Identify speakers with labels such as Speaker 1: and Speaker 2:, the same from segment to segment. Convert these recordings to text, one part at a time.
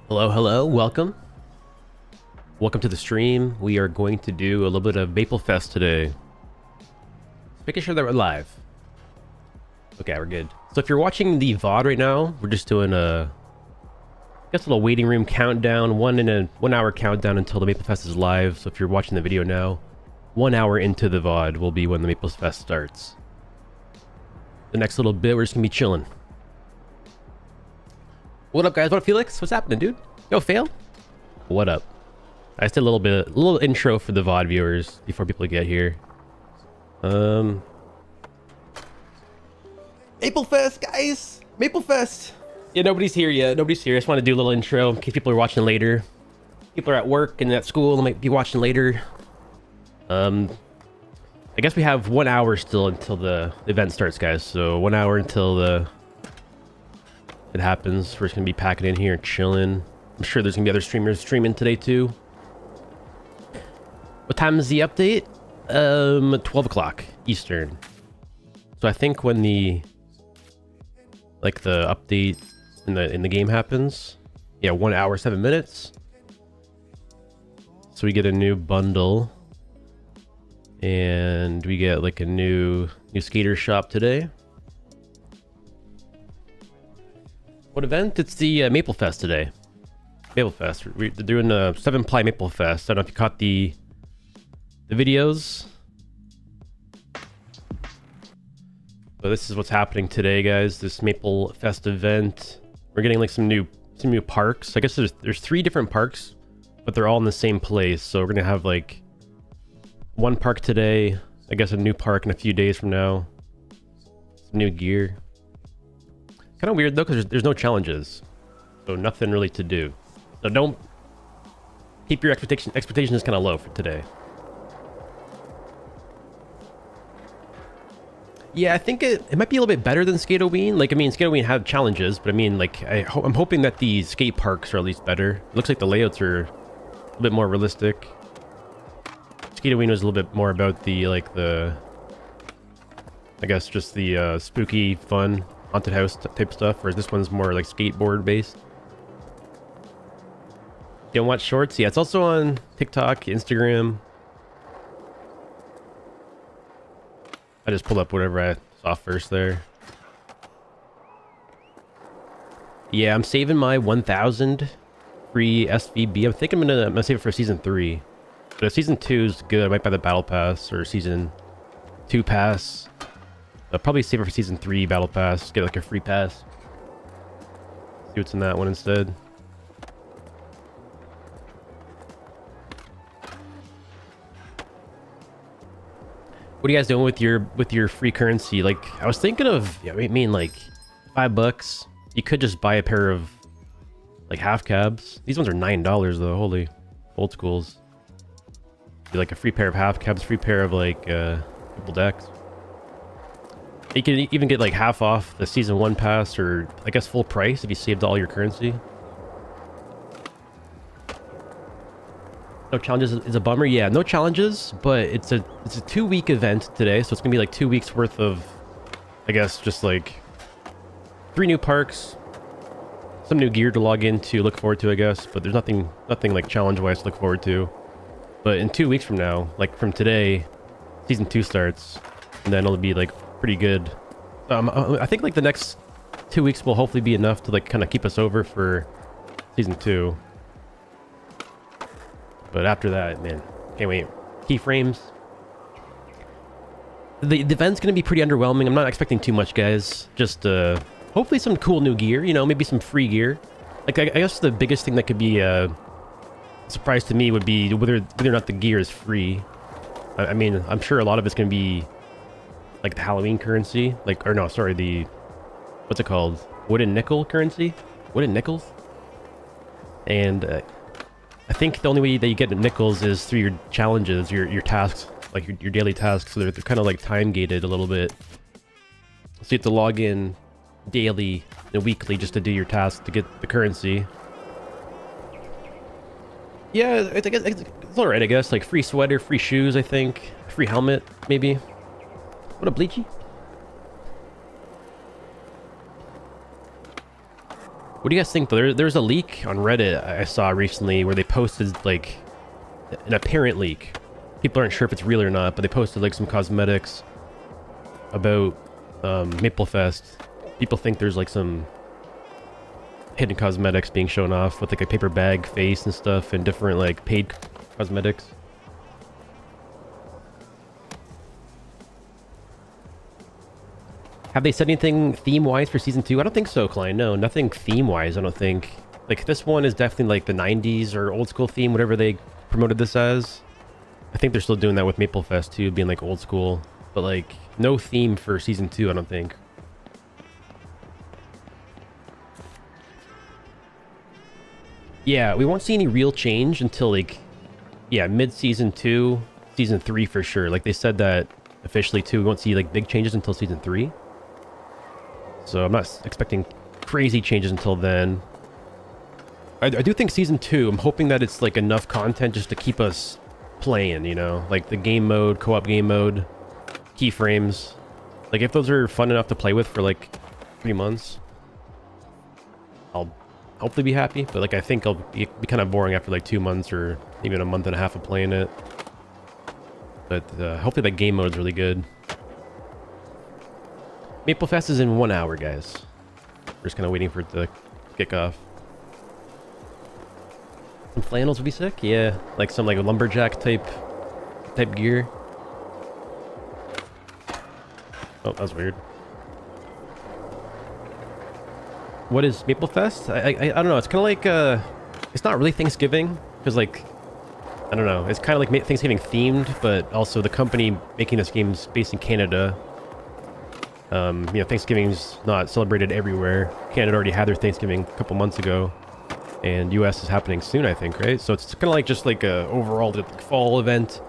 Speaker 1: Hello, hello, welcome. Welcome to the stream. We are going to do a little bit of Maple Fest today. Just making sure that we're live. Okay, we're good. So if you're watching the VOD right now, we're just doing a little waiting room countdown, 1 hour countdown until the Maple Fest is live. So if you're watching the video now, 1 hour into the VOD will be when the Maple Fest starts. The next little bit, we're just gonna be chilling. What up, guys? What up, Felix? What's happening, dude? Yo, Fail? What up? I just did a little intro for the VOD viewers before people get here. Maple Fest, guys! Maple Fest! Yeah, nobody's here yet. Nobody's here. I just want to do a little intro in case people are watching later. People are at work and at school. They might be watching later. I guess we have 1 hour still until the event starts, guys. So 1 hour until it happens. We're just gonna be packing in here and chilling. I'm sure there's gonna be other streamers streaming today too. What time is the update? 12 o'clock Eastern. So I think when the update in the game happens, yeah, 1 hour 7 minutes. So we get a new bundle, and we get like a new skater shop today. What event? It's the Maple Fest today. Maple Fest. They're doing a 7-ply Maple Fest. I don't know if you caught the videos. But this is what's happening today, guys. This Maple Fest event. We're getting like some new parks. I guess there's 3 different parks, but they're all in the same place. So we're gonna have like one park today. I guess a new park in a few days from now. Some new gear. Kind of weird though, because there's no challenges, so nothing really to do. So don't keep your expectations kind of low for today. Yeah, I think it might be a little bit better than Skateween. Like, I mean, Skateween had challenges, but I mean, like, I'm hoping that the skate parks are at least better. It looks like the layouts are a little bit more realistic. Skateween was a little bit more about I guess just the spooky, fun, haunted house type stuff, whereas this one's more like skateboard based. You don't watch shorts? Yeah, it's also on TikTok, Instagram. I just pulled up whatever I saw first there. Yeah, I'm saving my 1,000 free SVB. I'm thinking I'm gonna save it for season 3. But if season 2 is good, I might buy the battle pass or season 2 pass. I'll probably save it for season 3 battle pass. Get like a free pass. See what's in that one instead. What are you guys doing with your free currency? Like, I was thinking of, yeah, I mean, like $5. You could just buy a pair of like half cabs. These ones are $9 though. Holy old schools. Be like a free pair of half cabs, free pair of like triple decks. You can even get like half off the season 1 pass, or I guess full price if you saved all your currency. No challenges is a bummer. Yeah, no challenges, but it's a 2-week event today, so it's gonna be like 2 weeks worth of, I guess, just like 3 new parks, some new gear to log into, look forward to, I guess. But there's nothing like challenge wise to look forward to. But in 2 weeks from now, like from today, season 2 starts, and then it'll be like pretty good. I think like the next 2 weeks will hopefully be enough to like kind of keep us over for season 2. But after that, man, can't wait. Keyframes. The event's gonna be pretty underwhelming. I'm not expecting too much, guys. Just hopefully some cool new gear. You know, maybe some free gear. Like, I guess the biggest thing that could be a surprise to me would be whether or not the gear is free. I mean, I'm sure a lot of it's gonna be like the Halloween currency, like, or no, sorry, the, what's it called? Wooden nickel currency? Wooden nickels? And I think the only way that you get the nickels is through your challenges, your tasks, like your daily tasks. So they're kind of like time gated a little bit. So you have to log in daily and weekly just to do your tasks to get the currency. Yeah, it's alright, I guess. Like free sweater, free shoes, I think. Free helmet, maybe. What a bleachy. What do you guys think, though? There's a leak on Reddit I saw recently where they posted, like, an apparent leak. People aren't sure if it's real or not, but they posted, like, some cosmetics about Maplefest. People think there's, like, some hidden cosmetics being shown off with, like, a paper bag face and stuff and different, like, paid cosmetics. Have they said anything theme-wise for Season 2? I don't think so, Klein. No, nothing theme-wise, I don't think. Like, this one is definitely, like, the 90s or old-school theme, whatever they promoted this as. I think they're still doing that with Maplefest, too, being, like, old-school. But, like, no theme for Season 2, I don't think. Yeah, we won't see any real change until, like, yeah, mid-Season 2, Season 3 for sure. Like, they said that officially, too. We won't see, like, big changes until Season 3. So I'm not expecting crazy changes until then. I do think Season 2, I'm hoping that it's like enough content just to keep us playing, you know? Like the game mode, co-op game mode, keyframes. Like if those are fun enough to play with for like 3 months, I'll hopefully be happy. But like I think I'll be kind of boring after like 2 months or even a month and a half of playing it. But hopefully that game mode's really good. Maplefest is in 1 hour, guys. We're just kind of waiting for it to kick off. Some flannels would be sick, yeah. Like some like lumberjack type gear. Oh, that was weird. What is Maplefest? I don't know. It's kind of like it's not really Thanksgiving because like I don't know. It's kind of like Thanksgiving themed, but also the company making this game is based in Canada. You know, Thanksgiving's not celebrated everywhere. Canada already had their Thanksgiving a couple months ago, and US is happening soon, I think, right? So it's kind of like just like a overall like, fall event.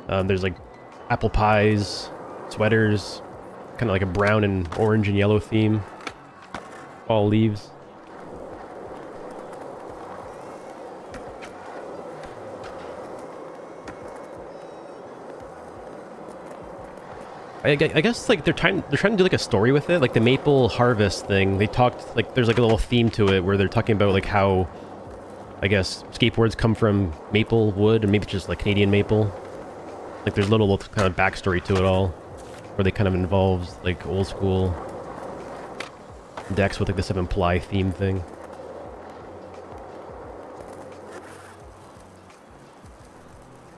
Speaker 1: There's like apple pies, sweaters, kind of like a brown and orange and yellow theme. Fall leaves. I guess like they're trying to do like a story with it, like the maple harvest thing. They talked like there's like a little theme to it where they're talking about like how I guess skateboards come from maple wood and maybe just like Canadian maple. Like there's a little kind of backstory to it all, where they kind of involves like old school decks with like the 7-ply theme thing.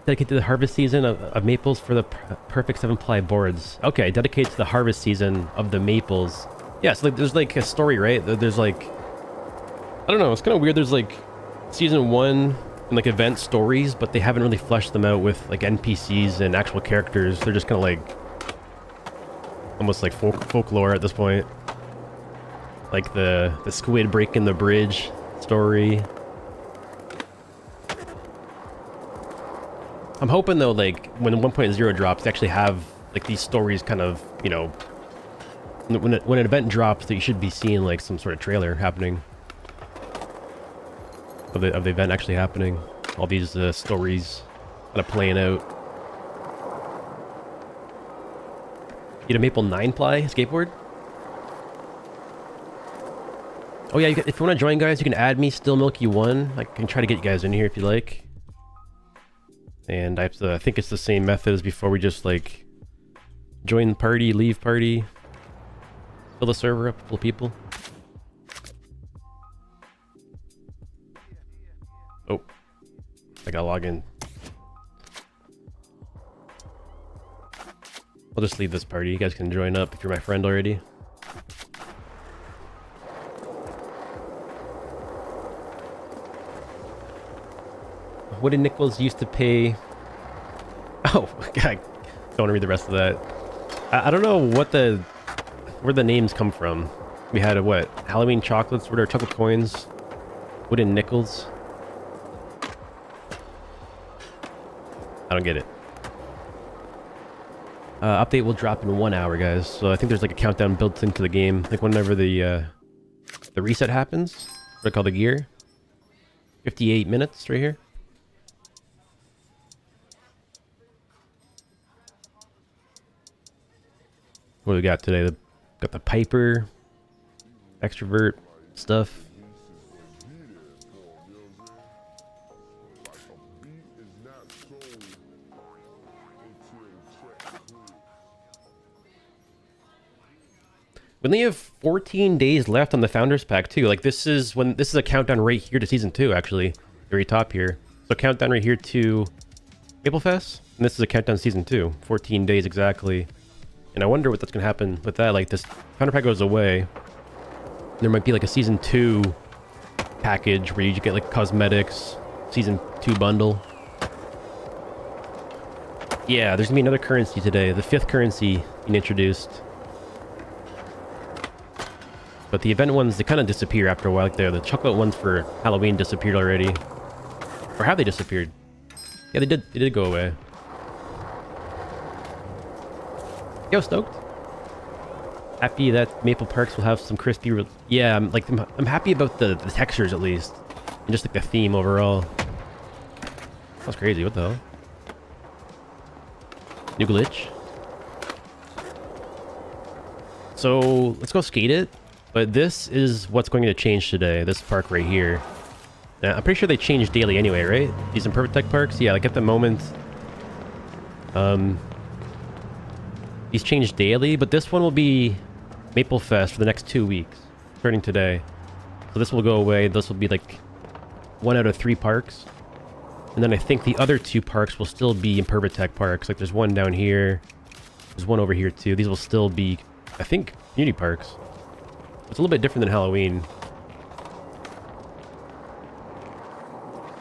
Speaker 1: Dedicated to the harvest season of maples for the perfect 7-ply boards. Okay, dedicated to the harvest season of the maples. Yeah, so like, there's like a story, right? There's like... I don't know, it's kind of weird. There's like Season 1 and like event stories, but they haven't really fleshed them out with like NPCs and actual characters. They're just kind of like... almost like folklore at this point. Like the squid breaking the bridge story. I'm hoping though, like when 1.0 drops, they actually have like these stories kind of, you know, when an event drops, that you should be seeing like some sort of trailer happening of the event actually happening. All these stories kind of playing out. Get a maple 9-ply skateboard. Oh yeah, if you want to join, guys, you can add me, still Milky 1. I can try to get you guys in here if you like. And I have to, I think it's the same method as before. We just like join party, leave party, fill the server up full of people. Oh, I gotta log in. I'll just leave this party. You guys can join up if you're my friend already. What did Nichols used to pay? Oh, I don't want to read the rest of that. I don't know where the names come from. We had a what? Halloween chocolates? What are chocolate coins? Wooden nickels? I don't get it. Update will drop in 1 hour, guys. So I think there's like a countdown built into the game. Like whenever the reset happens. What I call the gear. 58 minutes right here. What do we got today? Got the Piper, Extrovert, stuff. We only have 14 days left on the Founders Pack too. Like this is a countdown right here to Season 2 actually. Very top here. So countdown right here to Maple Fest. And this is a countdown Season 2. 14 days exactly. And I wonder what that's gonna happen with that. Like this Founder Pack goes away. There might be like a Season 2 package where you get like cosmetics, Season 2 bundle. Yeah, there's gonna be another currency today. The 5th currency being introduced. But the event ones, they kind of disappear after a while. Like the chocolate ones for Halloween disappeared already. Or have they disappeared? Yeah, they did. They did go away. Yo, stoked. Happy that Maple Parks will have some crispy... Yeah, I'm happy about the textures at least. And just like the theme overall. That's crazy. What the hell? New glitch. So, let's go skate it. But this is what's going to change today, this park right here. Now, I'm pretty sure they change daily anyway, right? These Imperfect Tech parks? Yeah, like at the moment... these change daily, but this one will be Maple Fest for the next 2 weeks, starting today. So this will go away. This will be like 1 out of 3 parks. And then I think the other 2 parks will still be Imperfect Tech parks. Like there's one down here. There's one over here too. These will still be, I think, community parks. It's a little bit different than Halloween.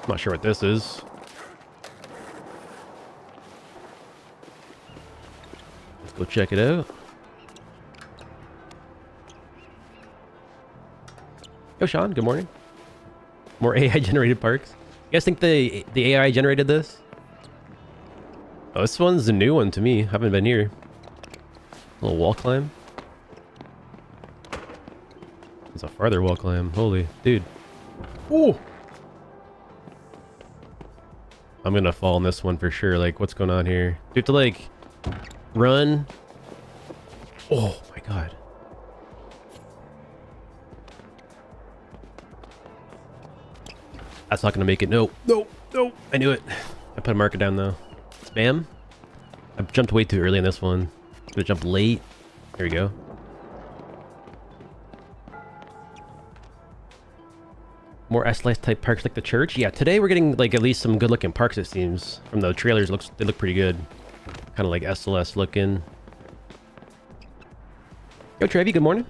Speaker 1: I'm not sure what this is. Let's go check it out. Yo, Sean, good morning. More AI generated parks. You guys think the AI generated this? Oh, this one's a new one to me. Haven't been here. A little wall climb. It's a farther wall climb. Holy dude. Ooh. I'm gonna fall in this one for sure. Like, what's going on here? Do you have to like run? Oh my god. That's not gonna make it. No, no, no. I knew it. I put a marker down though. Spam. I jumped way too early in this one. Gonna jump late. Here we go. More S-Lice type parks like the church. Yeah, today we're getting like at least some good looking parks it seems. From the trailers, they look pretty good. Kind of like SLS looking. Yo, Trevi, good morning.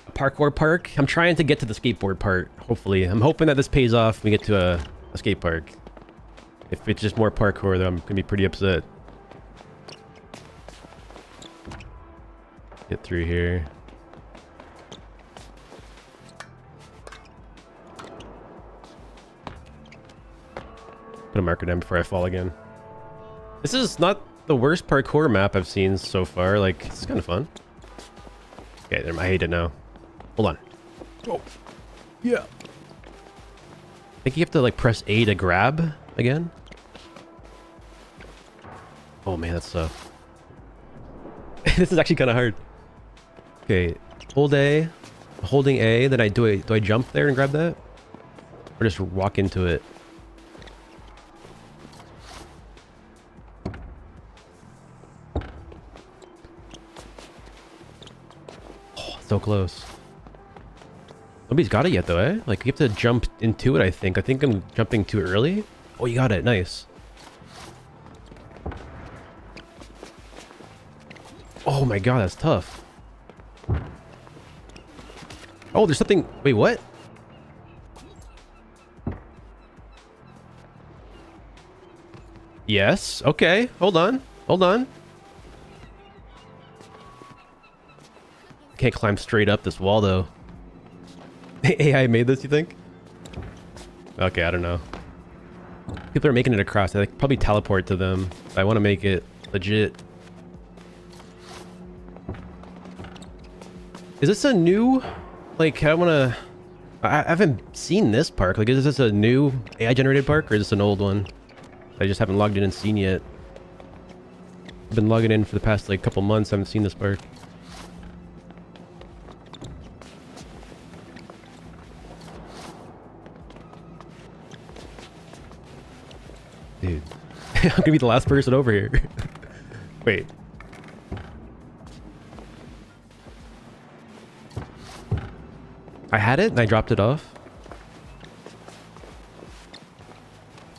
Speaker 1: A parkour park. I'm trying to get to the skateboard part, hopefully. I'm hoping that this pays off when we get to a skate park. If it's just more parkour, then I'm going to be pretty upset. Get through here. Put a marker down before I fall again. This is not the worst parkour map I've seen so far. Like, it's kind of fun. Okay, I hate it now. Hold on. Oh, yeah. I think you have to like press A to grab again. Oh man, that's tough. This is actually kind of hard. Okay, hold A, holding A. Then do I jump there and grab that, or just walk into it? So close. Nobody's got it yet though, eh? Like you have to jump into it, I think. I think I'm jumping too early. Oh, you got it. Nice. Oh my god, that's tough. Oh, there's something... Wait, what? Yes. Okay. Hold on. Hold on. Can't climb straight up this wall though. AI made this, you think? Okay, I don't know. People are making it across. I like probably teleport to them. I want to make it legit. Is this a new... Like, I want to... I haven't seen this park. Like, is this a new AI generated park or is this an old one I just haven't logged in and seen yet? I've been logging in for the past like couple months. I haven't seen this park. Dude. I'm gonna be the last person over here. Wait. I had it and I dropped it off.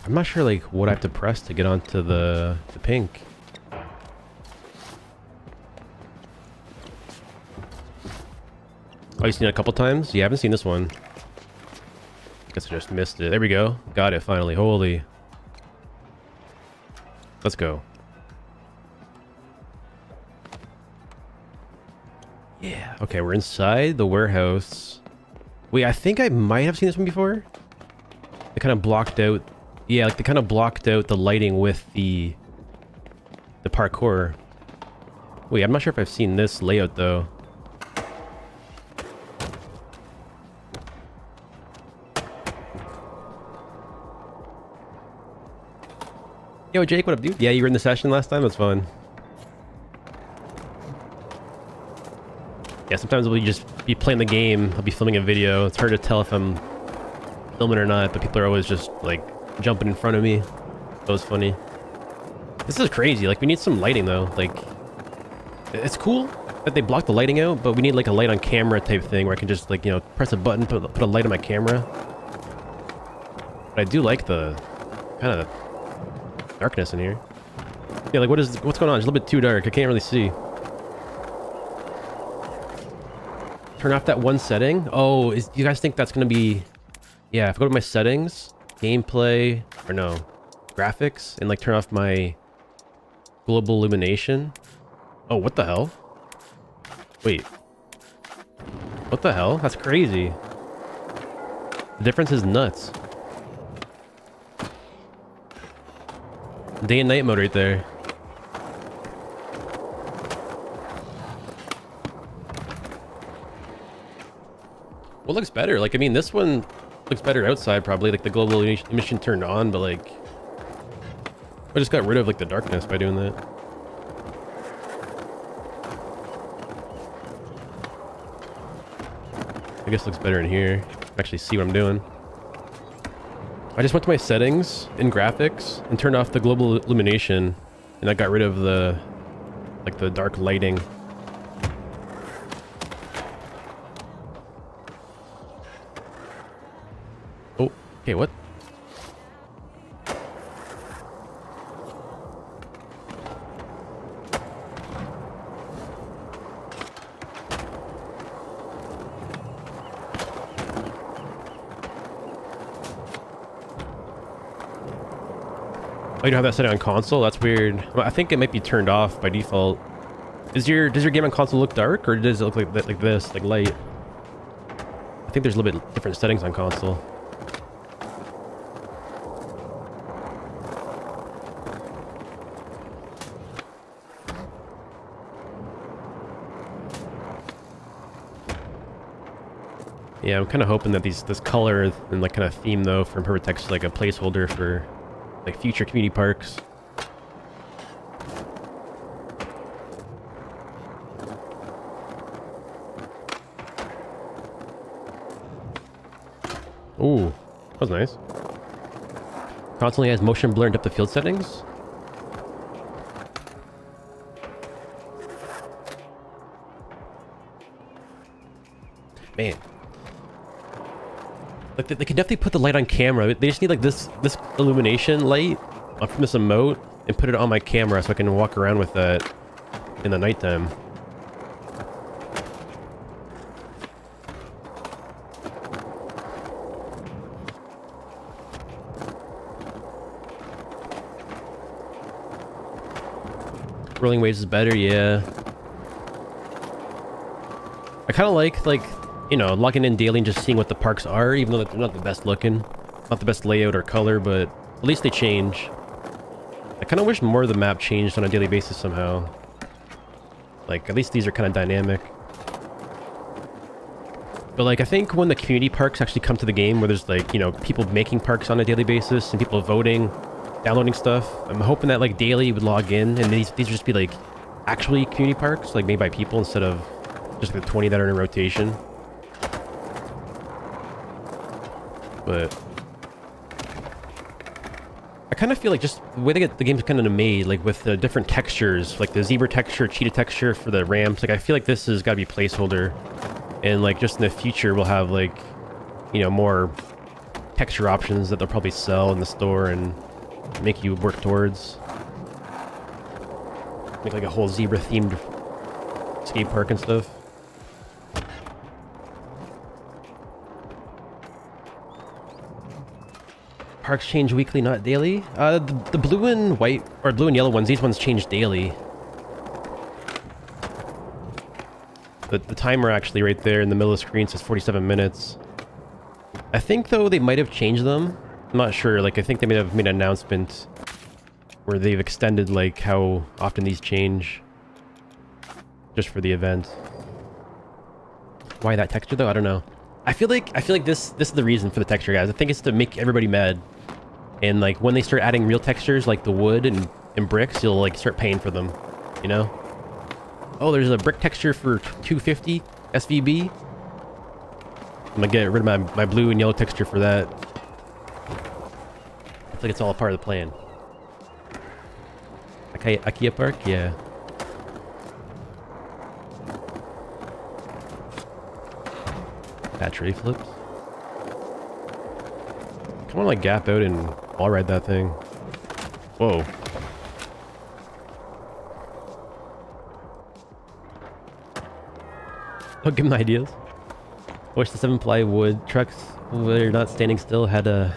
Speaker 1: I'm not sure like what I have to press to get onto the pink. Oh, you've seen it a couple times? Yeah, I haven't seen this one. Guess I just missed it. There we go. Got it finally. Holy. Let's go. Yeah. Okay, we're inside the warehouse. Wait, I think I might have seen this one before. They kind of blocked out... Yeah, like they kind of blocked out the lighting with the parkour. Wait, I'm not sure if I've seen this layout though. Yo, Jake, what up, dude? Yeah, you were in the session last time? That's fun. Yeah, sometimes we'll just be playing the game. I'll be filming a video. It's hard to tell if I'm filming or not, but people are always just, like, jumping in front of me. That was funny. This is crazy. Like, we need some lighting, though. Like, it's cool that they block the lighting out, but we need, like, a light on camera type thing where I can just, like, you know, press a button, put a light on my camera. But I do like the kind of darkness in here. Yeah, like what's going on? It's a little bit too dark. I can't really see. Turn off that one setting. Oh, do you guys think that's gonna be... Yeah, if I go to my settings, gameplay, or no, graphics, and like turn off my global illumination. Oh, what the hell? Wait. What the hell? That's crazy. The difference is nuts. Day and night mode right there. What looks better? Like, I mean, this one looks better outside probably. Like, the global emission turned on, but like... I just got rid of, like, the darkness by doing that. I guess it looks better in here. Actually see what I'm doing. I just went to my settings in graphics and turned off the global illumination, and I got rid of the, like, the dark lighting. Oh, okay, what? Oh, you don't have that setting on console? That's weird. Well, I think it might be turned off by default. Does your game on console look dark, or does it look like this, like light? I think there's a little bit different settings on console. Yeah, I'm kind of hoping that this color and like kind of theme though from Permatex is like a placeholder for like future community parks. Ooh, that was nice. Constantly has motion blur and depth of field settings. Man. Like they can definitely put the light on camera. They just need like this illumination light from this emote and put it on my camera so I can walk around with that in the nighttime. Rolling waves is better, yeah. I kind of like, you know, logging in daily and just seeing what the parks are, even though they're not the best looking. Not the best layout or color, but at least they change. I kind of wish more of the map changed on a daily basis somehow. Like, at least these are kind of dynamic. But, like, I think when the community parks actually come to the game, where there's, like, you know, people making parks on a daily basis and people voting, downloading stuff, I'm hoping that, like, daily would log in and these would just be, like, actually community parks, like, made by people instead of just the 20 that are in rotation. But I kind of feel like just the way they get the game's kind of made, like with the different textures, like the zebra texture, cheetah texture for the ramps. Like I feel like this has got to be placeholder, and like just in the future we'll have like, you know, more texture options that they'll probably sell in the store and make you work towards. Make like a whole zebra themed skate park and stuff. Parks change weekly, not daily. The blue and white, or blue and yellow ones, these ones change daily. The timer actually right there in the middle of the screen says 47 minutes. I think though they might have changed them. I'm not sure, like I think they may have made an announcement where they've extended like how often these change just for the event. Why that texture though? I don't know. I feel like this is the reason for the texture, guys. I think it's to make everybody mad. And like when they start adding real textures like the wood and bricks, you'll like start paying for them, you know? Oh, there's a brick texture for 250 SVB. I'm gonna get rid of my blue and yellow texture for that. I feel like it's all a part of the plan. Okay, IKEA Park? Yeah. Battery flips. Come on, like gap out and wall ride that thing. Whoa. Don't give them ideas. I wish the 7-ply wood trucks, they're not standing still, had a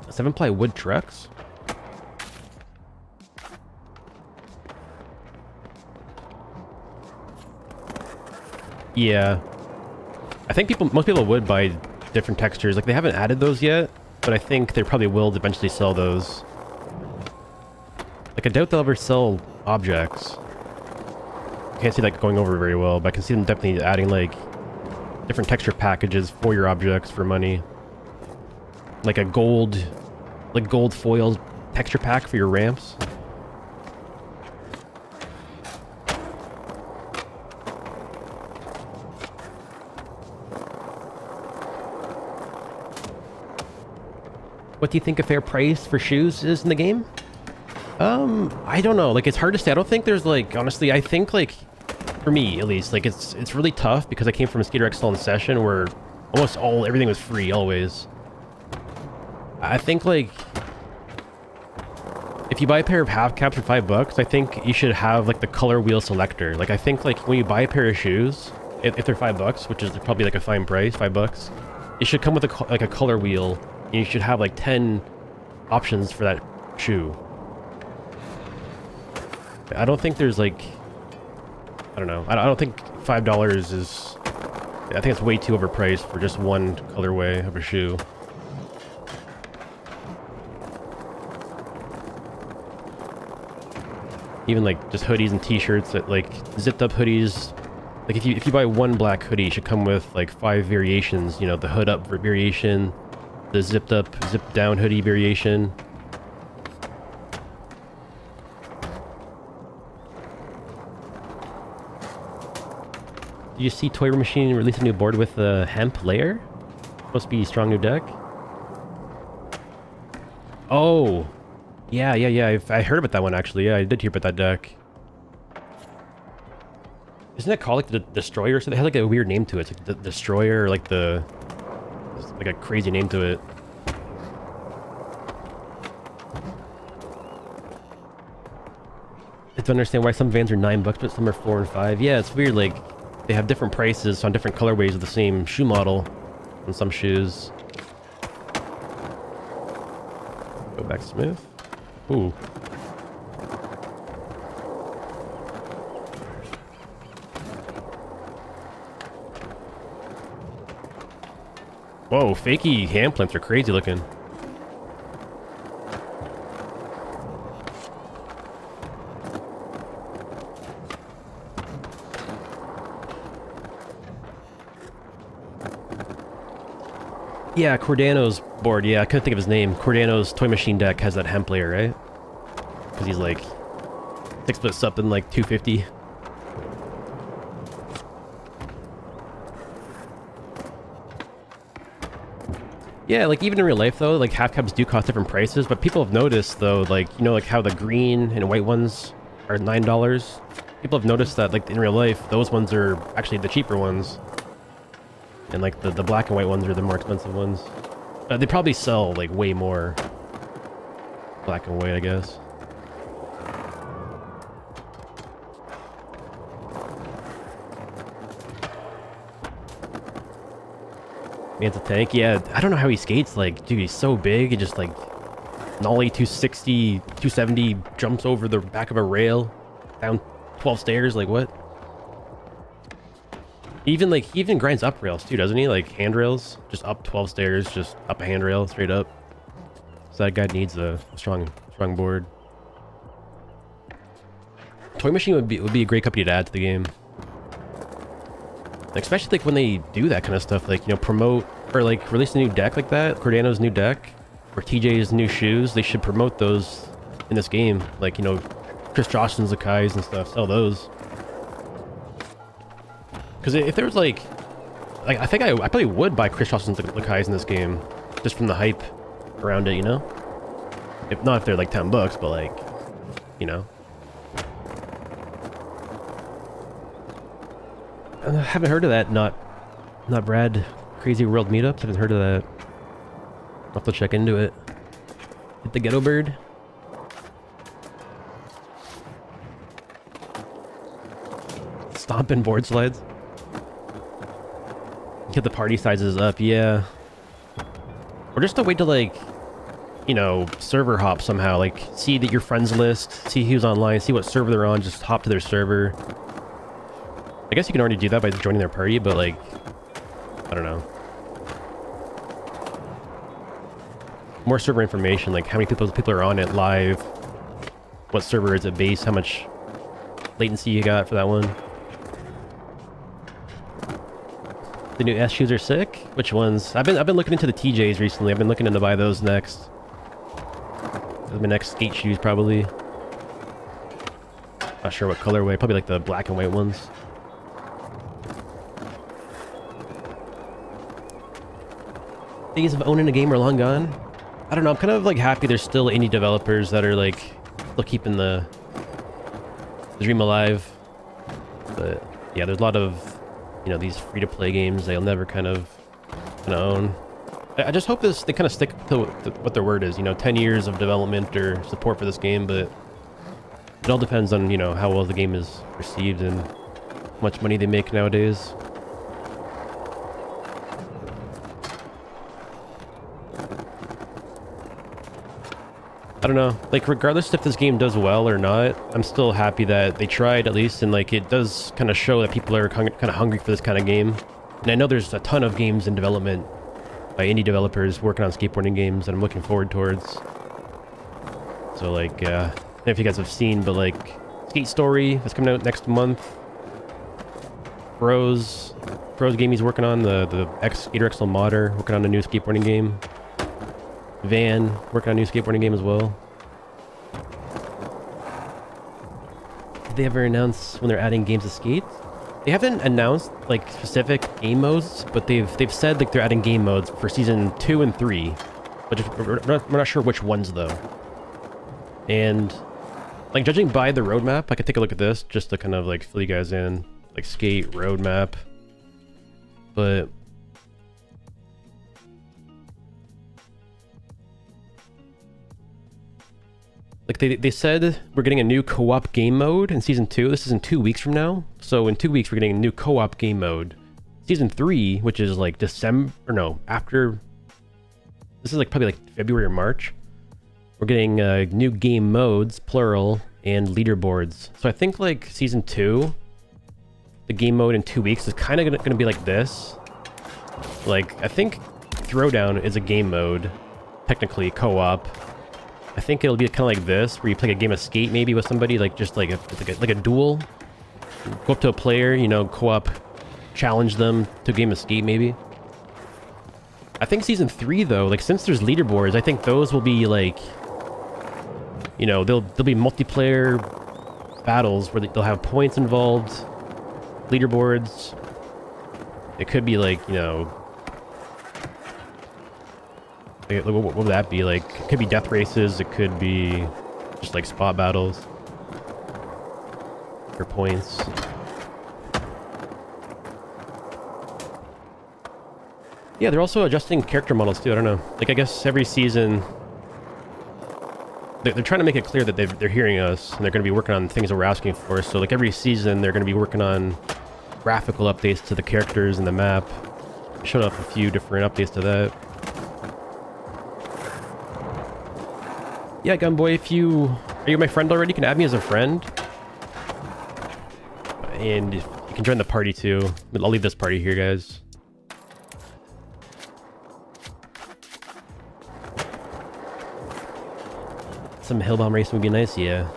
Speaker 1: 7-ply wood trucks? Yeah. I think most people would buy different textures. Like they haven't added those yet, but I think they probably will eventually sell those. Like I doubt they'll ever sell objects. I can't see that going over very well, but I can see them definitely adding like different texture packages for your objects for money. Like a gold foil texture pack for your ramps. What do you think a fair price for shoes is in the game? I don't know. Like, it's hard to say. I don't think there's, like, honestly, I think, like, for me, at least, like, it's really tough because I came from a Skater Excellence session where almost everything was free, always. I think, like, if you buy a pair of half caps for $5, I think you should have, like, the color wheel selector. Like, I think, like, when you buy a pair of shoes, if they're $5, which is probably, like, a fine price, $5, it should come with, a color wheel. You should have like 10 options for that shoe. I don't think there's like, I don't know. I don't think $5 is, I think it's way too overpriced for just one colorway of a shoe. Even like just hoodies and t-shirts that like zipped up hoodies. Like if you buy one black hoodie, it should come with like 5 variations, you know, the hood up variation, the zipped up, zipped down hoodie variation. Did you see Toy Machine release a new board with a hemp layer? Supposed to be a strong new deck. Oh, yeah. I heard about that one actually. Yeah, I did hear about that deck. Isn't it called like the Destroyer? So they had like a weird name to it. It's like the Destroyer, or like the, like a crazy name to it. I don't understand why some vans are $9, but some are $4 and $5. Yeah, it's weird. Like they have different prices on different colorways of the same shoe model on some shoes. Go back smooth. Ooh. Whoa, fakey hand plinths are crazy looking. Yeah, Cordano's board. Yeah, I couldn't think of his name. Cordano's Toy Machine deck has that hemp layer, right? Because he's like 6 foot something, like 250. Yeah, like even in real life though, like half cabs do cost different prices, but people have noticed though, like, you know, like how the green and white ones are $9. People have noticed that like in real life, those ones are actually the cheaper ones. And like the black and white ones are the more expensive ones. They probably sell like way more black and white, I guess. Man's a tank. Yeah, I don't know how he skates. Like, dude, he's so big. He just like nollie 260, 270, jumps over the back of a rail, down 12 stairs. Like what? He even grinds up rails too, doesn't he? Like handrails, just up 12 stairs, just up a handrail straight up. So that guy needs a strong board. Toy Machine would be a great company to add to the game. Especially like when they do that kind of stuff, like, you know, promote or like release a new deck like that, Cordano's new deck, or TJ's new shoes. They should promote those in this game. Like, you know, Chris Johnson's Lakai's and stuff, sell those. Because if there was like I think I probably would buy Chris Johnson's Lakai's in this game, just from the hype around it, you know? If not if they're like $10, but like, you know. I haven't heard of that. Not Brad Crazy World Meetup. Haven't heard of that. I'll have to check into it. Hit the ghetto bird. Stomping board slides. Get the party sizes up, yeah. Or just a way to like, you know, server hop somehow. Like see that your friends list, see who's online, see what server they're on, just hop to their server. I guess you can already do that by joining their party, but like, I don't know. More server information, like how many people are on it live, what server is it base, how much latency you got for that one. The new S shoes are sick. Which ones? I've been looking into the TJs recently. I've been looking to buy those next. Those are my next skate shoes probably. Not sure what colorway. Probably like the black and white ones. Days of owning a game are long gone. I don't know, I'm kind of like happy there's still indie developers that are like still keeping the dream alive. But yeah, there's a lot of, you know, these free-to-play games they'll never kind of own. I just hope they kind of stick to what their word is, you know, 10 years of development or support for this game, but it all depends on, you know, how well the game is received and how much money they make nowadays. I don't know, like regardless if this game does well or not, I'm still happy that they tried at least, and like it does kind of show that people are kind of hungry for this kind of game. And I know there's a ton of games in development by indie developers working on skateboarding games that I'm looking forward towards. So like, I don't know if you guys have seen, but like Skate Story that's coming out next month. Bros game he's working on, the Skater XL modder working on a new skateboarding game. Van working on a new skateboarding game as well. Did they ever announce when they're adding games to Skate? They haven't announced like specific game modes, but they've said like they're adding game modes for season 2 and 3, but we're not sure which ones though. And like judging by the roadmap, I could take a look at this just to kind of like fill you guys in, like Skate roadmap, but. Like they said we're getting a new co-op game mode in season 2. This is in 2 weeks from now. So in 2 weeks we're getting a new co-op game mode. Season 3, which is like December, or no, after. This is like probably like February or March. We're getting new game modes, plural, and leaderboards. So I think like season 2, the game mode in 2 weeks is kind of gonna be like this. Like I think Throwdown is a game mode, technically co-op. I think it'll be kind of like this, where you play a game of Skate maybe with somebody, like just like a duel. Go up to a player, you know, co-op, challenge them to a game of Skate maybe. I think season 3 though, like since there's leaderboards, I think those will be like, you know, there'll be multiplayer battles where they'll have points involved, leaderboards. It could be like, you know, Like, what would that be? Like, it could be death races. It could be just like spot battles for points. Yeah, they're also adjusting character models too. I don't know. Like, I guess every season they're trying to make it clear that they're hearing us and they're going to be working on things that we're asking for. So like every season they're going to be working on graphical updates to the characters and the map. Showing off a few different updates to that. Yeah, Gunboy, are you my friend already? You can add me as a friend. And you can join the party too. I'll leave this party here, guys. Some hill bomb racing would be nice, yeah.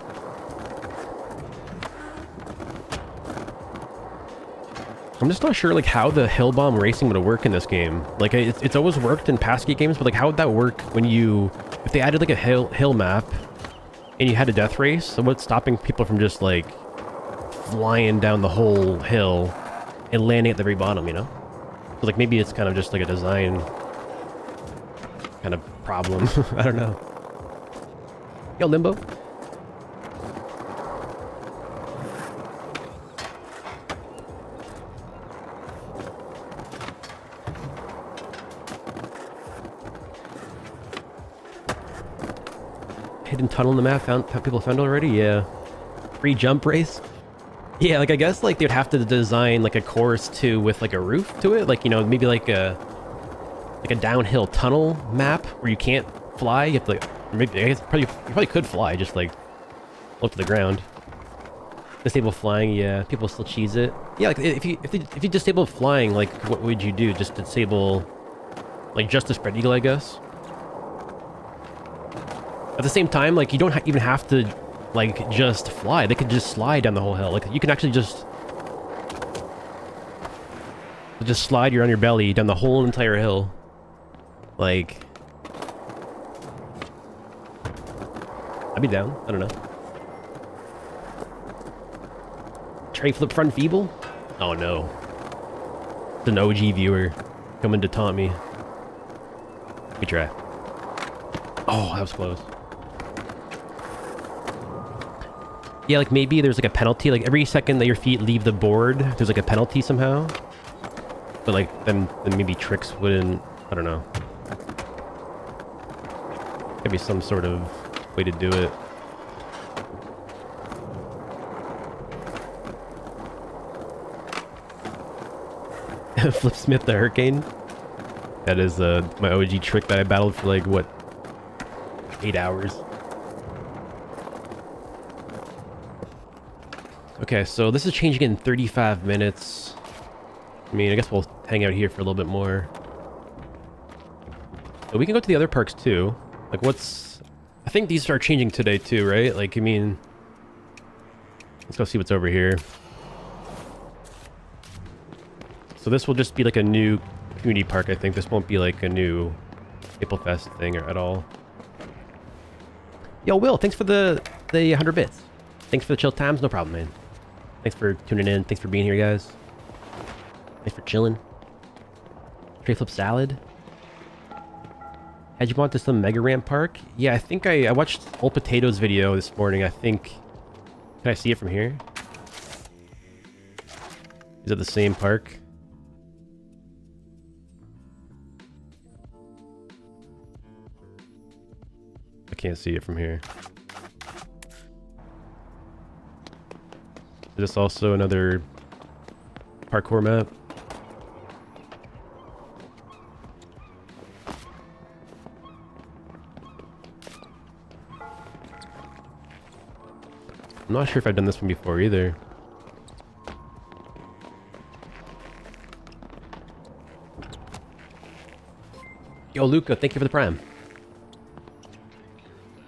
Speaker 1: I'm just not sure like how the hill bomb racing would work in this game. Like it's always worked in past Skate games, but like how would that work when if they added like a hill map and you had a death race? So what's stopping people from just like flying down the whole hill and landing at the very bottom, you know? So like maybe it's kind of just like a design kind of problem. I don't know. Yo, Limbo. Hidden tunnel in the map. Found people found already. Yeah. Free jump race. Yeah, like I guess like they'd have to design like a course too with like a roof to it. Like, you know, maybe like a downhill tunnel map where you can't fly. You have to like. Maybe I guess you probably could fly, just like look to the ground. Disable flying, yeah. People still cheese it. Yeah, like if you disable flying, like what would you do? Just disable like just the spread eagle, I guess. At the same time, like you don't even have to like just fly. They could just slide down the whole hill. Like you can actually just slide on your belly down the whole entire hill. Like. I'd be down. I don't know. Tray flip front feeble? Oh no. It's an OG viewer coming to taunt me. Good try. Oh, that was close. Yeah, like maybe there's like a penalty. Like every second that your feet leave the board, there's like a penalty somehow. But like then maybe tricks wouldn't. I don't know. Maybe some sort of way to do it. Flip Smith the Hurricane. That is my OG trick that I battled for like what 8 hours. Okay, so this is changing in 35 minutes. I mean, I guess we'll hang out here for a little bit more. But we can go to the other parks too. Like I think these are changing today too, right? Like, I mean, let's go see what's over here. So this will just be like a new community park, I think. This won't be like a new April Fest thing at all. Yo, Will, thanks for the 100 bits. Thanks for the chill times. No problem, man. Thanks for tuning in. Thanks for being here, guys. Thanks for chilling. Tray flip salad. Had you gone to some Mega Ramp Park? Yeah, I think I watched Old Potato's video this morning. I think... Can I see it from here? Is it the same park? I can't see it from here. Is this also another parkour map? I'm not sure if I've done this one before either. Yo, Luca, thank you for the prime.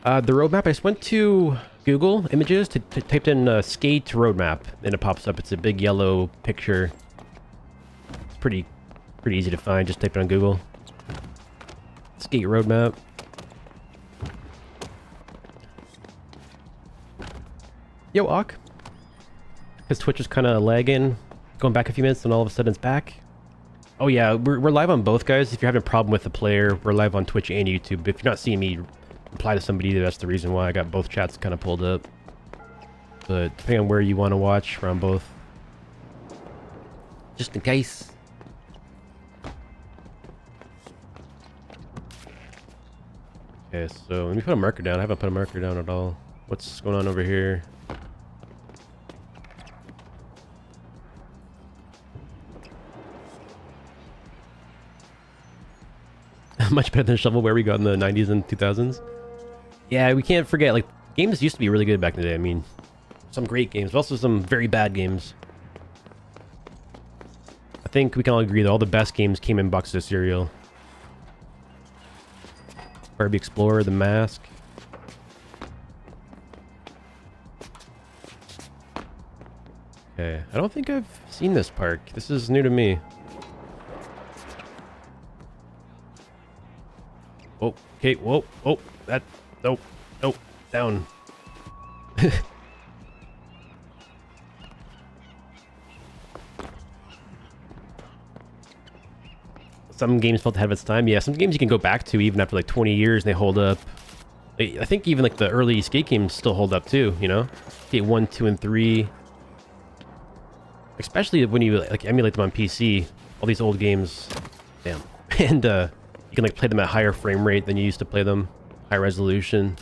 Speaker 1: The roadmap, I just went to Google Images, typed in skate roadmap, and it pops up. It's a big yellow picture. It's pretty easy to find. Just type it on Google. Skate roadmap. Yo, Ak. His Twitch is kind of lagging, going back a few minutes, and all of a sudden it's back. Oh yeah, we're live on both, guys. If you're having a problem with the player, we're live on Twitch and YouTube. If you're not seeing me reply to somebody, that's the reason why I got both chats kind of pulled up. But depending on where you want to watch, we're on both. Just in case. Okay, so let me put a marker down. I haven't put a marker down at all. What's going on over here? Much better than shovelware we got in the 90s and 2000s. Yeah, we can't forget, like, games used to be really good back in the day. I mean, some great games, but also some very bad games. I think we can all agree that all the best games came in boxes of cereal. Barbie Explorer, The Mask. Okay, I don't think I've seen this park. This is new to me. Oh, okay, whoa, oh, that, nope, nope, down. Some games felt ahead of its time. Yeah, some games you can go back to even after like 20 years and they hold up. I think even like the early skate games still hold up too, you know? Skate 1, 2, and 3. Especially when you like emulate them on PC. All these old games. Damn. And you can like play them at higher frame rate than you used to play them. High resolution.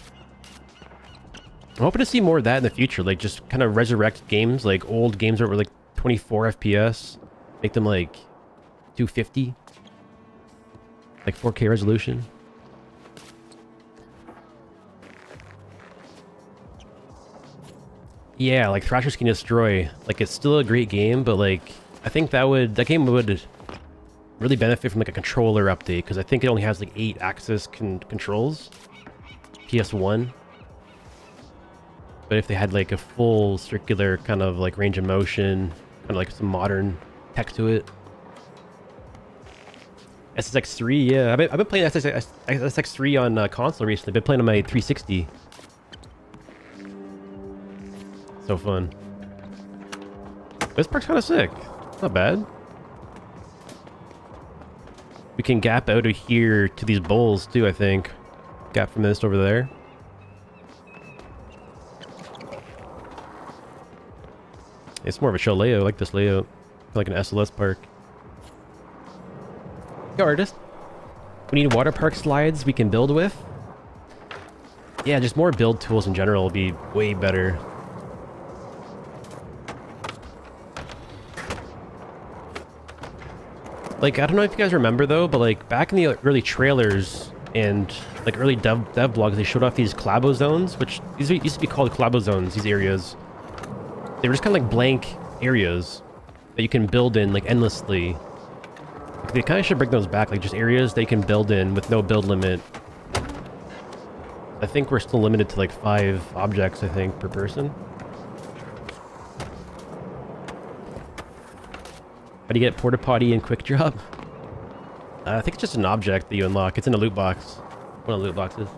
Speaker 1: I'm hoping to see more of that in the future. Like just kind of resurrect games, like old games that were like 24 FPS. Make them like 250. Like 4K resolution. Yeah, like Thrasher's Can Destroy. Like it's still a great game, but like I think that game would really benefit from like a controller update because I think it only has like 8 axis controls. PS1. But if they had like a full circular kind of like range of motion, kind of like some modern tech to it. SSX3, yeah. I've been playing SSX3 on console recently. I've been playing on my 360. So fun. This park's kind of sick. Not bad. We can gap out of here to these bowls too, I think. Gap from this over there. It's more of a show layout. I like this layout. Like an SLS park. Hey, artist. We need water park slides we can build with. Yeah, just more build tools in general will be way better. Like, I don't know if you guys remember though, but like back in the early trailers and like early dev blogs, they showed off these collabo zones, which these used to be called collabo zones, these areas. They were just kind of like blank areas that you can build in like endlessly. Like, they kind of should bring those back, like just areas they can build in with no build limit. I think we're still limited to like 5 objects, I think, per person. How do you get porta potty and quick drop? I think it's just an object that you unlock. It's in a loot box. One of the loot boxes.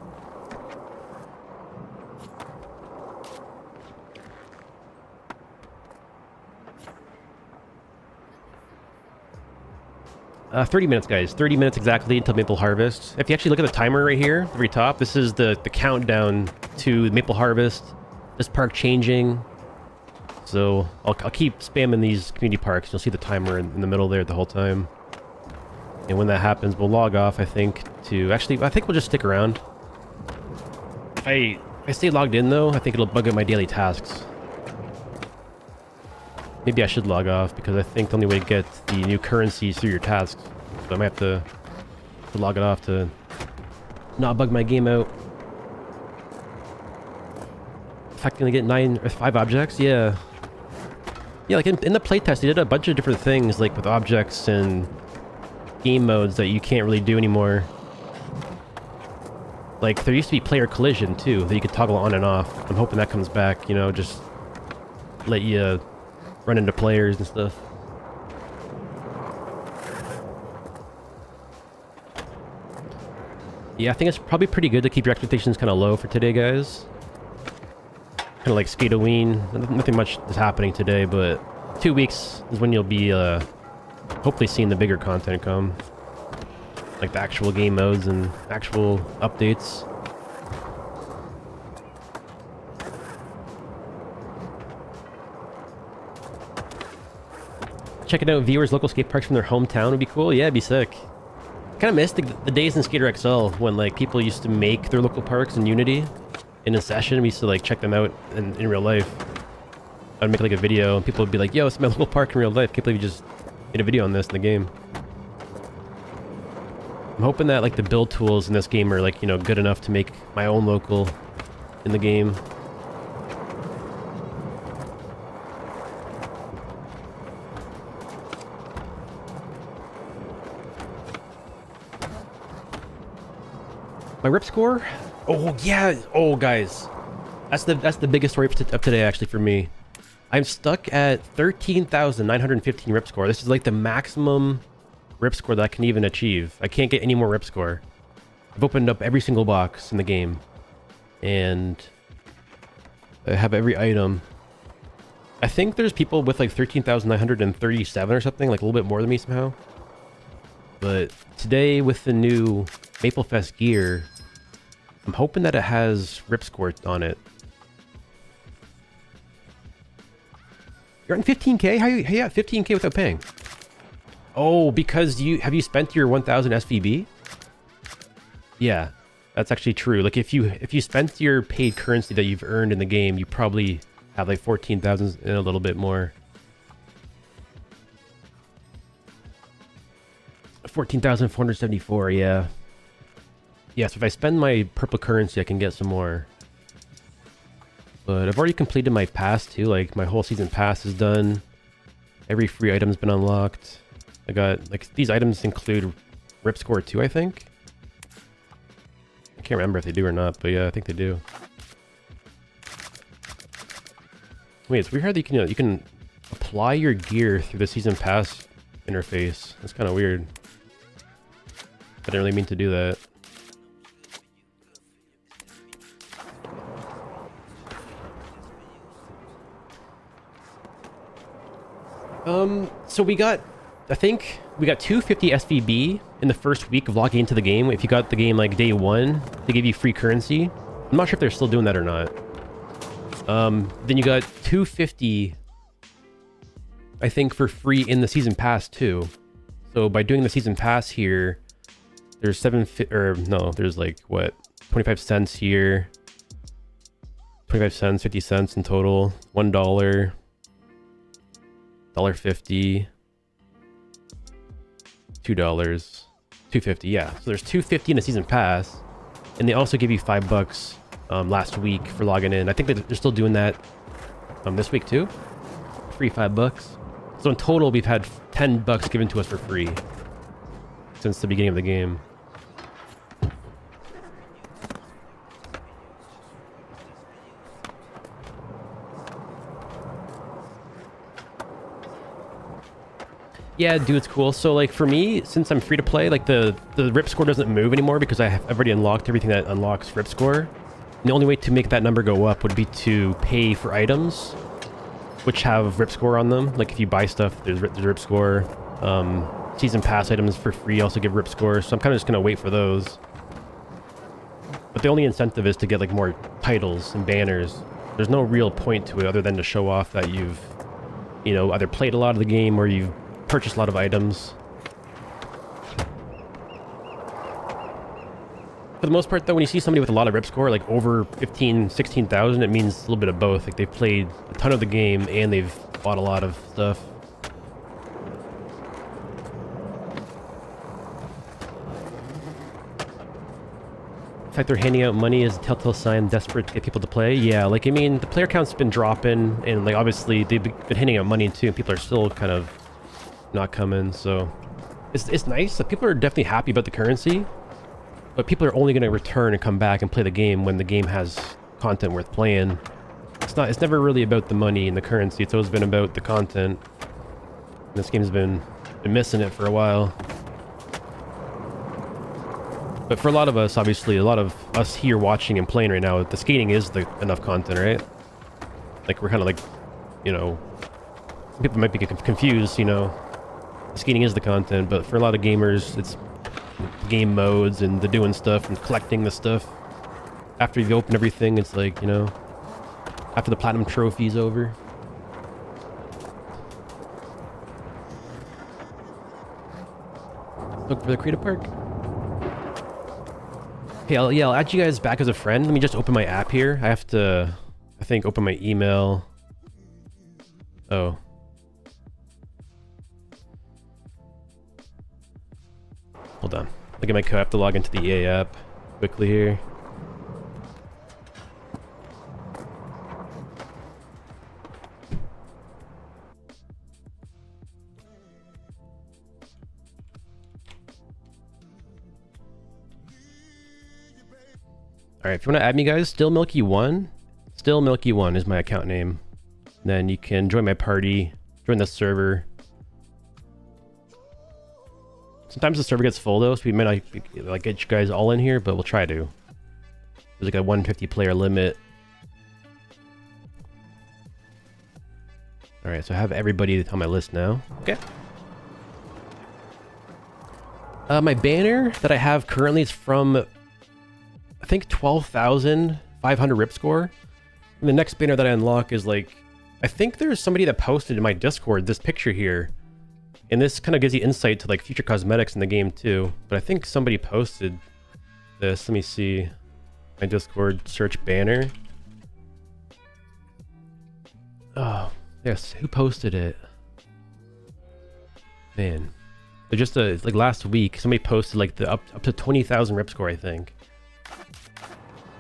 Speaker 1: Uh, 30 minutes, guys. 30 minutes exactly until Maple Harvest. If you actually look at the timer right here, at the very top, this is the countdown to Maple Harvest. This park changing. So I'll keep spamming these community parks. You'll see the timer in the middle there the whole time. And when that happens, we'll log off, I think, to... Actually, I think we'll just stick around. If I stay logged in, though, I think it'll bug up my daily tasks. Maybe I should log off, because I think the only way to get the new currency is through your tasks. So I might have to log it off to not bug my game out. In fact, gonna get 9 or 5 objects? Yeah. Yeah, like in the playtest, they did a bunch of different things, like with objects and game modes that you can't really do anymore. Like, there used to be player collision, too, that you could toggle on and off. I'm hoping that comes back, you know, just let you run into players and stuff. Yeah, I think it's probably pretty good to keep your expectations kind of low for today, guys. Kind of like Skateween. Nothing much is happening today, but 2 weeks is when you'll be hopefully seeing the bigger content come. Like the actual game modes and actual updates. Checking out viewers' local skate parks from their hometown would be cool. Yeah, it'd be sick. Kind of missed the days in Skater XL when like people used to make their local parks in Unity in a session. We used to like check them out in real life. I'd make like a video and people would be like, yo, it's my local park in real life. Can't believe you just made a video on this in the game. I'm hoping that like the build tools in this game are like, you know, good enough to make my own local in the game. My rip score? Oh yeah. Oh guys, that's the biggest story of today actually for me. I'm stuck at 13,915 rip score. This is like the maximum rip score that I can even achieve. I can't get any more rip score. I've opened up every single box in the game and I have every item. I think there's people with like 13,937 or something, like a little bit more than me somehow. But today with the new Maplefest gear, I'm hoping that it has rip score on it. You're on 15k? How you at 15k without paying? Oh, because have you spent your 1,000 SVB? Yeah, that's actually true. Like if you spent your paid currency that you've earned in the game, you probably have like 14,000 and a little bit more. 14,474, yeah. Yeah, so if I spend my purple currency, I can get some more. But I've already completed my pass too, like my whole season pass is done. Every free item's been unlocked. I got, like, these items include rip score too, I think. I can't remember if they do or not, but yeah, I think they do. Wait, it's weird how you can apply your gear through the season pass interface. That's kind of weird. I didn't really mean to do that. So I think we got 250 SVB in the first week of logging into the game. If you got the game like day one, they give you free currency. I'm not sure if they're still doing that or not. Then you got 250, I think, for free in the season pass too. So by doing the season pass here, there's there's like what, 25 cents here, 25 cents, 50 cents in total, $1, $1.50, $2, $2.50. Yeah, so there's $2.50 in the season pass, and they also give you $5 last week for logging in. I think that they're still doing that this week too. Free $5. So in total, we've had $10 given to us for free since the beginning of the game. Yeah, dude, it's cool. So like for me, since I'm free to play, like the rip score doesn't move anymore because I've already unlocked everything that unlocks rip score. And the only way to make that number go up would be to pay for items which have rip score on them. Like if you buy stuff, there's rip score. Season pass items for free also give rip score. So I'm kind of just gonna wait for those. But the only incentive is to get like more titles and banners. There's no real point to it other than to show off that you've, you know, either played a lot of the game or you've purchased a lot of items. For the most part though, when you see somebody with a lot of rip score, like over 15, 16,000, it means a little bit of both. Like they've played a ton of the game and they've bought a lot of stuff. The fact they're handing out money is a telltale sign desperate to get people to play. Yeah, like I mean, the player count's been dropping and like obviously they've been handing out money too and people are still kind of not coming, so it's nice that people are definitely happy about the currency, but people are only going to return and come back and play the game when the game has content worth playing. It's never really about the money and the currency. It's always been about the content. And this game's been missing it for a while. But for a lot of us, obviously, a lot of us here watching and playing right now, the skating is enough content, right? Like we're kind of like, you know, people might be confused, you know. skating is the content, but for a lot of gamers, it's game modes and the doing stuff and collecting the stuff. After you've opened everything, it's like, you know, after the platinum trophy's over. Look for the Skatepark. Hey, I'll add you guys back as a friend. Let me just open my app here. I have to, I think, open my email. Oh. Hold on. Look at my code. I have to log into the EA app quickly here. Alright, if you want to add me, guys, still Milky1. Still Milky1 is my account name. Then you can join my party, join the server. Sometimes the server gets full though, so we might not like get you guys all in here, but we'll try to. There's like a 150 player limit. Alright, so I have everybody on my list now. Okay. My banner that I have currently is from, I think, 12,500 rip score. And the next banner that I unlock is like, I think there's somebody that posted in my Discord this picture here. And this kind of gives you insight to like future cosmetics in the game too. But I think somebody posted this. Let me see. My Discord search banner. Oh, yes. Who posted it? Man. But just like last week, somebody posted like the up to 20,000 rip score, I think.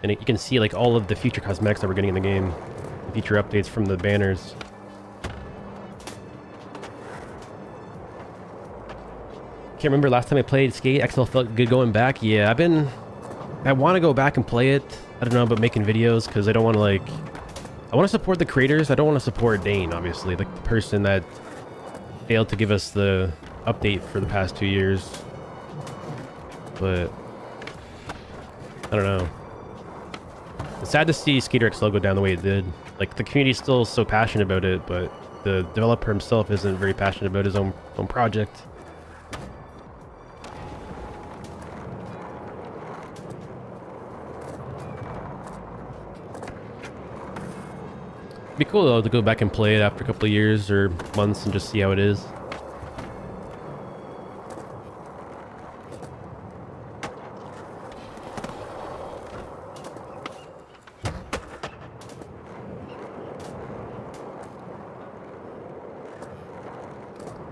Speaker 1: And you can see like all of the future cosmetics that we're getting in the game. The future updates from the banners. Can't remember last time I played Skate. XL felt good going back. Yeah, I want to go back and play it. I don't know about making videos because I don't want to like... I want to support the creators. I don't want to support Dane, obviously. Like the person that failed to give us the update for the past 2 years. But... I don't know. It's sad to see Skater XL go down the way it did. Like, the community's still so passionate about it, but the developer himself isn't very passionate about his own project. It'd be cool though to go back and play it after a couple of years or months and just see how it is.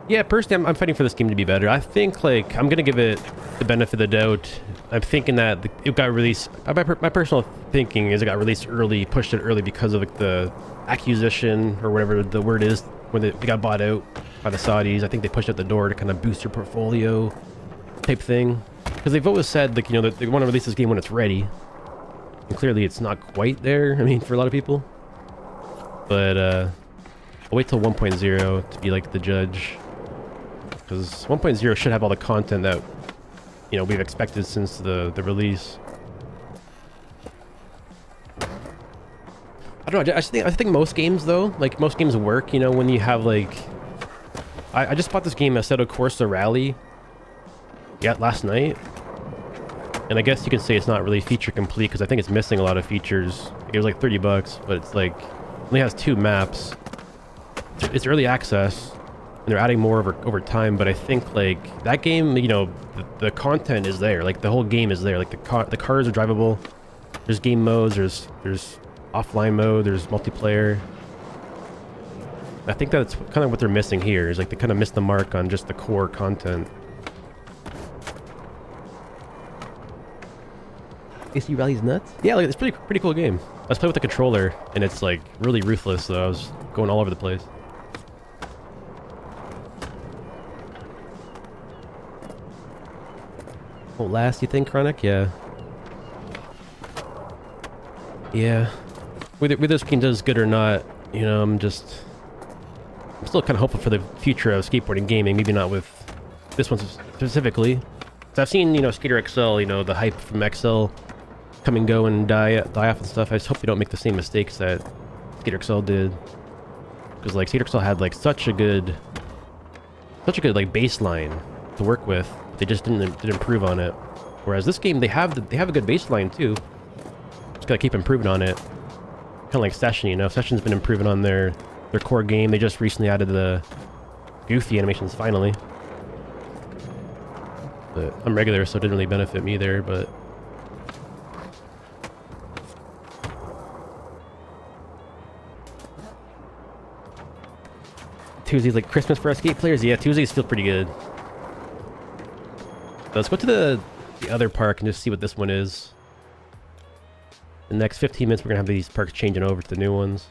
Speaker 1: Yeah, personally, I'm fighting for this game to be better. I think, like, I'm going to give it the benefit of the doubt. I'm thinking that it got released... My personal thinking is it got released early, pushed it early because of like, the acquisition, or whatever the word is, when they got bought out by the Saudis. I think they pushed out the door to kind of boost your portfolio type thing. Because they've always said, like, you know, that they want to release this game when it's ready. And clearly it's not quite there, I mean, for a lot of people. But, I'll wait till 1.0 to be, like, the judge. Because 1.0 should have all the content that, you know, we've expected since the release. I don't know, I think most games, though, like, most games work, you know, when you have, like... I just bought this game, Assetto Corsa Rally, last night. And I guess you can say it's not really feature complete, because I think it's missing a lot of features. It was like $30, but it's like... It only has 2 maps. It's early access. And they're adding more over time, but I think like that game, you know, the content is there. Like the whole game is there. Like the cars are drivable. There's game modes. There's offline mode. There's multiplayer. I think that's kind of what they're missing here. Is like they kind of missed the mark on just the core content. AC Rally's nuts. Yeah, like it's pretty cool game. I was playing with the controller, and it's like really ruthless. So I was going all over the place. Won't last, you think, Chronic? Yeah. Yeah. Whether this game does good or not, you know, I'm still kind of hopeful for the future of skateboarding gaming. Maybe not with this one specifically. So I've seen, you know, Skater XL, you know, the hype from XL come and go and die off and stuff. I just hope they don't make the same mistakes that Skater XL did. Because, like, Skater XL had, like, such a good such a good like baseline to work with. They just didn't improve on it. Whereas this game, they have a good baseline too. Just gotta keep improving on it. Kind of like Session, you know. Session's been improving on their core game. They just recently added the goofy animations finally. But I'm regular, so it didn't really benefit me there. But Tuesday's like Christmas for us skate players. Yeah, Tuesday's still pretty good. So let's go to the other park and just see what this one is. The next 15 minutes, we're gonna have these parks changing over to the new ones.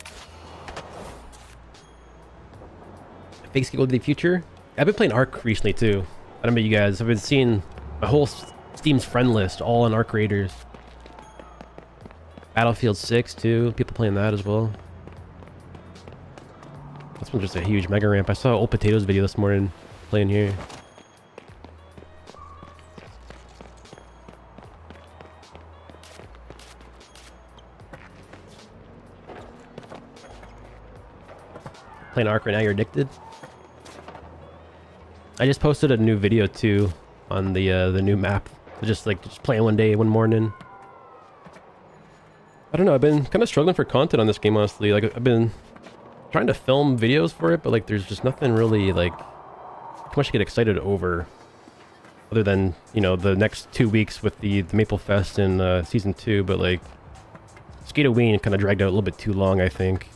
Speaker 1: Fake Skate Go to the Future. I've been playing Arc recently too. I don't know about you guys. I've been seeing my whole Steam's friend list all on Arc Raiders. Battlefield 6 too. People playing that as well. This one's just a huge mega ramp. I saw Old Potatoes video this morning playing here. Playing Arc right now, you're addicted. I just posted a new video too on the new map. Just playing one day, one morning. I don't know. I've been kind of struggling for content on this game, honestly. Like I've been trying to film videos for it, but like there's just nothing really like too much to get excited over. Other than, you know, the next 2 weeks with the Maple Fest in season 2, but like Skate-A-Ween kind of dragged out a little bit too long, I think.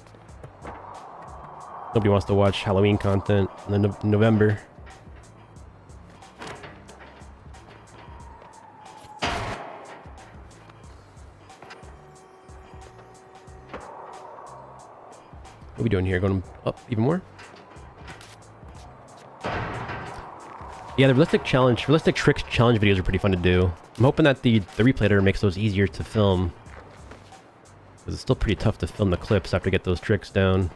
Speaker 1: Nobody wants to watch Halloween content in November. What are we doing here? Going up even more? Yeah, the realistic tricks challenge videos are pretty fun to do. I'm hoping that the replay editor makes those easier to film. Because it's still pretty tough to film the clips after you get those tricks down.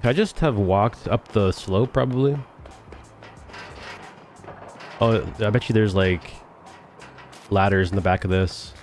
Speaker 1: Could I just have walked up the slope, probably? Oh, I bet you there's, like, ladders in the back of this.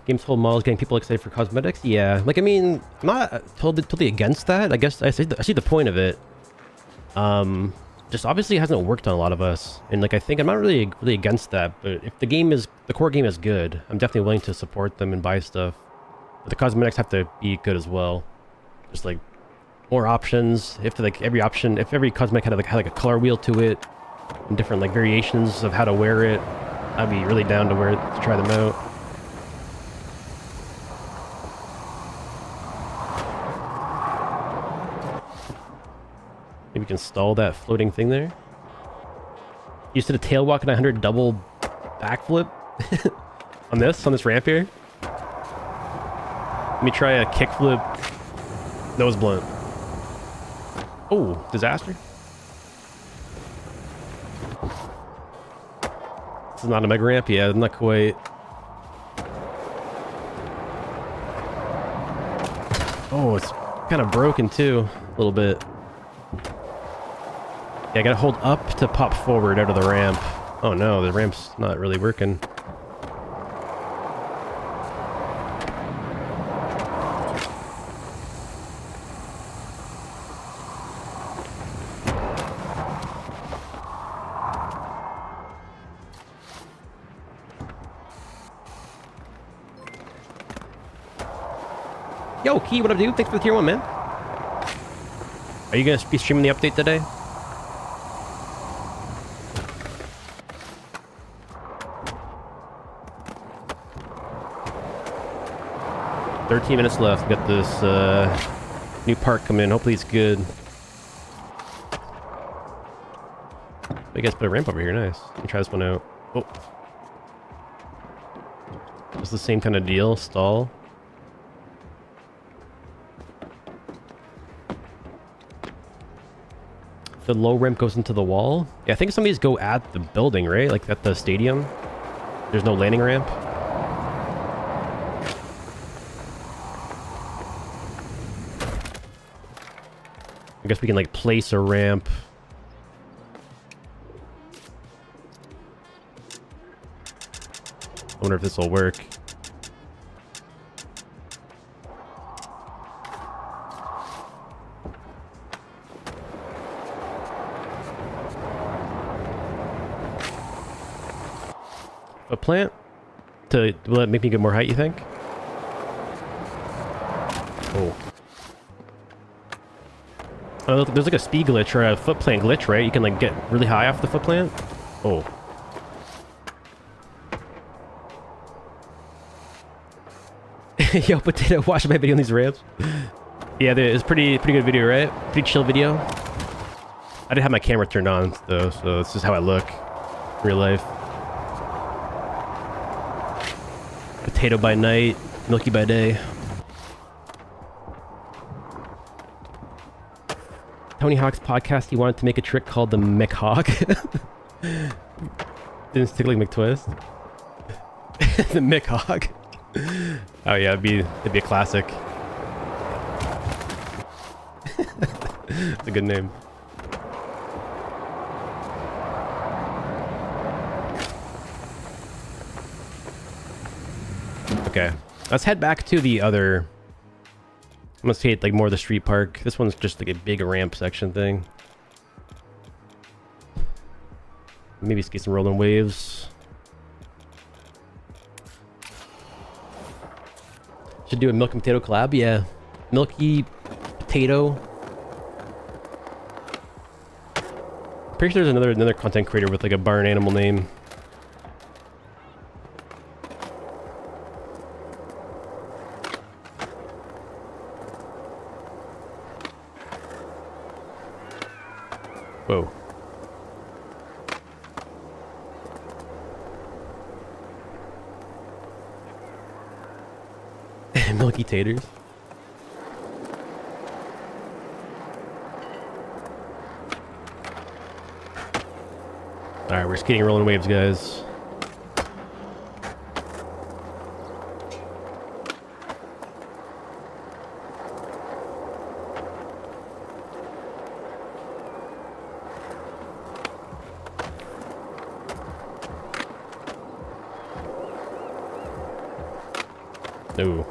Speaker 1: Games full of models getting people excited for cosmetics? Yeah, like, I mean, I'm not totally against that. I guess I see the point of it. Just obviously it hasn't worked on a lot of us. And like, I think I'm not really against that, but if the core game is good, I'm definitely willing to support them and buy stuff. But the cosmetics have to be good as well. Just like more options. If every cosmetic had like a color wheel to it and different like variations of how to wear it, I'd be really down to try them out. Maybe we can stall that floating thing there. You did a tail walk and 100 double backflip on this ramp here. Let me try a kickflip nose blunt. Oh, disaster. This is not a mega ramp. Yeah, not quite. Oh, it's kind of broken too, a little bit. Yeah, I gotta hold up to pop forward out of the ramp. Oh no, the ramp's not really working. Yo, Key, what up, dude? Thanks for the tier 1, man. Are you gonna be streaming the update today? $13 minutes left. We got this new park coming in. Hopefully it's good. You guys put a ramp over here. Nice. Let me try this one out. Oh. It's the same kind of deal. Stall. The low ramp goes into the wall. Yeah, I think some of these go at the building, right? Like at the stadium. There's no landing ramp. I guess we can like place a ramp. I wonder if this will work. A plant? Will that make me get more height, you think? Oh. Oh, there's like a speed glitch or a foot plant glitch, right? You can like get really high off the foot plant. Oh. Yo, Potato, watch my video on these ramps. Yeah, it's pretty good video, right? Pretty chill video. I didn't have my camera turned on though, so this is how I look in real life. Potato by night, Milky by day. Tony Hawk's podcast, he wanted to make a trick called the McHawk. Didn't stick like McTwist. The McHawk. Oh yeah, it'd be a classic. It's a good name. Okay, let's head back to the other. I'm gonna skate like more of the street park. This one's just like a big ramp section thing. Maybe skate some rolling waves. Should do a Milk and Potato collab, yeah. Milky Potato. Pretty sure there's another content creator with like a barn animal name. Whoa. Milky taters. Alright, we're skating rolling waves, guys. Ooh.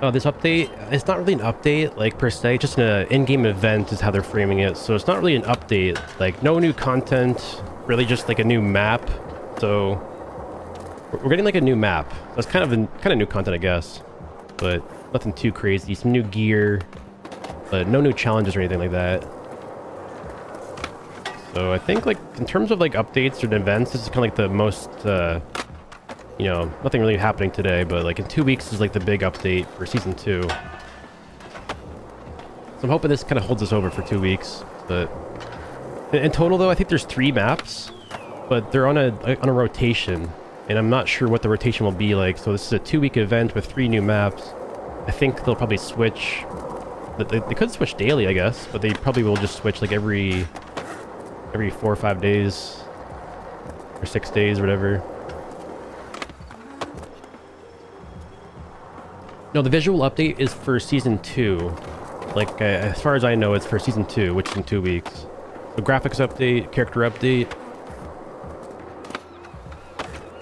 Speaker 1: Oh, this update, it's not really an update, like, per se, just an in-game event is how they're framing it, so it's not really an update, like, no new content, really just, like, a new map, so, we're getting, like, a new map. That's kind of new content, I guess, but nothing too crazy, some new gear, but no new challenges or anything like that. So, I think, like, in terms of, like, updates or events, this is kind of, like, the most, you know, nothing really happening today, but like in 2 weeks is like the big update for season 2. So I'm hoping this kind of holds us over for 2 weeks. But in total, though, I think there's 3 maps, but they're on a rotation, and I'm not sure what the rotation will be like. So this is a 2-week event with 3 new maps. I think they'll probably switch. They could switch daily, I guess, but they probably will just switch like every 4 or 5 days or 6 days or whatever. No, the visual update is for Season 2. Like, as far as I know, it's for Season 2, which is in 2 weeks. The graphics update, character update.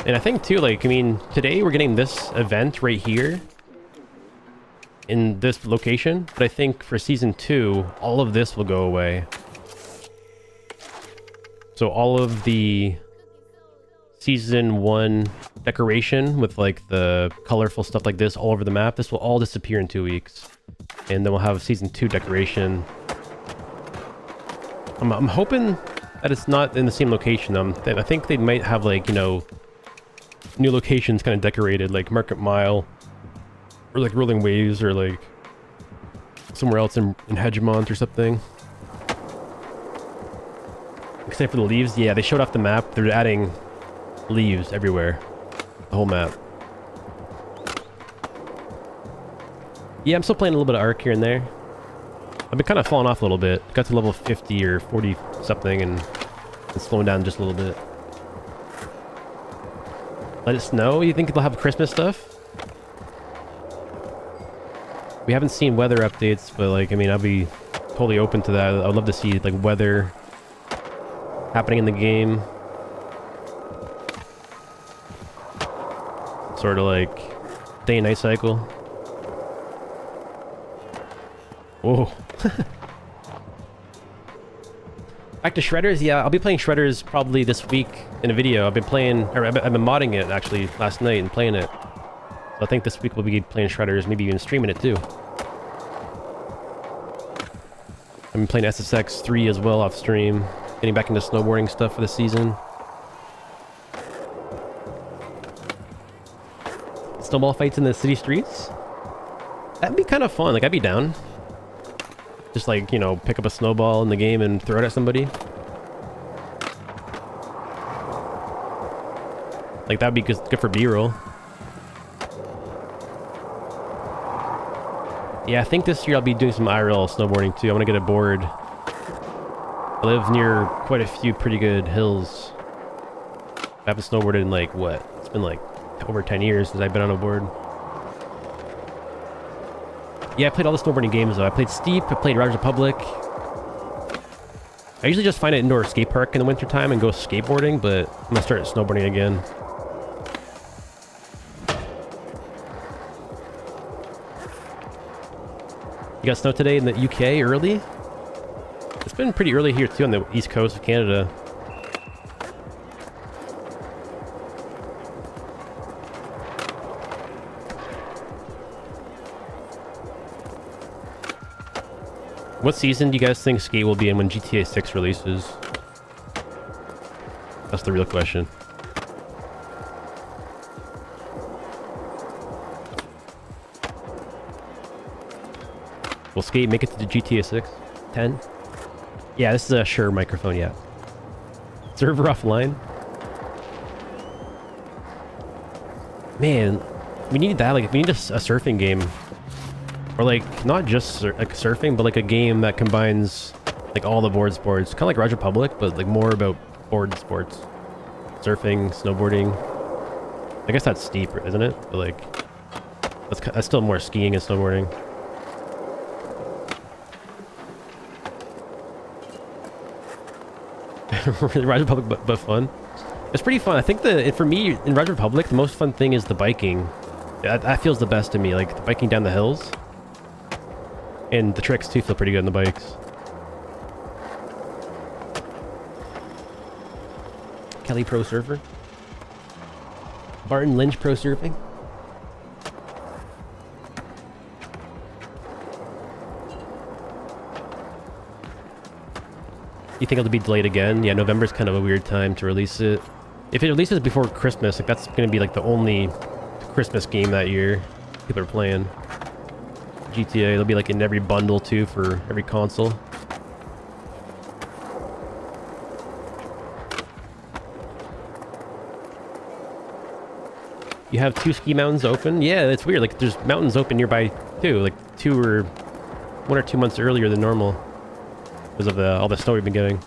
Speaker 1: And I think, too, like, I mean, today we're getting this event right here. In this location. But I think for Season 2, all of this will go away. So all of the Season 1 decoration with like the colorful stuff like this all over the map, this will all disappear in 2 weeks, and then we'll have Season 2 decoration. I'm hoping that it's not in the same location. I think they might have, like, you know, new locations kind of decorated, like Market Mile or like Rolling Waves or like somewhere else in Hegemont or something. Except for the leaves, yeah, they showed off the map. They're adding leaves everywhere. The whole map. Yeah, I'm still playing a little bit of Ark here and there. I've been kind of falling off a little bit. Got to level 50 or 40 something and slowing down just a little bit. Let it snow? You think they'll have Christmas stuff? We haven't seen weather updates, but like, I mean, I'll be totally open to that. I'd love to see like weather happening in the game. Sort of like day and night cycle. Whoa. Back to Shredders? Yeah, I'll be playing Shredders probably this week in a video. I've been playing, or I've been modding it actually last night and playing it. So I think this week we'll be playing Shredders, maybe even streaming it too. I've been playing SSX 3 as well off stream. Getting back into snowboarding stuff for the season. Snowball fights in the city streets? That'd be kind of fun. Like, I'd be down. Just like, you know, pick up a snowball in the game and throw it at somebody. Like, that'd be good for B-roll. Yeah, I think this year I'll be doing some IRL snowboarding too. I want to get a board. I live near quite a few pretty good hills. I haven't snowboarded in like, what? It's been like over 10 years since I've been on a board. Yeah, I played all the snowboarding games though. I played Steep, I played Riders Republic. I usually just find an indoor skate park in the wintertime and go skateboarding, but I'm gonna start snowboarding again. You got snow today in the UK early? It's been pretty early here too on the east coast of Canada. What season do you guys think Skate will be in when GTA 6 releases? That's the real question. Will Skate make it to the GTA 6? 10? Yeah, this is a Shure microphone, yeah. Server offline? Man, we need that. Like, we need a surfing game. Or like, not just like surfing, but like a game that combines like all the board sports. Kind of like Riders Republic, but like more about board sports. Surfing, snowboarding. I guess that's Steep, isn't it? But like, that's still more skiing and snowboarding. Riders Republic, but fun. It's pretty fun. I think for me in Riders Republic, the most fun thing is the biking. That feels the best to me. Like the biking down the hills. And the tricks too feel pretty good on the bikes. Kelly Pro Surfer. Barton Lynch Pro Surfing. You think it'll be delayed again? Yeah, November's kind of a weird time to release it. If it releases before Christmas, like that's going to be like the only Christmas game that year people are playing. GTA, it'll be like in every bundle too for every console. You have 2 ski mountains open? Yeah, that's weird. Like there's mountains open nearby too. Like 1 or 2 months earlier than normal because of all the snow we've been getting.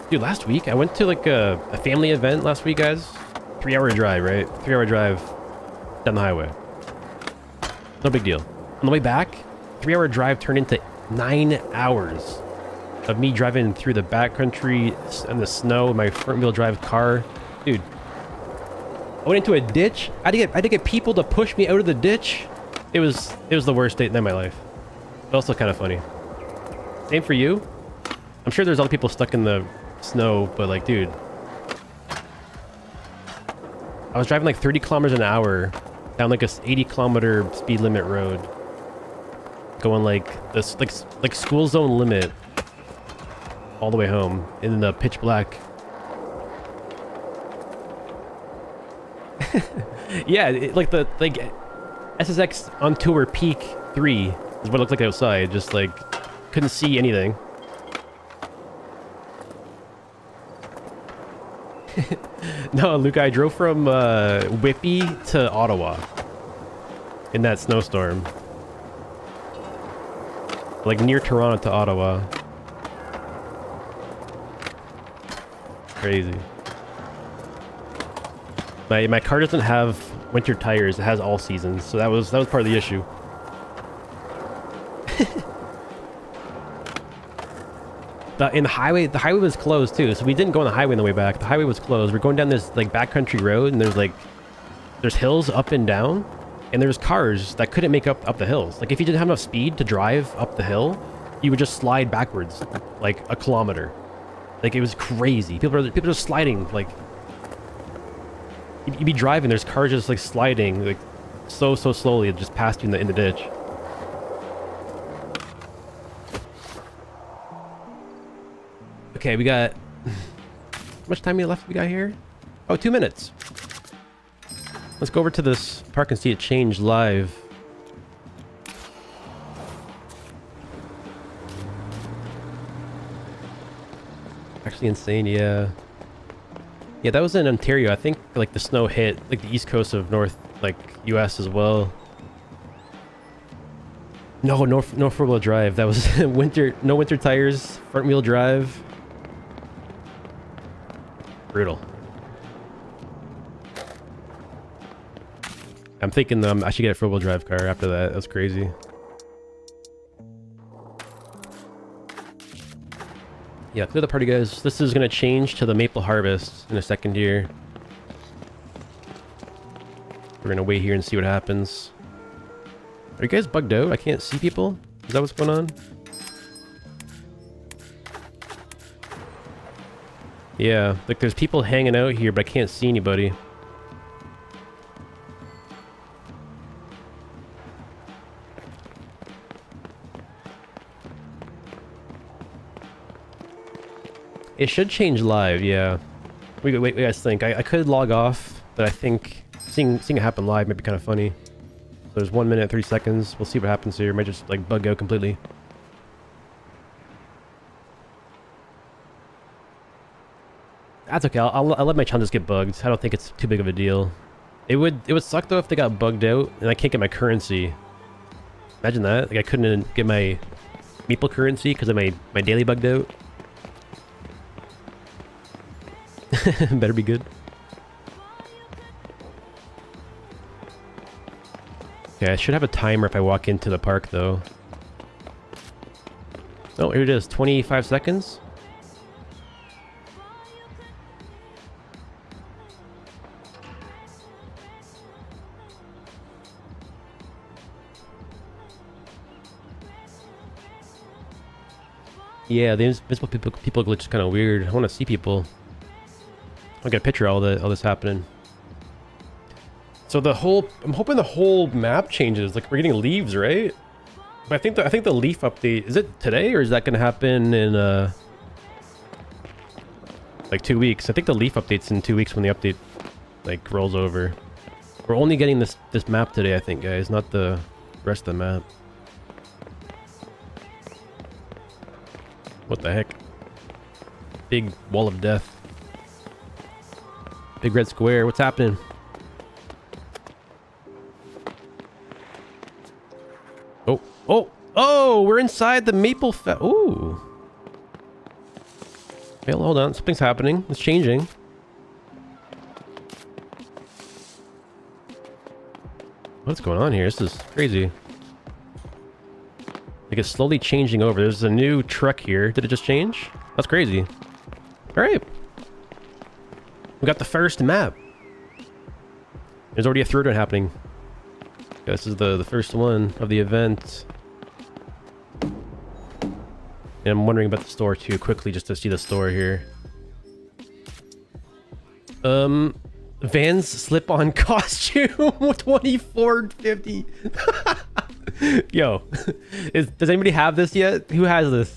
Speaker 1: Dude, last week I went to like a family event last week, guys. 3-hour drive, right? 3-hour drive down the highway. No big deal. On the way back, 3-hour drive turned into 9 hours of me driving through the backcountry and the snow in my front-wheel drive car. Dude, I went into a ditch. I had to get people to push me out of the ditch. It was the worst day of my life. But also kind of funny. Same for you. I'm sure there's other people stuck in the snow, but like, dude, I was driving like 30 kilometers an hour down like a 80-kilometer speed limit road. Going like this, like school zone limit, all the way home in the pitch black. Yeah, like SSX on tour peak 3 is what it looked like outside. Just like couldn't see anything. No, Luke, I drove from Whippy to Ottawa in that snowstorm. Like near Toronto to Ottawa. Crazy. My car doesn't have winter tires, it has all seasons, so that was part of the issue. In the highway was closed too, so we didn't go on the highway on the way back. The highway was closed. We're going down this like backcountry road, and there's hills up and down, and there's cars that couldn't make up the hills. Like if you didn't have enough speed to drive up the hill, you would just slide backwards like a kilometer. Like it was crazy. People are just sliding. Like you'd be driving, there's cars just like sliding like so slowly, it just passed you in the ditch. Okay, we got... How much time we left we got here? Oh, 2 minutes. Let's go over to this park and see it change live. Actually insane, yeah. Yeah, that was in Ontario. I think like the snow hit like the east coast of North, like US as well. No four-wheel drive. That was no winter tires, front wheel drive. Brutal. I'm thinking I should get a four-wheel drive car after that. That's crazy. Yeah, clear the party, guys. This is gonna change to the Maple Harvest in a second here. We're gonna wait here and see what happens. Are you guys bugged out? I can't see people? Is that what's going on? Yeah, like there's people hanging out here, but I can't see anybody. It should change live, yeah. Wait, guys think. I could log off, but I think seeing it happen live might be kind of funny. So there's 1 minute, 3 seconds. We'll see what happens here. It might just like bug out completely. That's okay. I'll let my challenges get bugged. I don't think it's too big of a deal. It would suck though if they got bugged out and I can't get my currency. Imagine that. Like I couldn't get my Meeple currency because of my daily bugged out. Better be good. Okay, I should have a timer if I walk into the park though. Oh, here it is. 25 seconds. Yeah, the invisible people glitch is kind of weird. I want to see people. I'll get a picture of all this happening. So I'm hoping the whole map changes. Like we're getting leaves, right? But I think the leaf update, is it today or is that going to happen in like 2 weeks? I think the leaf update's in 2 weeks when the update like rolls over. We're only getting this map today, I think, guys, not the rest of the map. What the heck? Big wall of death. Big red square. What's happening? Oh! We're inside the Maple Ooh. Okay, hold on. Something's happening. It's changing. What's going on here? This is crazy. Like it's slowly changing over. There's a new truck here. Did it just change? That's crazy. All right. We got the first map. There's already a third one happening. This is the first one of the event. And I'm wondering about the store too, quickly, just to see the store here. Vans slip-on costume, $24.50. Yo, does anybody have this yet? Who has this?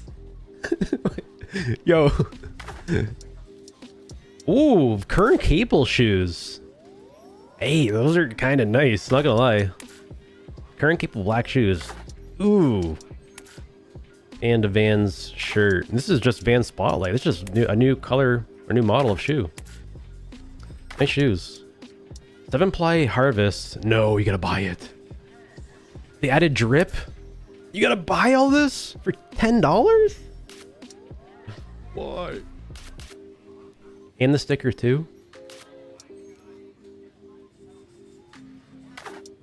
Speaker 1: Yo. Ooh, current cable shoes. Hey, those are kind of nice, not gonna lie. Current cable black shoes. Ooh. And a Vans shirt. This is just Vans Spotlight. This is just a new color, or new model of shoe. Nice shoes. 7-ply Harvest. No, you gotta buy it. They added drip. You gotta buy all this for $10? Why? And the sticker too?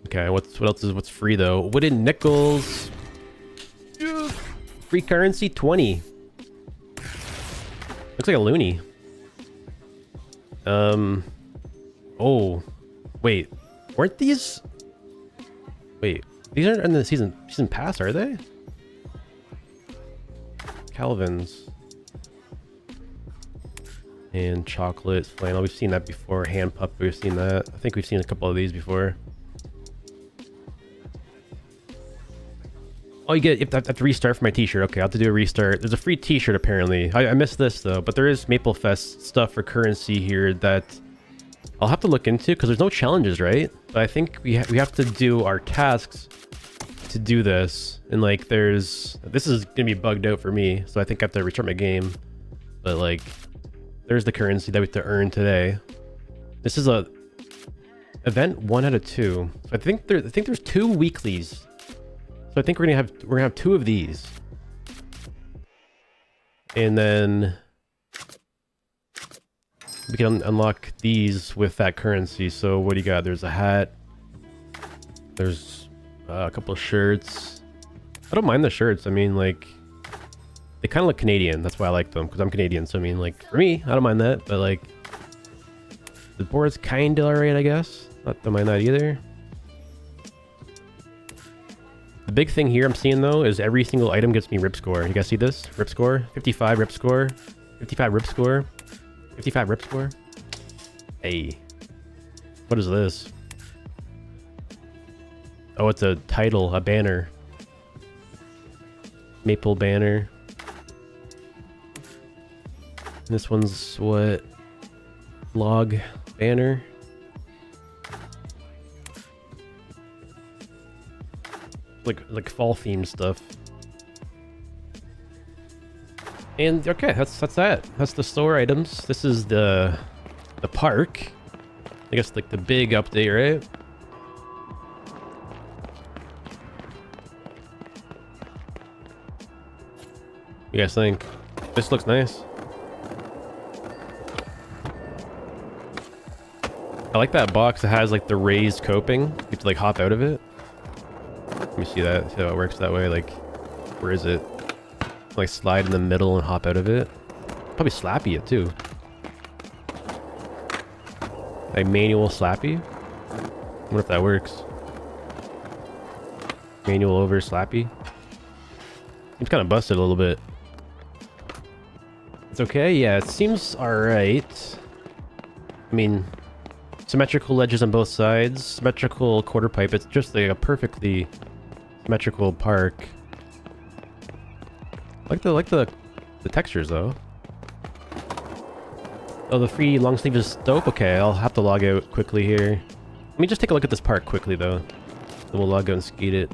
Speaker 1: Okay, what else is what's free though? Wooden nickels. Free currency 20. Looks like a loony. Oh, wait. Weren't these? Wait, these aren't in the season pass, are they? Calvin's. And chocolate, flannel. We've seen that before. Hand pup, we've seen that. I think we've seen a couple of these before. Oh, you have to restart for my t-shirt. Okay, I'll have to do a restart. There's a free t-shirt apparently. I missed this though, but there is Maple Fest stuff for currency here that I'll have to look into because there's no challenges, right? But I think we have to do our tasks to do this. And like this is gonna be bugged out for me, so I think I have to restart my game. But like there's the currency that we have to earn today. This is a event 1 out of 2. So I think there's 2 weeklies. So I think we're gonna have 2 of these, and then we can unlock these with that currency. So what do you got? There's a hat. There's a couple of shirts. I don't mind the shirts. I mean, like they kind of look Canadian. That's why I like them because I'm Canadian. So I mean, like for me, I don't mind that. But like the board's kind of alright, I guess. Don't mind that either. The big thing here I'm seeing though is every single item gets me rip score. You guys see this? Rip score, 55 rip score, 55 rip score, 55 rip score. Hey, what is this? Oh, it's a title, a banner. Maple banner. And this one's what? Log banner. Like fall themed stuff. And okay, that's that. That's the store items. This is the park. I guess like the big update, right? You guys think? This looks nice. I like that box that has like the raised coping. You have to like hop out of it. Let me see that, see how it works that way. Like, where is it? Like slide in the middle and hop out of it. Probably slappy it too. Like manual slappy. I wonder if that works. Manual over slappy. Seems kind of busted a little bit. It's okay, yeah, it seems alright. I mean, symmetrical ledges on both sides, symmetrical quarter pipe. It's just like a perfectly symmetrical park. I like the textures though. Oh, the free long sleeve is dope. Okay, I'll have to log out quickly here. Let me just take a look at this park quickly though. Then we'll log out and skate it.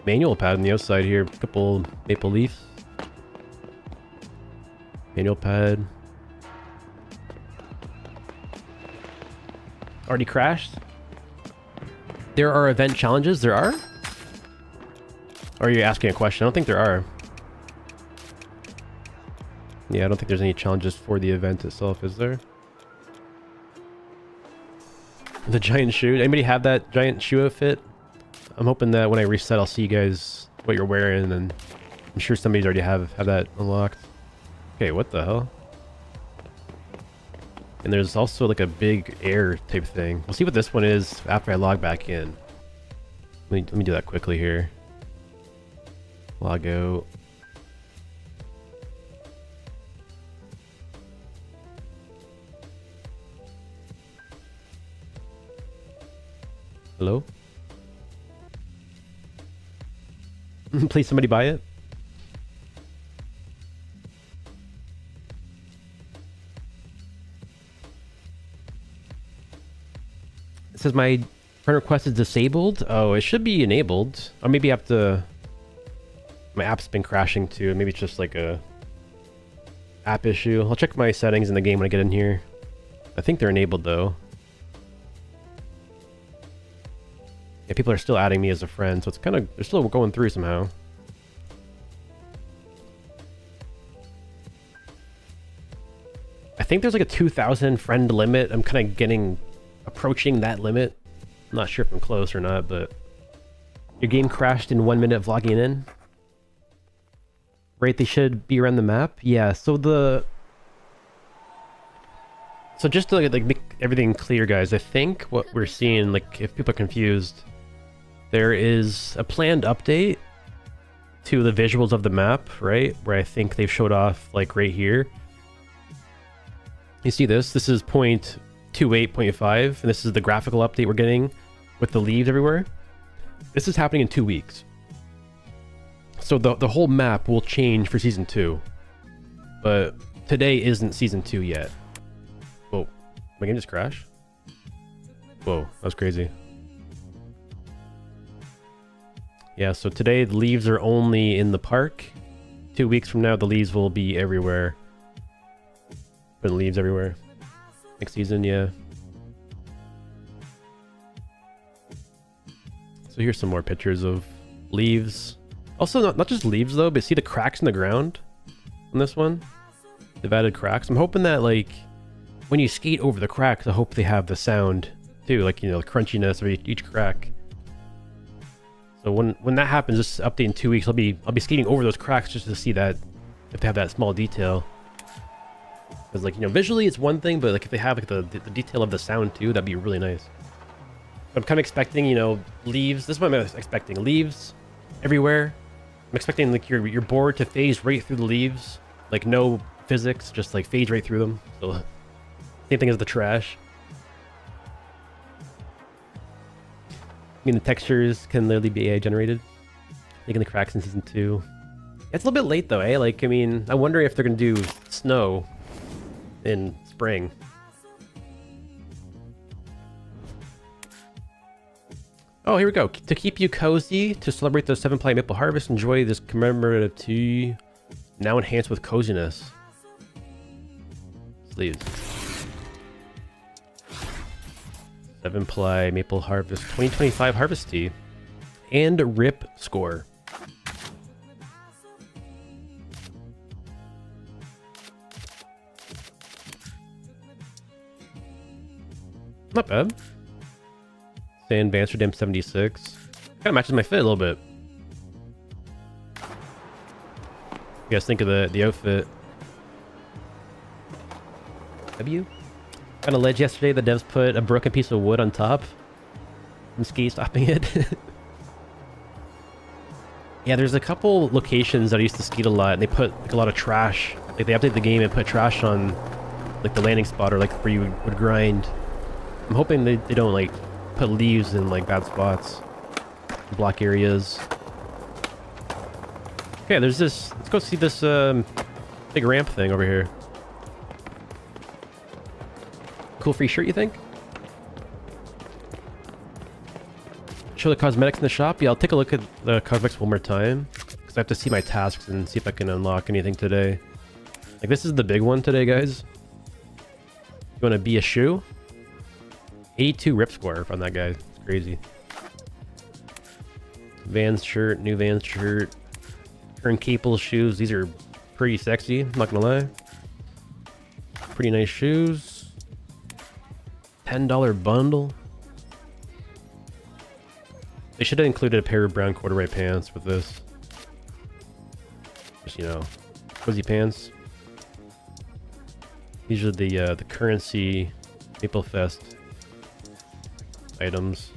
Speaker 1: Manual pad on the outside here. Couple maple leaves. Manual pad. Already crashed? There are event challenges? There are? Or are you asking a question? I don't think there are. Yeah, I don't think there's any challenges for the event itself, is there? The giant shoe. Anybody have that giant shoe outfit? I'm hoping that when I reset, I'll see you guys what you're wearing, and I'm sure somebody's already have that unlocked. Okay, what the hell? And there's also like a big air type thing. We'll see what this one is after I log back in. Let me do that quickly here. Log out. Hello? Please somebody buy it. It says my friend request is disabled. Oh, it should be enabled. Or maybe I have to... My app's been crashing too. Maybe it's just like a app issue. I'll check my settings in the game when I get in here. I think they're enabled though. Yeah, people are still adding me as a friend, so it's kind of, they're still going through somehow. I think there's like a 2,000 friend limit. I'm kind of approaching that limit. I'm not sure if I'm close or not, but your game crashed in 1 minute of logging in. Right, they should be around the map. Yeah, so just to like make everything clear, guys, I think what we're seeing, like if people are confused, there is a planned update to the visuals of the map, right? Where I think they've showed off like right here. You see this? This is 0.28.5, and this is the graphical update we're getting with the leaves everywhere. This is happening in 2 weeks. So the whole map will change for Season 2. But today isn't Season 2 yet. Whoa, my game just crashed? Whoa, that was crazy. Yeah, so today the leaves are only in the park. 2 weeks from now, the leaves will be everywhere. Putting leaves everywhere. Next season, yeah. So here's some more pictures of leaves. Also, not just leaves though, but see the cracks in the ground on this one? They've added cracks. I'm hoping that like when you skate over the cracks, I hope they have the sound too, like, you know, the crunchiness of each crack. So when that happens, this update in 2 weeks, I'll be skating over those cracks just to see that, if they have that small detail. Because like, you know, visually it's one thing, but like if they have like the detail of the sound too, that'd be really nice. I'm kind of expecting, you know, leaves. This is what I'm expecting. Leaves everywhere. I'm expecting like your board to phase right through the leaves. Like no physics, just like phase right through them. So same thing as the trash. I mean, the textures can literally be AI generated. Making the cracks in Season 2. It's a little bit late though, eh? Like, I mean, I wonder if they're gonna do snow in spring. Oh, here we go. To keep you cozy, to celebrate the 7-ply maple harvest, enjoy this commemorative tea, now enhanced with coziness. Sleeves. 7-ply maple harvest 2025 harvest tea. And rip score. Not bad. Sand Amsterdam 76. Kind of matches my fit a little bit. You guys think of the outfit? W? Got a ledge yesterday. The devs put a broken piece of wood on top. I'm ski stopping it. Yeah, there's a couple locations that I used to skate a lot, and they put like a lot of trash. Like they update the game and put trash on like the landing spot or like where you would grind. I'm hoping they don't like put leaves in like bad spots, block areas. Okay, there's this. Let's go see this big ramp thing over here. Cool free shirt, you think? Show the cosmetics in the shop. Yeah, I'll take a look at the cosmetics one more time because I have to see my tasks and see if I can unlock anything today. Like this is the big one today, guys. You want to be a shoe? 82 rip score from that guy. It's crazy. Vans shirt, new Vans shirt. Turn Capel shoes. These are pretty sexy, I'm not gonna lie. Pretty nice shoes. $10 bundle. They should have included a pair of brown corduroy pants with this. Just, you know, fuzzy pants. These are the currency Maple Fest items.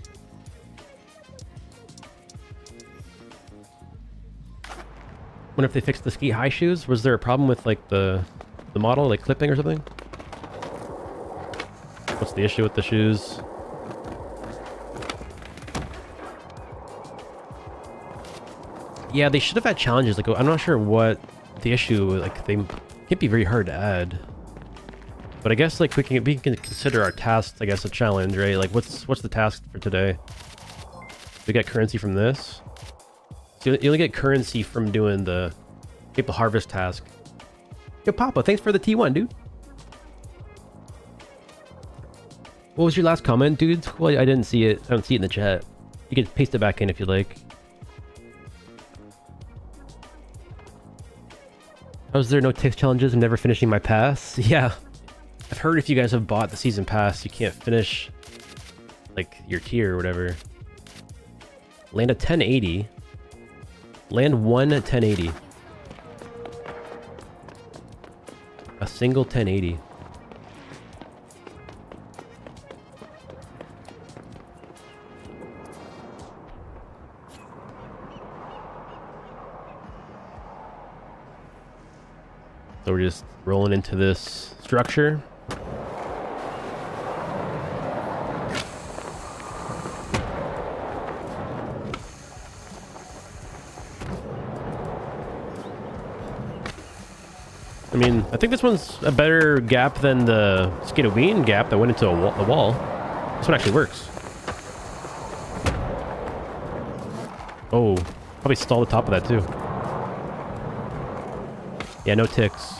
Speaker 1: Wonder if they fixed the ski high shoes. Was there a problem with like the model, like clipping or something? What's the issue with the shoes? Yeah, they should have had challenges. Like, I'm not sure what the issue. Like, they can't be very hard to add. But I guess like we can consider our tasks, I guess, a challenge, right? Like, what's the task for today? We get currency from this. So you only get currency from doing the Maple Harvest task. Yo, Papa, thanks for the T1, dude. What was your last comment, dude? Well, I didn't see it. I don't see it in the chat. You can paste it back in if you like. How's there no ticks challenges? I'm never finishing my pass. Yeah. I've heard if you guys have bought the season pass, you can't finish like your tier or whatever. Land a 1080. Land one 1080. A single 1080. So we're just rolling into this structure. I mean, I think this one's a better gap than the Skatepark gap that went into the wall. This one actually works. Oh, probably stall the top of that too. Yeah, no ticks.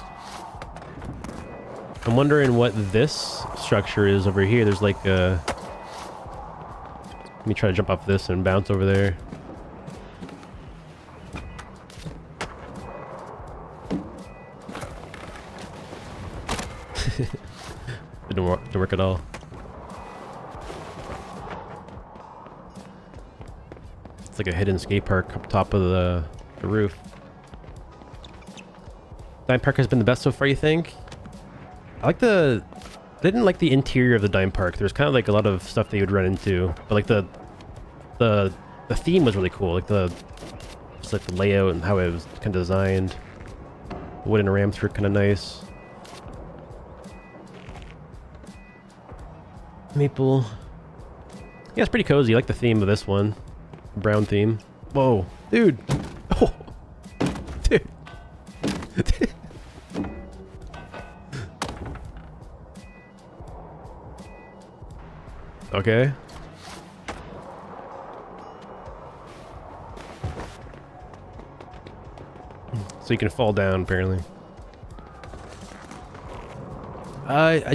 Speaker 1: I'm wondering what this structure is over here. There's like a... Let me try to jump off this and bounce over there. Didn't work at all. It's like a hidden skate park up top of the roof. Dime Park has been the best so far, you think? I didn't like the interior of the Dime Park. There's kind of like a lot of stuff that you would run into, but like the theme was really cool. Like just like the layout and how it was kind of designed. The wooden ramps were kind of nice. Maple. Yeah, it's pretty cozy. I like the theme of this one. Brown theme. Whoa, dude. Oh, dude. Okay. So you can fall down, apparently.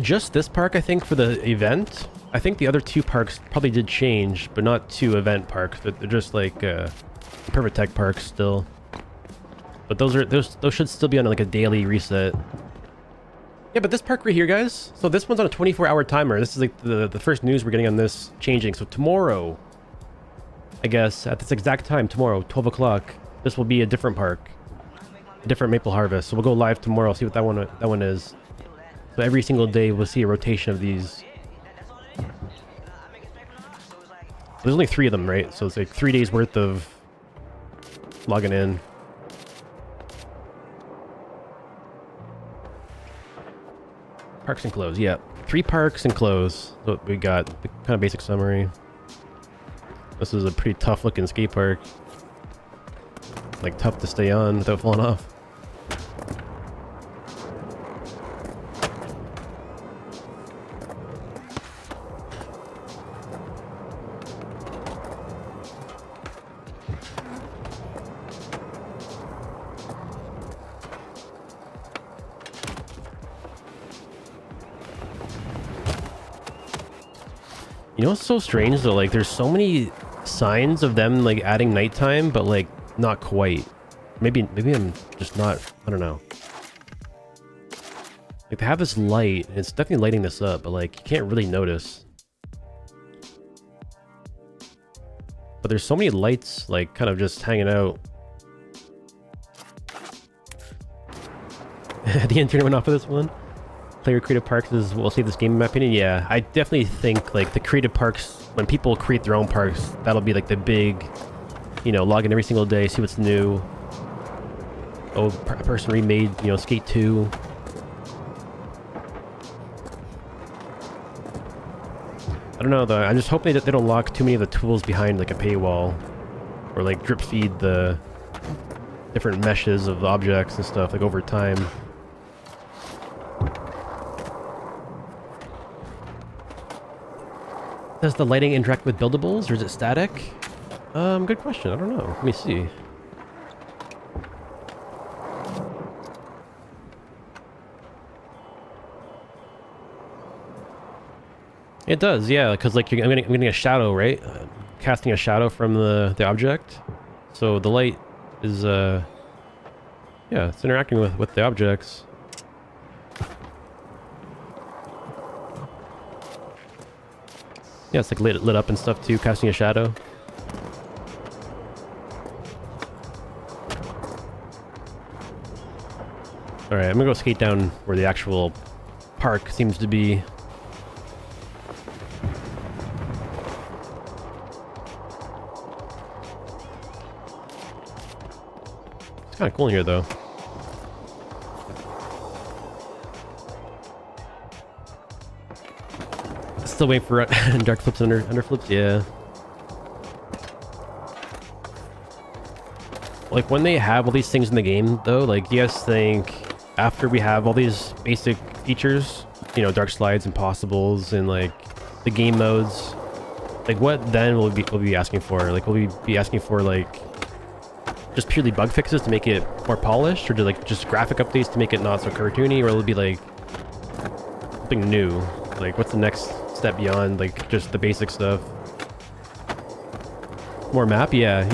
Speaker 1: Just this park, I think, for the event. I think the other two parks probably did change, but not two event parks. They're just like Perfect Tech parks still. But those should still be on like a daily reset. Yeah, but this park right here, guys. So this one's on a 24-hour timer. This is like the first news we're getting on this changing. So tomorrow, I guess, at this exact time, tomorrow, 12 o'clock, this will be a different park. A different Maple Harvest. So we'll go live tomorrow, see what that one is. So every single day we'll see a rotation of these. There's only 3 of them, right? So it's like 3 days worth of logging in. Parks and close, yeah. 3 parks and close. So we got the kind of basic summary. This is a pretty tough looking skate park. Like tough to stay on without falling off. You know what's so strange though? Like there's so many signs of them like adding nighttime, but like not quite. Maybe I'm just not, I don't know. Like they have this light, and it's definitely lighting this up, but like you can't really notice. But there's so many lights like kind of just hanging out. The internet went off of this one. Player creative parks will save this game in my opinion. Yeah, I definitely think like the creative parks, when people create their own parks, that'll be like the big, you know, log in every single day, see what's new. Oh, a person remade, you know, Skate 2. I don't know though, I'm just hoping that they don't lock too many of the tools behind like a paywall, or like drip feed the different meshes of objects and stuff like over time. Does the lighting interact with buildables, or is it static? Good question. I don't know. Let me see. It does, yeah. Because like I'm getting a shadow, right? casting a shadow from the object. So the light is yeah, it's interacting with the objects. Yeah, it's like lit up and stuff too, casting a shadow. Alright, I'm gonna go skate down where the actual park seems to be. It's kind of cool in here though. Still waiting for dark flips and under flips, yeah. Like when they have all these things in the game though, like do you guys think after we have all these basic features, you know, dark slides, impossibles, and like the game modes, like what then will we be asking for? Like will we be asking for like just purely bug fixes to make it more polished, or do like just graphic updates to make it not so cartoony, or will it be like something new? Like what's the next step beyond like just the basic stuff? More map? Yeah,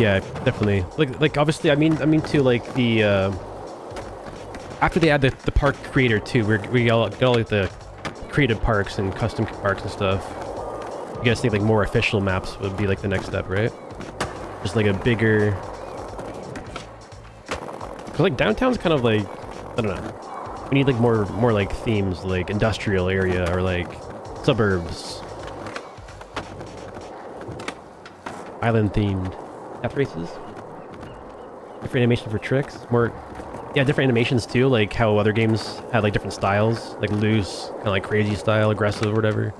Speaker 1: definitely. Like obviously I mean to like the after they add the park creator too, we got all like the creative parks and custom parks and stuff. You guys think like more official maps would be like the next step, right? Just like a bigger, cause like downtown's kind of like, I don't know. We need like more like themes, like industrial area or like suburbs, island themed. Death races, different animation for tricks, more, yeah, different animations too, like how other games had like different styles, like loose, kind of like crazy style, aggressive, or whatever.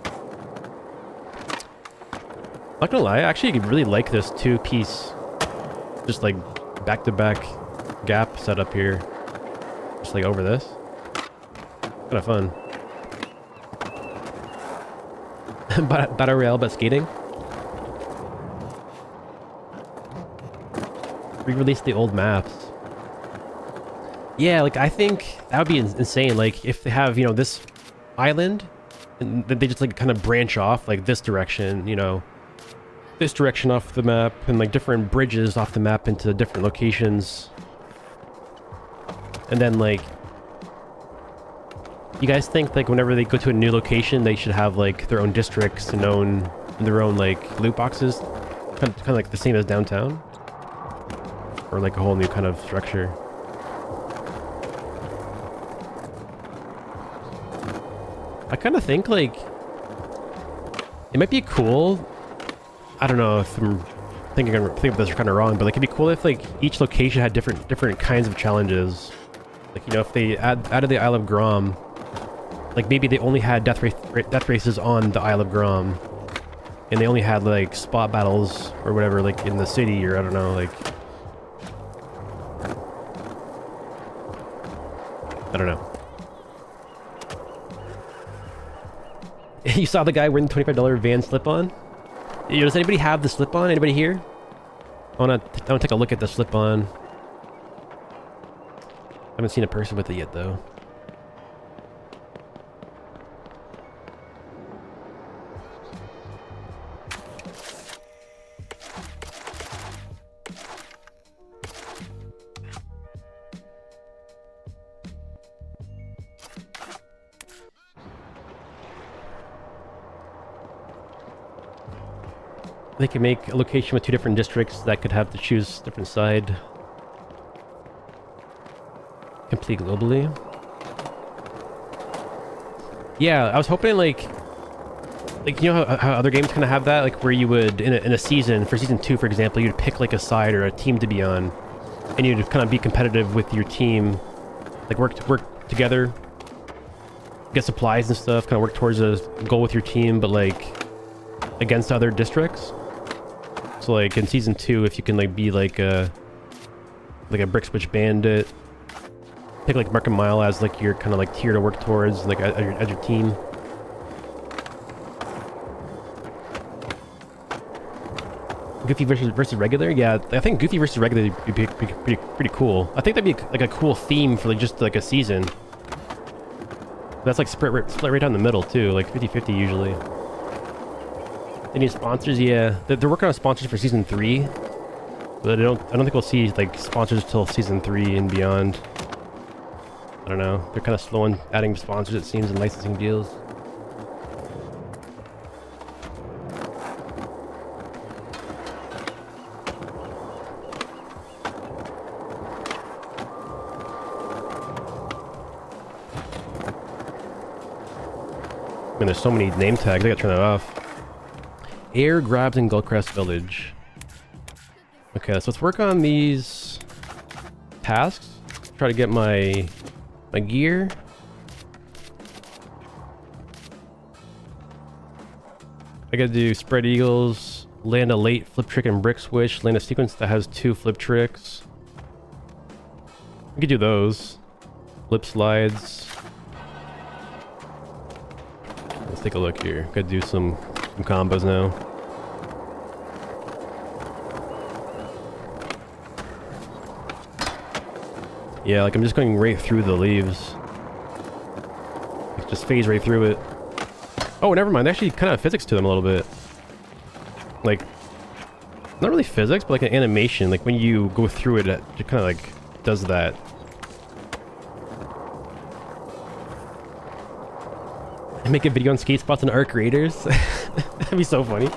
Speaker 1: Not gonna lie, I actually really like this two-piece, just like back-to-back gap setup here, just like over this. Kind of fun. Battle Royale but skating. Re-release the old maps. Yeah, like I think that would be insane. Like if they have, you know, this island and then they just like kind of branch off like this direction, you know, this direction off the map, and like different bridges off the map into different locations. And then like, you guys think like whenever they go to a new location, they should have like their own districts and their own like loot boxes, kind of like the same as downtown, or like a whole new kind of structure? I kind of think like it might be cool. I don't know if I'm thinking of this kind of wrong, but like it'd be cool if like each location had different kinds of challenges. Like, you know, if they added the Isle of Grom, like maybe they only had death races on the Isle of Grom, and they only had like spot battles or whatever, like in the city, or I don't know, like I don't know. You saw the guy wearing the $25 Van slip-on? You know, does anybody have the slip-on? Anybody here? I wanna take a look at the slip-on. Haven't seen a person with it yet, though. They can make a location with two different districts that could have to choose different side. Complete globally. Yeah, I was hoping like you know how other games kind of have that, like where you would in a season, for season 2 for example, you'd pick like a side or a team to be on, and you'd kind of be competitive with your team, like work together, get supplies and stuff, kind of work towards a goal with your team, but like against other districts. So like in season 2, if you can like be like a brick switch bandit, pick like Mark and Mile as like your kind of like tier to work towards, like as your team. Goofy versus regular, yeah. I think Goofy versus regular would be pretty cool. I think that'd be like a cool theme for like just like a season. That's like split right down the middle too, like 50-50 usually. They need sponsors, yeah. They're working on sponsors for season 3, but I don't think we'll see like sponsors till season 3 and beyond. I don't know. They're kind of slow on adding sponsors, it seems, and licensing deals. I mean, there's so many name tags. I gotta turn that off. Air grabs in Gullcrest Village. Okay, so let's work on these tasks. Try to get my gear. I gotta do spread eagles, land a late flip trick and brick switch, land a sequence that has 2 flip tricks. We could do those. Lip slides. Let's take a look here. Gotta do some combos now. Yeah, like I'm just going right through the leaves. Like just phase right through it. Oh, never mind. They actually kind of have physics to them a little bit. Like, not really physics, but like an animation. Like when you go through it, it kind of like does that. Make a video on skate spots and art creators. That'd be so funny.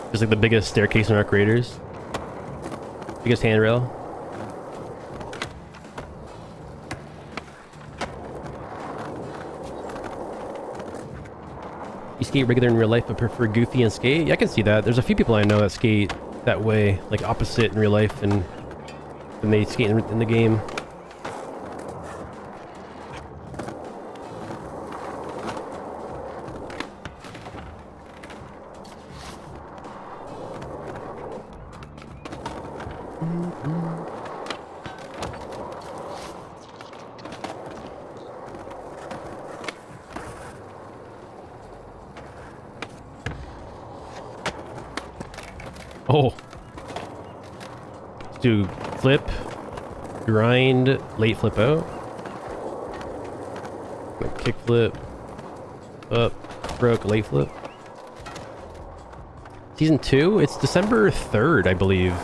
Speaker 1: Just like the biggest staircase in art creators. Biggest handrail. You skate regular in real life but prefer goofy and skate? Yeah, I can see that. There's a few people I know that skate that way, like opposite in real life and when they skate in the game. Oh. Let's do flip, grind, late flip out. Kick flip, up, broke, late flip. Season 2, it's December 3rd, I believe.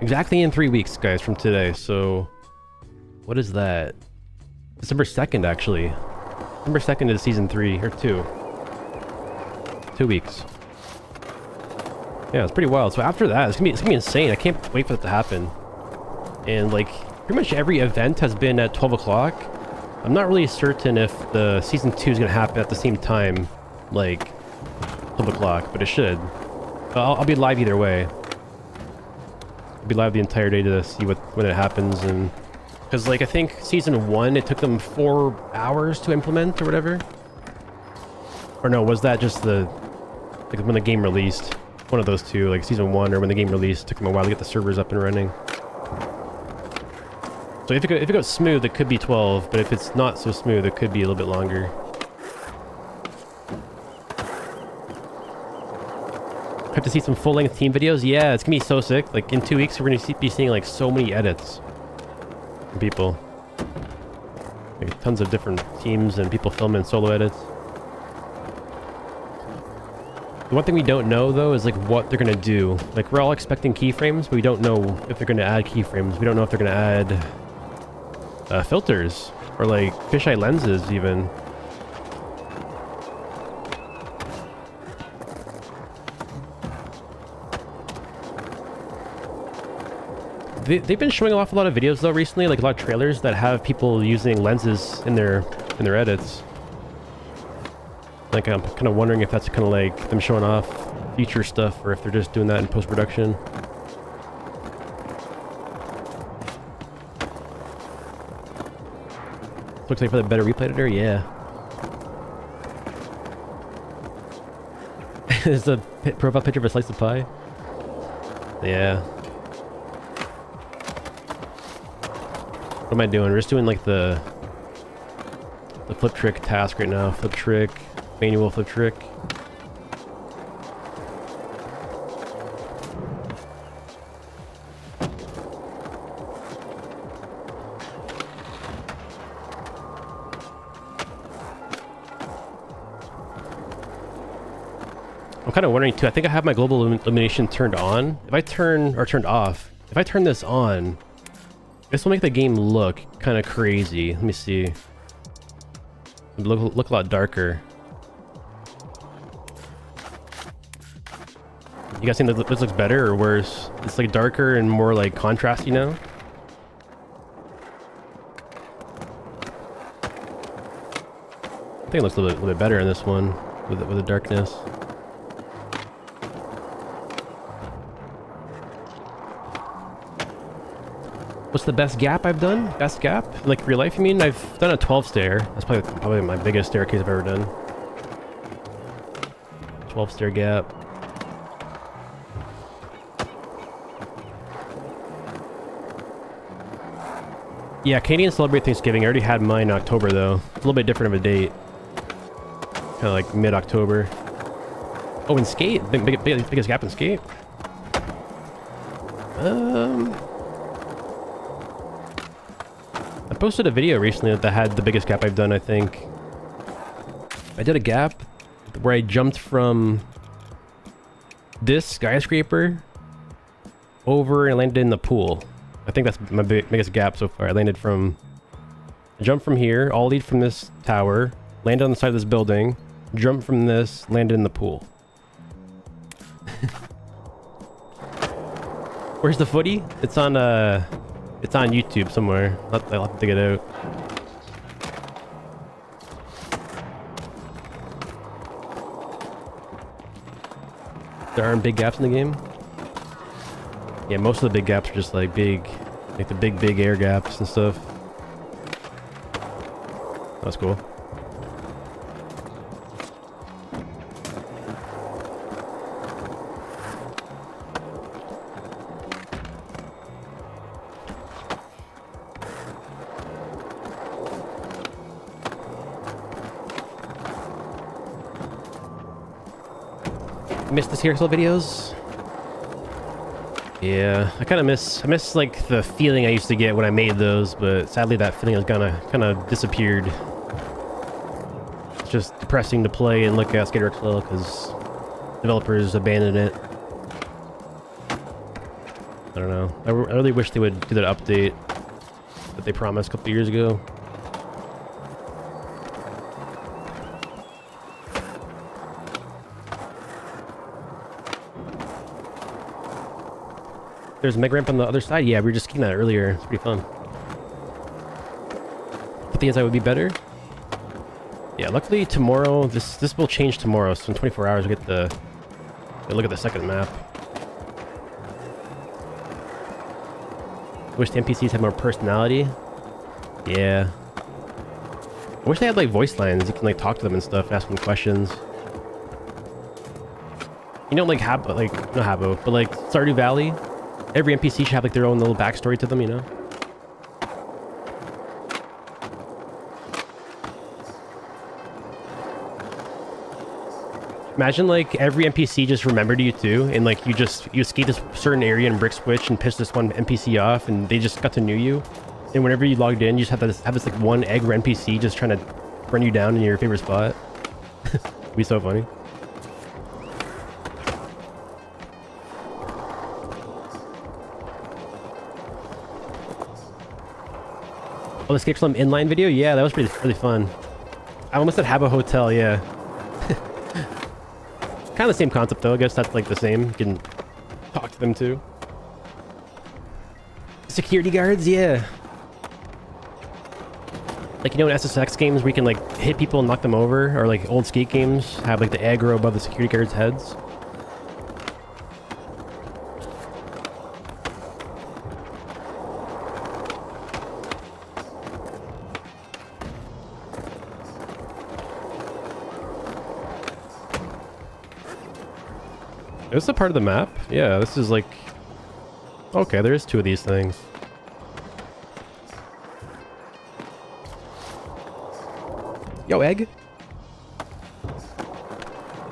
Speaker 1: Exactly in 3 weeks, guys, from today. So, what is that? December 2nd, actually. December 2nd is season 3, or 2. 2 weeks. Yeah, it's pretty wild. So after that, it's gonna be insane. I can't wait for that to happen. And like, pretty much every event has been at 12 o'clock. I'm not really certain if the season 2 is gonna happen at the same time, like 12 o'clock, but it should. I'll be live either way. I'll be live the entire day to see when it happens, and because like I think season 1 it took them 4 hours to implement or whatever. Or no, was that just the like when the game released? One of those two, like season 1 or when the game released, took them a while to get the servers up and running. So if it goes smooth, it could be 12, but if it's not so smooth, it could be a little bit longer. Have to see some full-length team videos. Yeah, it's gonna be so sick. Like in 2 weeks, we're gonna be seeing like so many edits from people. Like tons of different teams and people filming solo edits. The one thing we don't know though is like what they're gonna do. Like we're all expecting keyframes, but we don't know if they're gonna add keyframes. We don't know if they're gonna add filters or like fisheye lenses even. They've been showing off a lot of videos though recently, like a lot of trailers that have people using lenses in their edits. Like I'm kind of wondering if that's kind of like them showing off future stuff or if they're just doing that in post-production. Looks like for the better replay editor, yeah. There's a profile picture of a slice of pie. Yeah. What am I doing? We're just doing like the flip trick task right now. Flip trick, manual flip trick. I'm kind of wondering too. I think I have my global illumination turned on. If I turn or turned off, if I turn this on, this will make the game look kind of crazy. Let me see. Look a lot darker. You guys think that this looks better or worse? It's like darker and more like contrast, you know? I think it looks a little bit better in this one with the darkness. What's the best gap I've done? Best gap? Like real life, you mean? I've done a 12 stair. That's probably my biggest staircase I've ever done. 12 stair gap. Yeah, Canadians celebrate Thanksgiving. I already had mine in October though. It's a little bit different of a date. Kind of like mid-October. Oh, and skate? Biggest gap in skate? I posted a video recently that had the biggest gap I've done, I think. I did a gap where I jumped from this skyscraper over and landed in the pool. I think that's my biggest gap so far. I jumped from here, ollied from this tower, landed on the side of this building, jumped from this, landed in the pool. Where's the footy? It's on YouTube somewhere. I'll have to dig it out. There aren't big gaps in the game? Yeah, most of the big gaps are just like the big air gaps and stuff. That's cool. Missed the carousel videos? Yeah, I kind of miss like the feeling I used to get when I made those, but sadly that feeling has kind of disappeared. It's just depressing to play and look at Skatepark slow because developers abandoned it. I don't know. I really wish they would do that update that they promised a couple years ago. There's a mega ramp on the other side. Yeah, we were just seeing that earlier. It's pretty fun. But the inside would be better. Yeah, luckily tomorrow, this will change tomorrow. So in 24 hours, we get look at the second map. Wish the NPCs had more personality. Yeah. I wish they had like voice lines. You can like talk to them and stuff, ask them questions. You know, like not Habbo, but like Stardew Valley. Every NPC should have like their own little backstory to them, you know? Imagine like every NPC just remembered you too, and like you escaped this certain area in Brick Switch and pissed this one NPC off, and they just got to know you. And whenever you logged in, you just have this like one egg NPC just trying to run you down in your favorite spot. It'd be so funny. Oh, the Escape from inline video? Yeah, that was really fun. I almost said Habbo Hotel, yeah. Kind of the same concept though, I guess that's like the same. You can talk to them too. Security guards, yeah. Like, you know, in SSX games where you can like hit people and knock them over, or like old skate games have like the aggro above the security guards' heads. Is this a part of the map? Yeah, this is like... Okay, there is two of these things. Yo, Egg!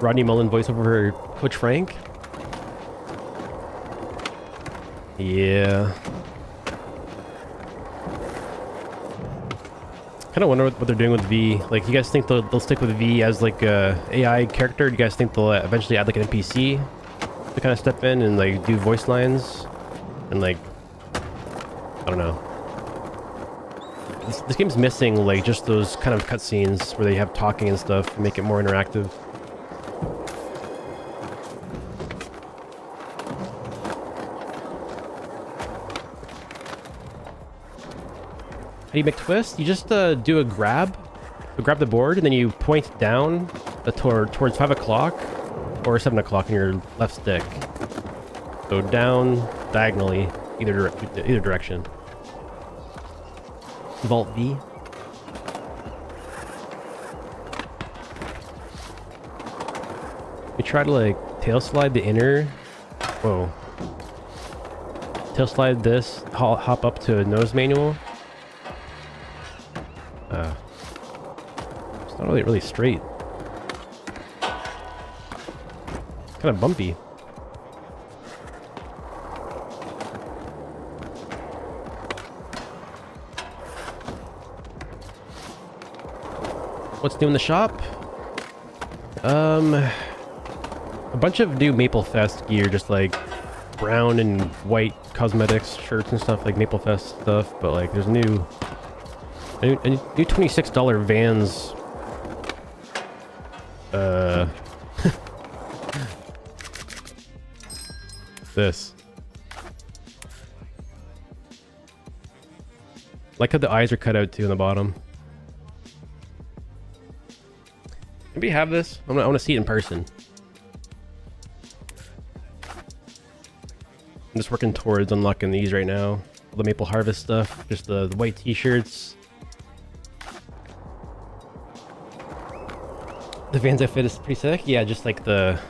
Speaker 1: Rodney Mullen voiceover for Coach Frank? Yeah. kind of wonder what they're doing with V. Like, you guys think they'll stick with V as like a AI character? Do you guys think they'll eventually add like an NPC to kind of step in and like do voice lines and like, I don't know. This game's missing like just those kind of cutscenes where they have talking and stuff and make it more interactive. How do you make twist? You just do a grab the board, and then you point down towards 5 o'clock or 7 o'clock in your left stick. So down diagonally, either direction. Vault V. We try to like tail slide the inner. Whoa. Tail slide this. Hop up to a nose manual. It's not really straight. Kind of bumpy. What's new in the shop? A bunch of new Maple Fest gear, just like brown and white cosmetics, shirts and stuff, like Maple Fest stuff. But like, there's new $26 Vans. This. Like how the eyes are cut out too in the bottom. Maybe have this. I want to see it in person. I'm just working towards unlocking these right now. All the Maple Harvest stuff. Just the white t-shirts. The Vans outfit is pretty sick. Yeah, just like the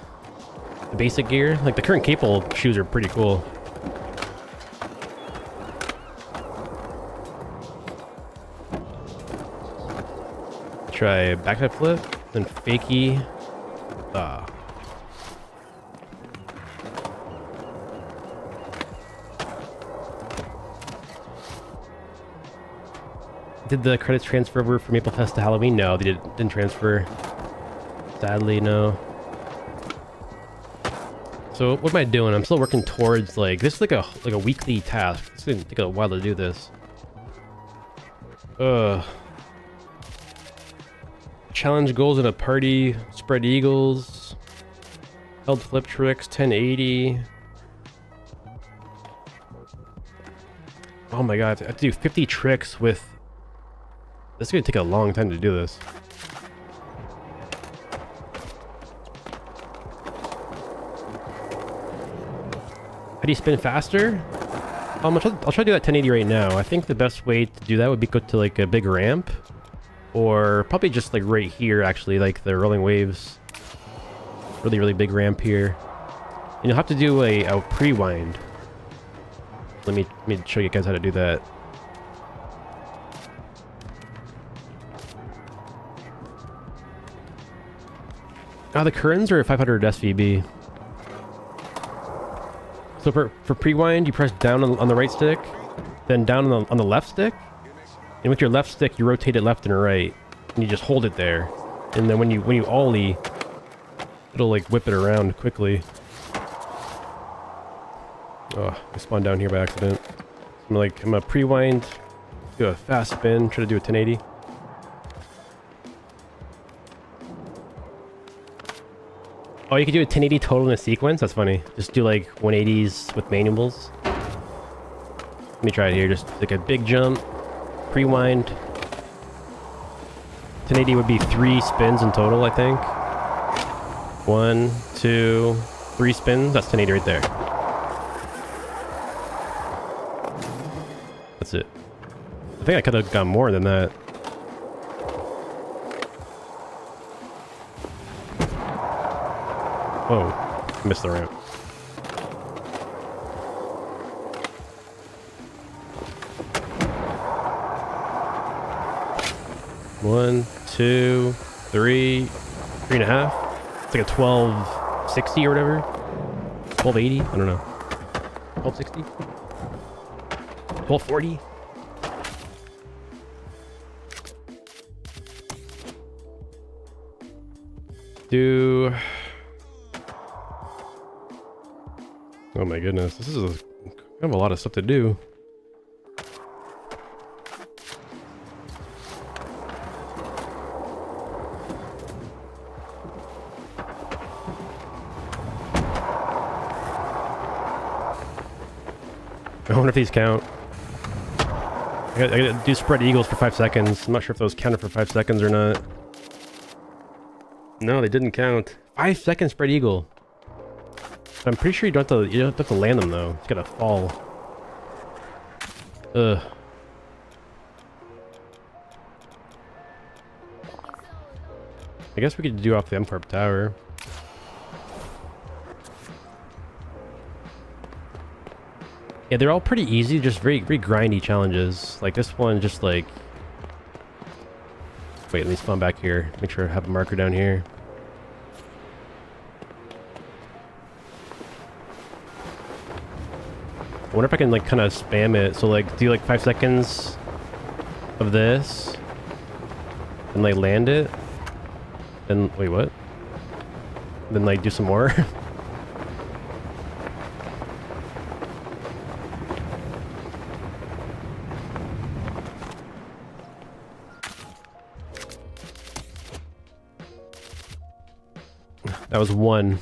Speaker 1: basic gear. Like the current Capel shoes are pretty cool. Try backside flip, then fakie. Did the credits transfer over from Maple Fest to Halloween? No, they didn't transfer. Sadly, no. So what am I doing? I'm still working towards like this is like a weekly task. It's gonna take a while to do this. Challenge goals in a party, spread eagles, held flip tricks, 1080. Oh my god, I have to do 50 tricks with... This is gonna take a long time to do this. How do you spin faster? I'll try to do that 1080 right now. I think the best way to do that would be go to like a big ramp. Or probably just like right here, actually, like the rolling waves. Really big ramp here. And you'll have to do a pre-wind. Let me show you guys how to do that. The curtains are 500 SVB. So for pre-wind, you press down on the right stick, then down on the left stick. And with your left stick, you rotate it left and right, and you just hold it there. And then when you ollie, it'll like whip it around quickly. Oh, I spawned down here by accident. I'm gonna pre-wind, do a fast spin, try to do a 1080. Oh, you could do a 1080 total in a sequence? That's funny. Just do like 180s with manuals. Let me try it here. Just like a big jump. Rewind. 1080 would be 3 spins in total, I think. 1, 2, 3 spins. That's 1080 right there. That's it. I think I could have got more than that. Whoa. I missed the ramp. One, 2, 3, 3.5. It's like a 1260 or whatever. 1280. I don't know. 1260. 1240. do... Oh my goodness, this is kind of a lot of stuff to do. I wonder if these count. I gotta do spread eagles for 5 seconds. I'm not sure if those counted for 5 seconds or not. No, they didn't count. 5 second spread eagle. I'm pretty sure you don't have to land them though. It's gotta fall. Ugh. I guess we could do off the M Corp tower. Yeah, they're all pretty easy, just very grindy challenges. Like this one, just like... Wait, let me spawn back here. Make sure I have a marker down here. I wonder if I can like kind of spam it. So like do like 5 seconds of this and like land it. Then wait, what? Then like do some more. That was one.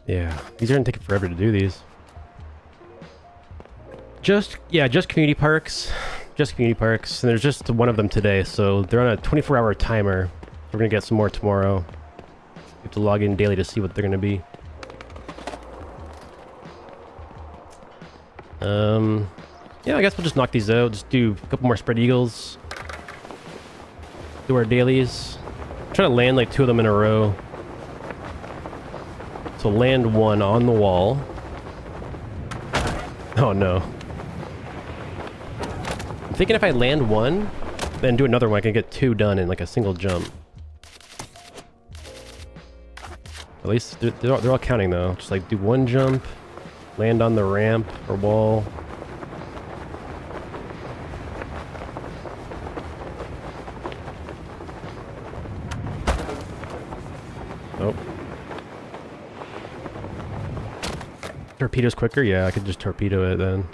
Speaker 1: Yeah, these are gonna take forever to do these. Just community parks. Just community parks. And there's just one of them today, so they're on a 24-hour timer. We're gonna get some more tomorrow. You have to log in daily to see what they're gonna be. Yeah, I guess we'll just knock these out. Just do a couple more spread eagles. Do our dailies. Try to land like 2 of them in a row. So land 1 on the wall. Oh no. I'm thinking if I land 1, then do another one, I can get 2 done in like a single jump. At least they're all counting though. Just like do 1 jump, land on the ramp or wall. Oh. Torpedo's quicker? Yeah, I could just torpedo it then.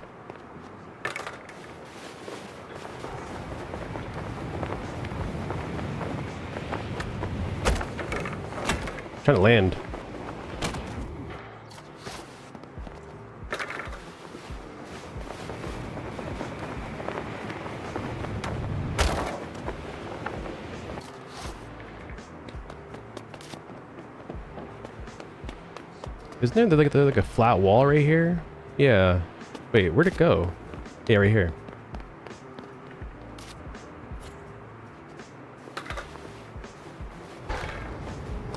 Speaker 1: Trying to land. Isn't there like a flat wall right here? Yeah. Wait, where'd it go? Yeah, right here.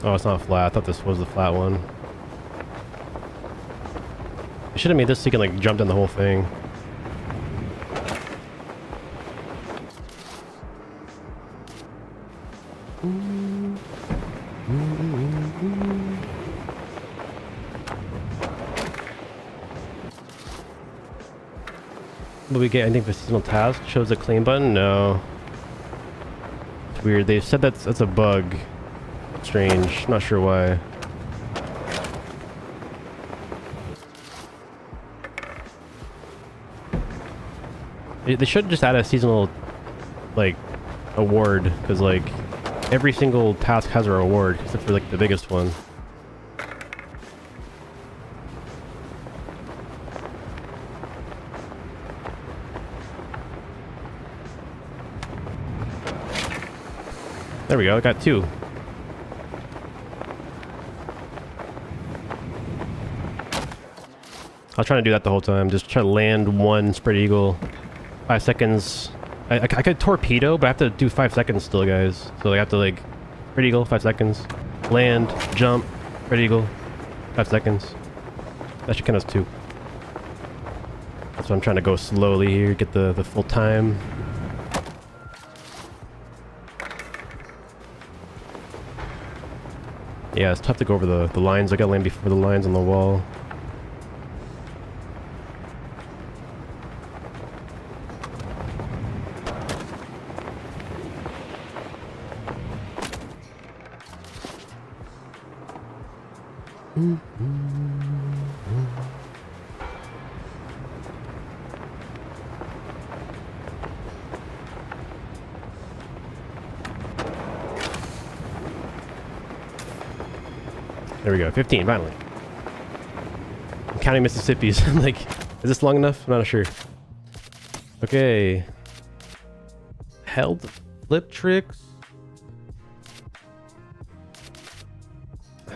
Speaker 1: Oh, it's not flat. I thought this was the flat one. I should have made this so you can like jump down the whole thing. Will we get anything for seasonal task? Shows a claim button? No. It's weird. They've said that's a bug. Strange. Not sure why. They should just add a seasonal, like, award, because like every single task has a reward, except for like the biggest one. There we go. I got 2. I was trying to do that the whole time. Just try to land 1 spread eagle. 5 seconds. I could torpedo, but I have to do 5 seconds still, guys. So I have to like spread eagle, 5 seconds. Land, jump, spread eagle, 5 seconds. That should count as 2. That's why I'm trying to go slowly here, get the full time. Yeah, it's tough to go over the lines. I gotta land before the lines on the wall. There we go, 15, finally. I'm counting Mississippi's. Like, is this long enough? I'm not sure. Okay. Held flip tricks.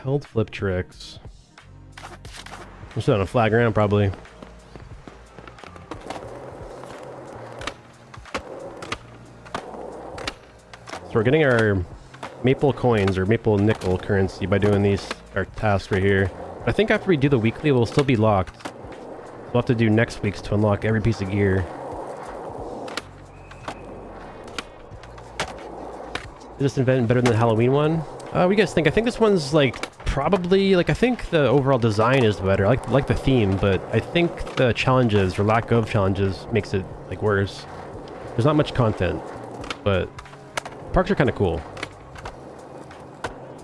Speaker 1: Held flip tricks. I'm still on a flat ground, probably. So we're getting our maple coins or maple nickel currency by doing these our tasks right here. I think after we do the weekly, we'll still be locked. We'll have to do next week's to unlock every piece of gear. Is this event better than the Halloween one? What do you guys think? I think this one's like probably like I think the overall design is better. I like the theme, but I think the challenges or lack of challenges makes it like worse. There's not much content, but parks are kind of cool.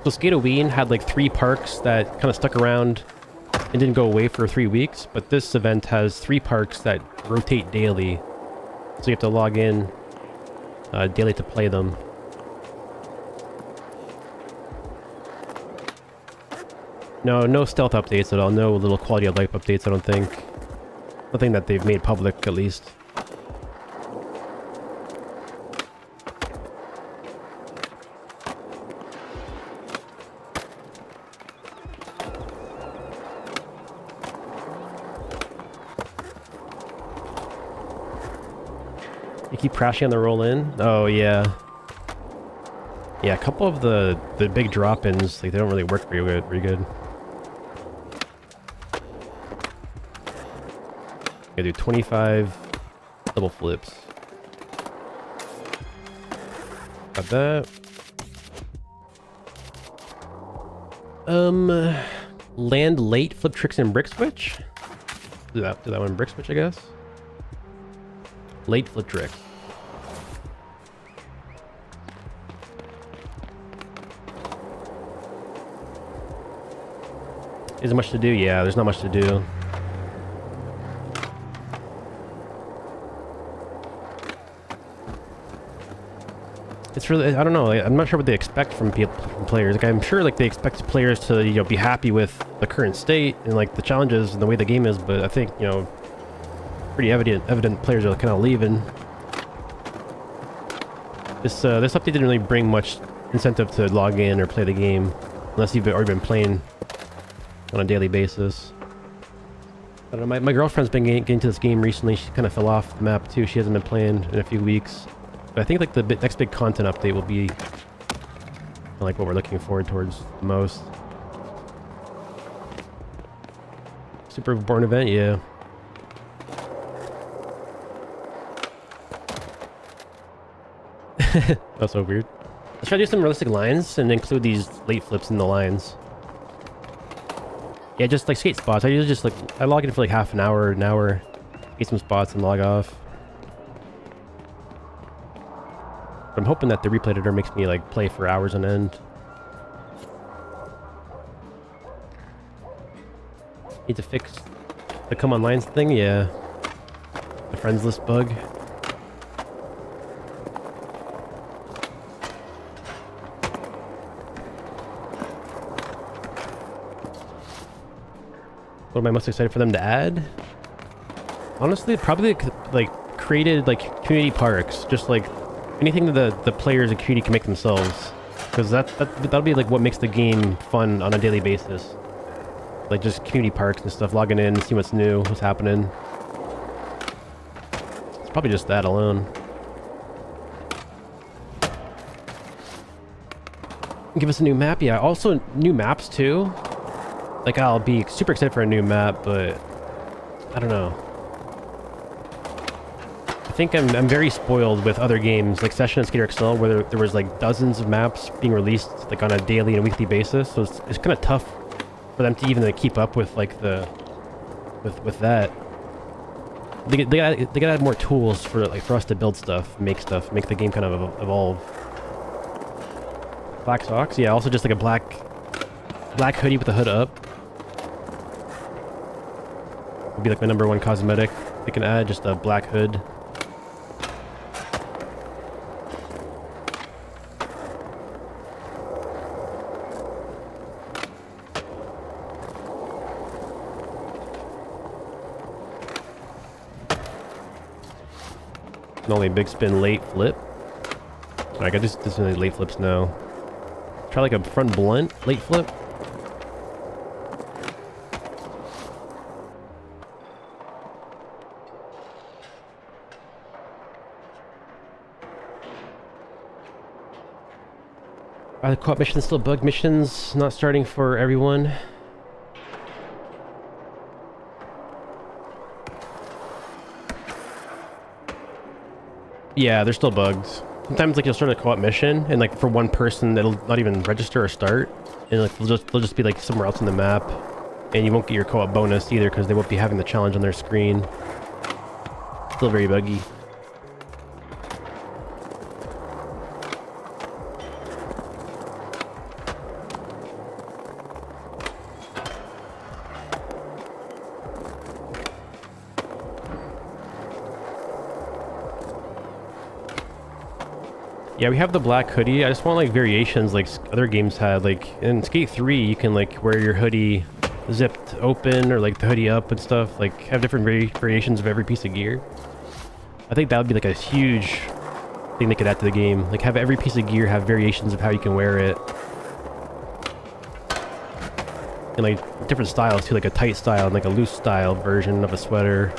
Speaker 1: So Skateween had like 3 parks that kind of stuck around and didn't go away for 3 weeks, but this event has 3 parks that rotate daily. So you have to log in daily to play them. No stealth updates at all. No little quality of life updates, I don't think. Nothing that they've made public, at least. You keep crashing on the roll in? Oh, yeah. Yeah, a couple of the big drop-ins, like, they don't really work very good. I do 25 double flips. Got that. Land late, flip tricks and brick switch. Do that one in brick switch, I guess. Late flip trick. Is there much to do? Yeah, there's not much to do. It's really, I don't know, I'm not sure what they expect from players. Like, I'm sure like they expect players to, you know, be happy with the current state and like the challenges and the way the game is, but I think, you know, pretty evident players are kind of leaving. This update didn't really bring much incentive to log in or play the game unless you've already been playing on a daily basis. I don't know, my girlfriend's been getting into this game recently. She kind of fell off the map too. She hasn't been playing in a few weeks. But I think like the next big content update will be like what we're looking forward towards the most. Super Born event, yeah. That's so weird. Let's try to do some realistic lines and include these late flips in the lines. Yeah, just like skate spots. I usually just like, I log in for like half an hour, get some spots and log off. But I'm hoping that the replay editor makes me like play for hours on end. Need to fix the come on lines thing, yeah. The friends list bug. What am I most excited for them to add? Honestly, probably like created like community parks, just like anything that the players and community can make themselves, because that'll be like what makes the game fun on a daily basis. Like just community parks and stuff, logging in, see what's new, what's happening. It's probably just that alone. Give us a new map, yeah. Also new maps too. Like I'll be super excited for a new map, but I don't know. think I'm very spoiled with other games like Session and Skater XL, where there was like dozens of maps being released like on a daily and weekly basis. So it's kind of tough for them to even like, keep up with like with that. They gotta add more tools for us to build stuff, make the game kind of evolve. Black socks, yeah. Also just like a black hoodie with the hood up. Would be like my #1 cosmetic. They can add just a black hood. Only big spin late flip. Alright, I just do late flips now. Try like a front blunt late flip. Are the co-op missions still bugged? Missions not starting for everyone. Yeah, they're still bugs. Sometimes like you'll start a co-op mission and like for one person it'll not even register or start, and like they'll just be like somewhere else on the map, and you won't get your co-op bonus either because they won't be having the challenge on their screen. Still very buggy. Yeah, we have the black hoodie. I just want like variations like other games had. Like in Skate 3, you can like wear your hoodie zipped open or like the hoodie up and stuff. Like have different variations of every piece of gear. I think that would be like a huge thing they could add to the game. Like have every piece of gear have variations of how you can wear it. And like different styles too, like a tight style and like a loose style version of a sweater.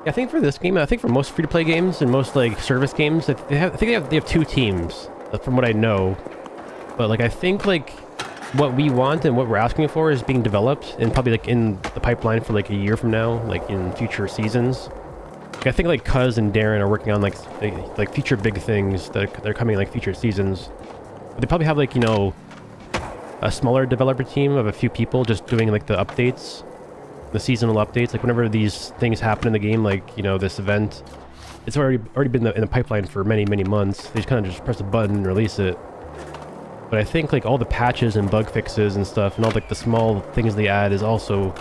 Speaker 1: I think for this game, I think for most free-to-play games and most like service games, I think they have two teams, from what I know. But like I think like what we want and what we're asking for is being developed and probably like in the pipeline for like a year from now, like in future seasons. Like, I think like Cuz and Darren are working on like future big things that are coming like future seasons. But they probably have like, you know, a smaller developer team of a few people just doing like the updates. The seasonal updates, like whenever these things happen in the game, like, you know, this event, it's already been in the pipeline for many months. They just kind of just press a button and release it. But I think like all the patches and bug fixes and stuff and all like the small things they add is also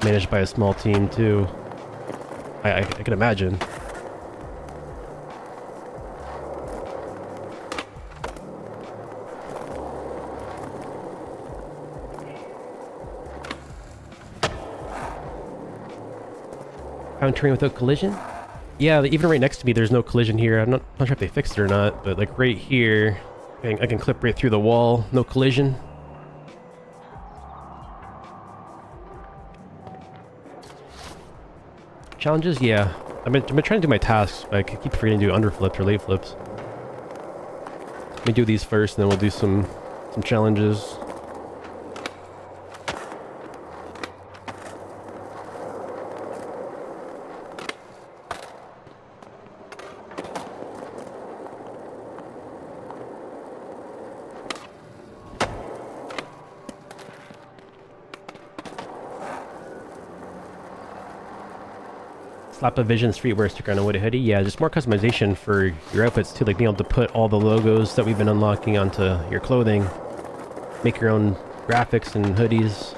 Speaker 1: managed by a small team too. I can imagine. Terrain without collision? Yeah, even right next to me there's no collision here. I'm not sure if they fixed it or not, but like right here I can clip right through the wall, no collision. Challenges? Yeah. I've been trying to do my tasks, but I keep forgetting to do underflips or late flips. Let me do these first and then we'll do some challenges. Slap a Vision streetwear sticker on a wooded hoodie. Yeah, just more customization for your outfits too, like being able to put all the logos that we've been unlocking onto your clothing. Make your own graphics and hoodies.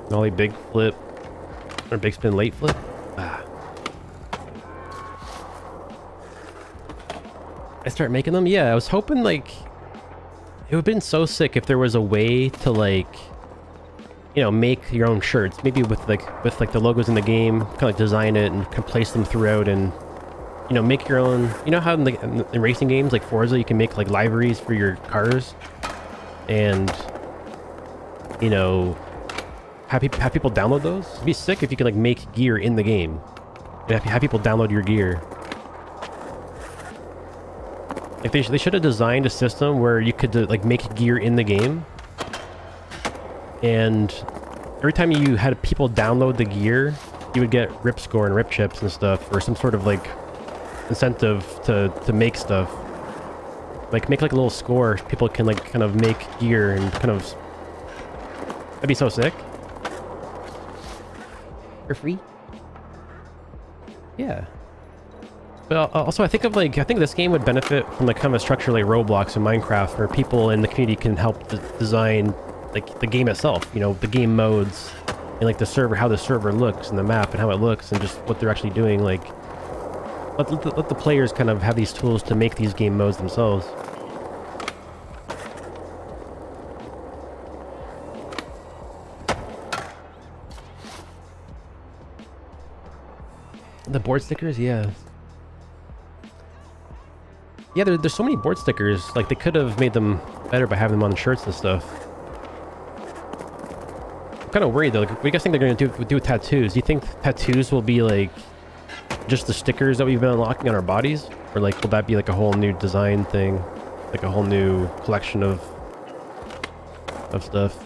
Speaker 1: Nollie big flip. Or big spin late flip. I start making them? Yeah, I was hoping like it would have been so sick if there was a way to like, you know, make your own shirts, maybe with like the logos in the game, kind of like design it and can place them throughout and you know, make your own. You know how in racing games like Forza, you can make like liveries for your cars, and you know, have people download those. It'd be sick if you could like make gear in the game. And have people download your gear. Like they should have designed a system where you could like make gear in the game, and every time you had people download the gear, you would get rip score and rip chips and stuff, or some sort of like incentive to make stuff. Like make like a little score. People can like kind of make gear and kind of. That'd be so sick. For free. Yeah. But also, I think this game would benefit from like kind of a structure like Roblox and Minecraft, where people in the community can help design like the game itself. You know, the game modes and like the server, how the server looks, and the map and how it looks, and just what they're actually doing. Like, let the players kind of have these tools to make these game modes themselves. The board stickers, yeah. Yeah, there's so many board stickers. Like, they could have made them better by having them on shirts and stuff. I'm kind of worried, though. Like, what do you guys think they're going to do with tattoos? Do you think tattoos will be, like, just the stickers that we've been unlocking on our bodies? Or, like, will that be, like, a whole new design thing? Like, a whole new collection of stuff?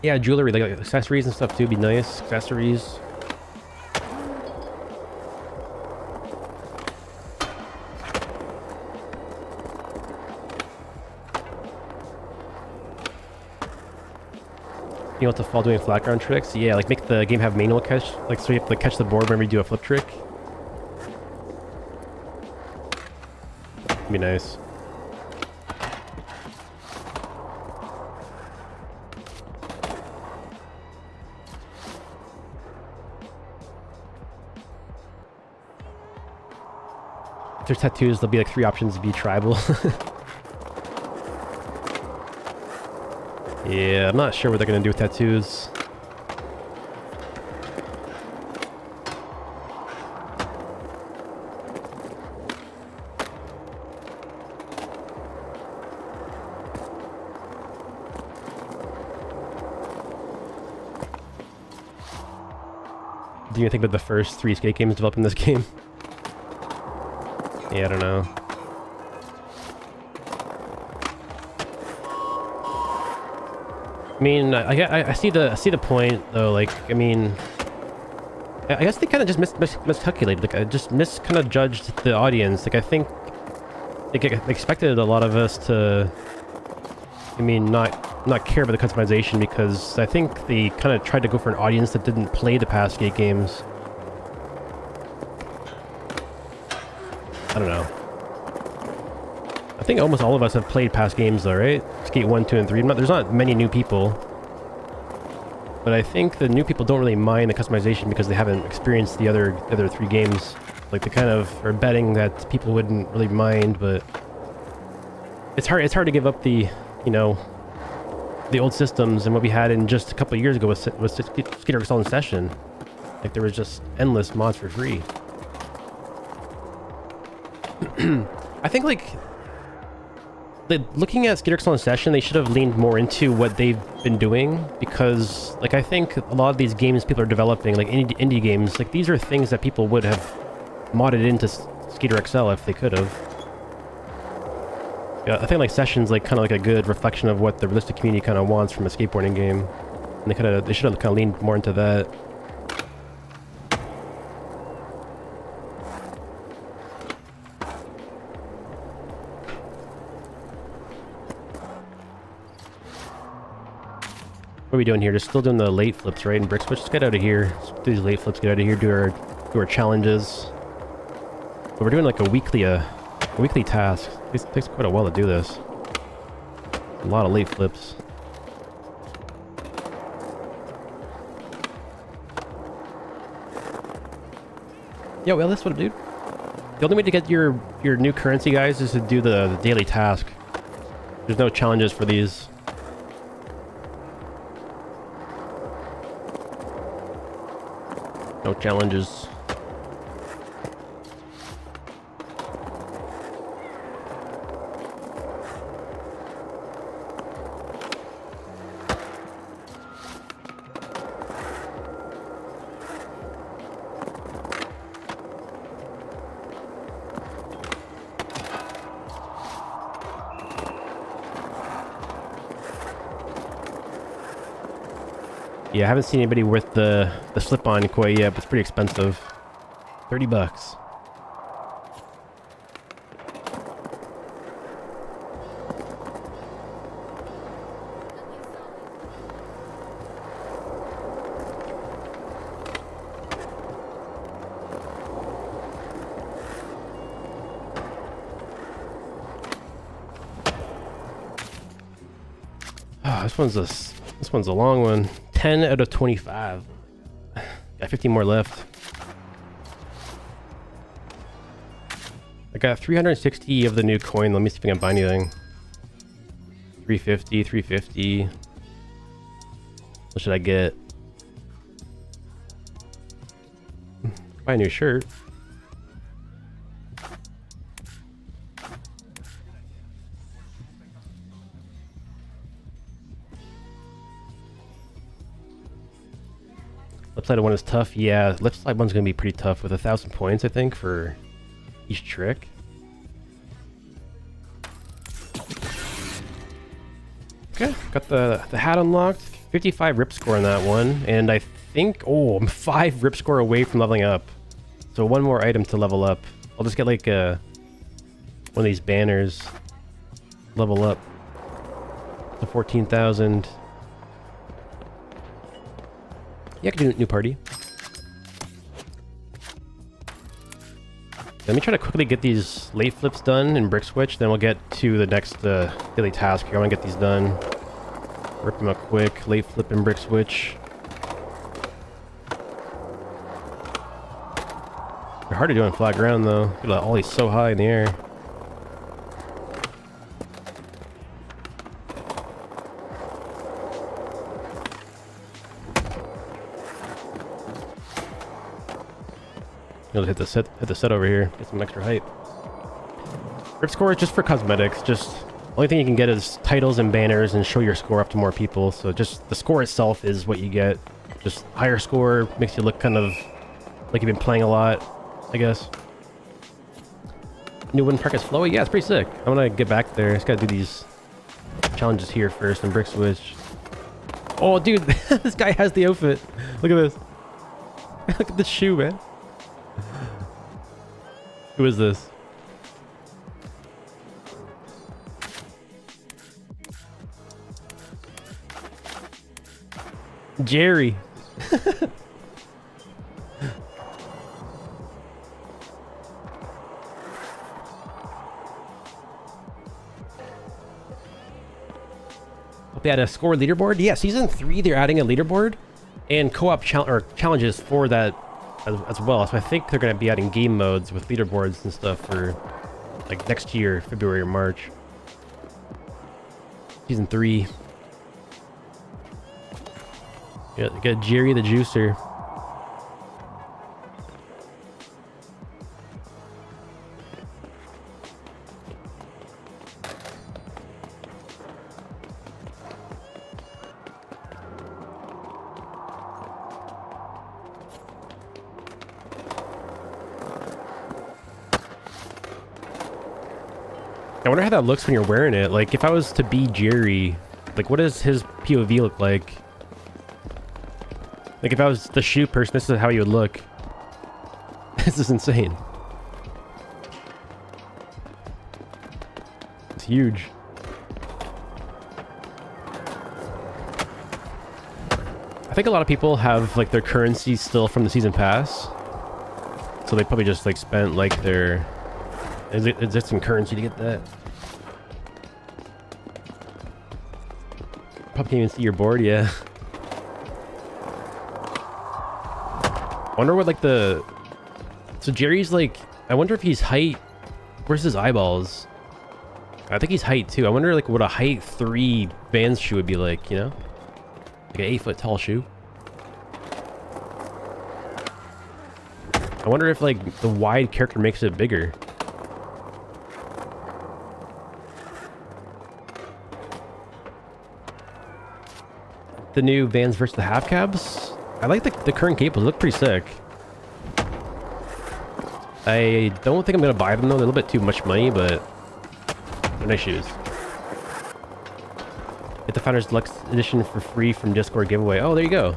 Speaker 1: Yeah, jewelry, like accessories and stuff too, would be nice. Accessories. You want to fall doing flat ground tricks? Yeah, like make the game have manual catch, like so you have to like, catch the board whenever you do a flip trick. That'd be nice. If there's tattoos, there'll be like 3 options to be tribal. Yeah, I'm not sure what they're gonna do with tattoos. Do you think about the first 3 skate games developed in this game? Yeah, I don't know. I mean, I see the point though. Like, I mean, I guess they kind of just miscalculated. Like, I just kind of judged the audience. Like, I think they expected a lot of us to, I mean, not care about the customization, because I think they kind of tried to go for an audience that didn't play the past skate games. I don't know. I think almost all of us have played past games though, right? Skate 1, 2, and 3. There's not many new people. But I think the new people don't really mind the customization because they haven't experienced the other 3 games. Like, they kind of are betting that people wouldn't really mind, but it's hard to give up the, you know, the old systems and what we had in just a couple of years ago was Skatepark in session. Like, there was just endless mods for free. I think, like, looking at Skatepark in session, they should have leaned more into what they've been doing, because, like, I think a lot of these games people are developing, like indie games, like, these are things that people would have modded into Skater XL if they could have. Yeah, I think, like, Session's, like, kind of like a good reflection of what the realistic community kind of wants from a skateboarding game, and they should have kind of leaned more into that. What are we doing here? Just still doing the late flips, right? And brick switch. Let's get out of here. Let's do these late flips. Get out of here. Do our challenges. But we're doing like a weekly task. It takes quite a while to do this. A lot of late flips. Yo, well, that's what, dude. The only way to get your new currency, guys, is to do the daily task. There's no challenges for these. No challenges. Yeah, I haven't seen anybody worth the slip-on quite yet, but it's pretty expensive. 30 bucks. Oh, this one's a long one. 10 out of 25. Got 15 more left. I got 360 of the new coin. Let me see if I can buy anything. 350, 350. What should I get? Buy a new shirt. Left side one is tough. Yeah, left side one's gonna be pretty tough with 1,000 points, I think, for each trick. Okay, got the hat unlocked. 55 rip score on that one, and I think I'm 5 rip score away from leveling up. So one more item to level up. I'll just get like one of these banners. Level up to 14,000. Yeah, I can do a new party. Let me try to quickly get these late flips done in brick switch, then we'll get to the next daily task here. I want to get these done. Rip them up quick. Late flip and brick switch. They're hard to do on flat ground though. Ollie's so high in the air. You'll hit the set over here, get some extra height. Rip score is just for cosmetics. Just only thing you can get is titles and banners and show your score up to more people. So just the score itself is what you get. Just higher score makes you look kind of like you've been playing a lot, I guess. New wooden park is flowy. Yeah, it's pretty sick. I'm gonna get back there. Just gotta do these challenges here first and brick switch. Oh, dude, this guy has the outfit. Look at this. Look at this shoe, man. Who is this? Jerry. Hope they had a score leaderboard. Yeah, season 3 they're adding a leaderboard and co-op challenges for that as well. So I think they're going to be adding game modes with leaderboards and stuff for like next year, February or March. Season 3. Yeah, got Jerry the Juicer. I wonder how that looks when you're wearing it. Like, if I was to be Jerry, like, what does his POV look like? Like, if I was the shoe person, this is how he would look. This is insane. It's huge. I think a lot of people have, like, their currency still from the season pass. So they probably just, like, spent, like, their existing currency to get that. Probably can't even see your board, yeah. I wonder what, like, so Jerry's, like, I wonder if he's height. Where's his eyeballs? I think he's height too. I wonder like what a height 3 Vans shoe would be like, you know? Like an 8-foot tall shoe. I wonder if like the wide character makes it bigger. The new Vans versus the half cabs. I like the current cables. They look pretty sick. I don't think I'm gonna buy them though. They're a little bit too much money, but they're nice shoes. Get the Founders Deluxe Edition for free from Discord giveaway. Oh, there you go.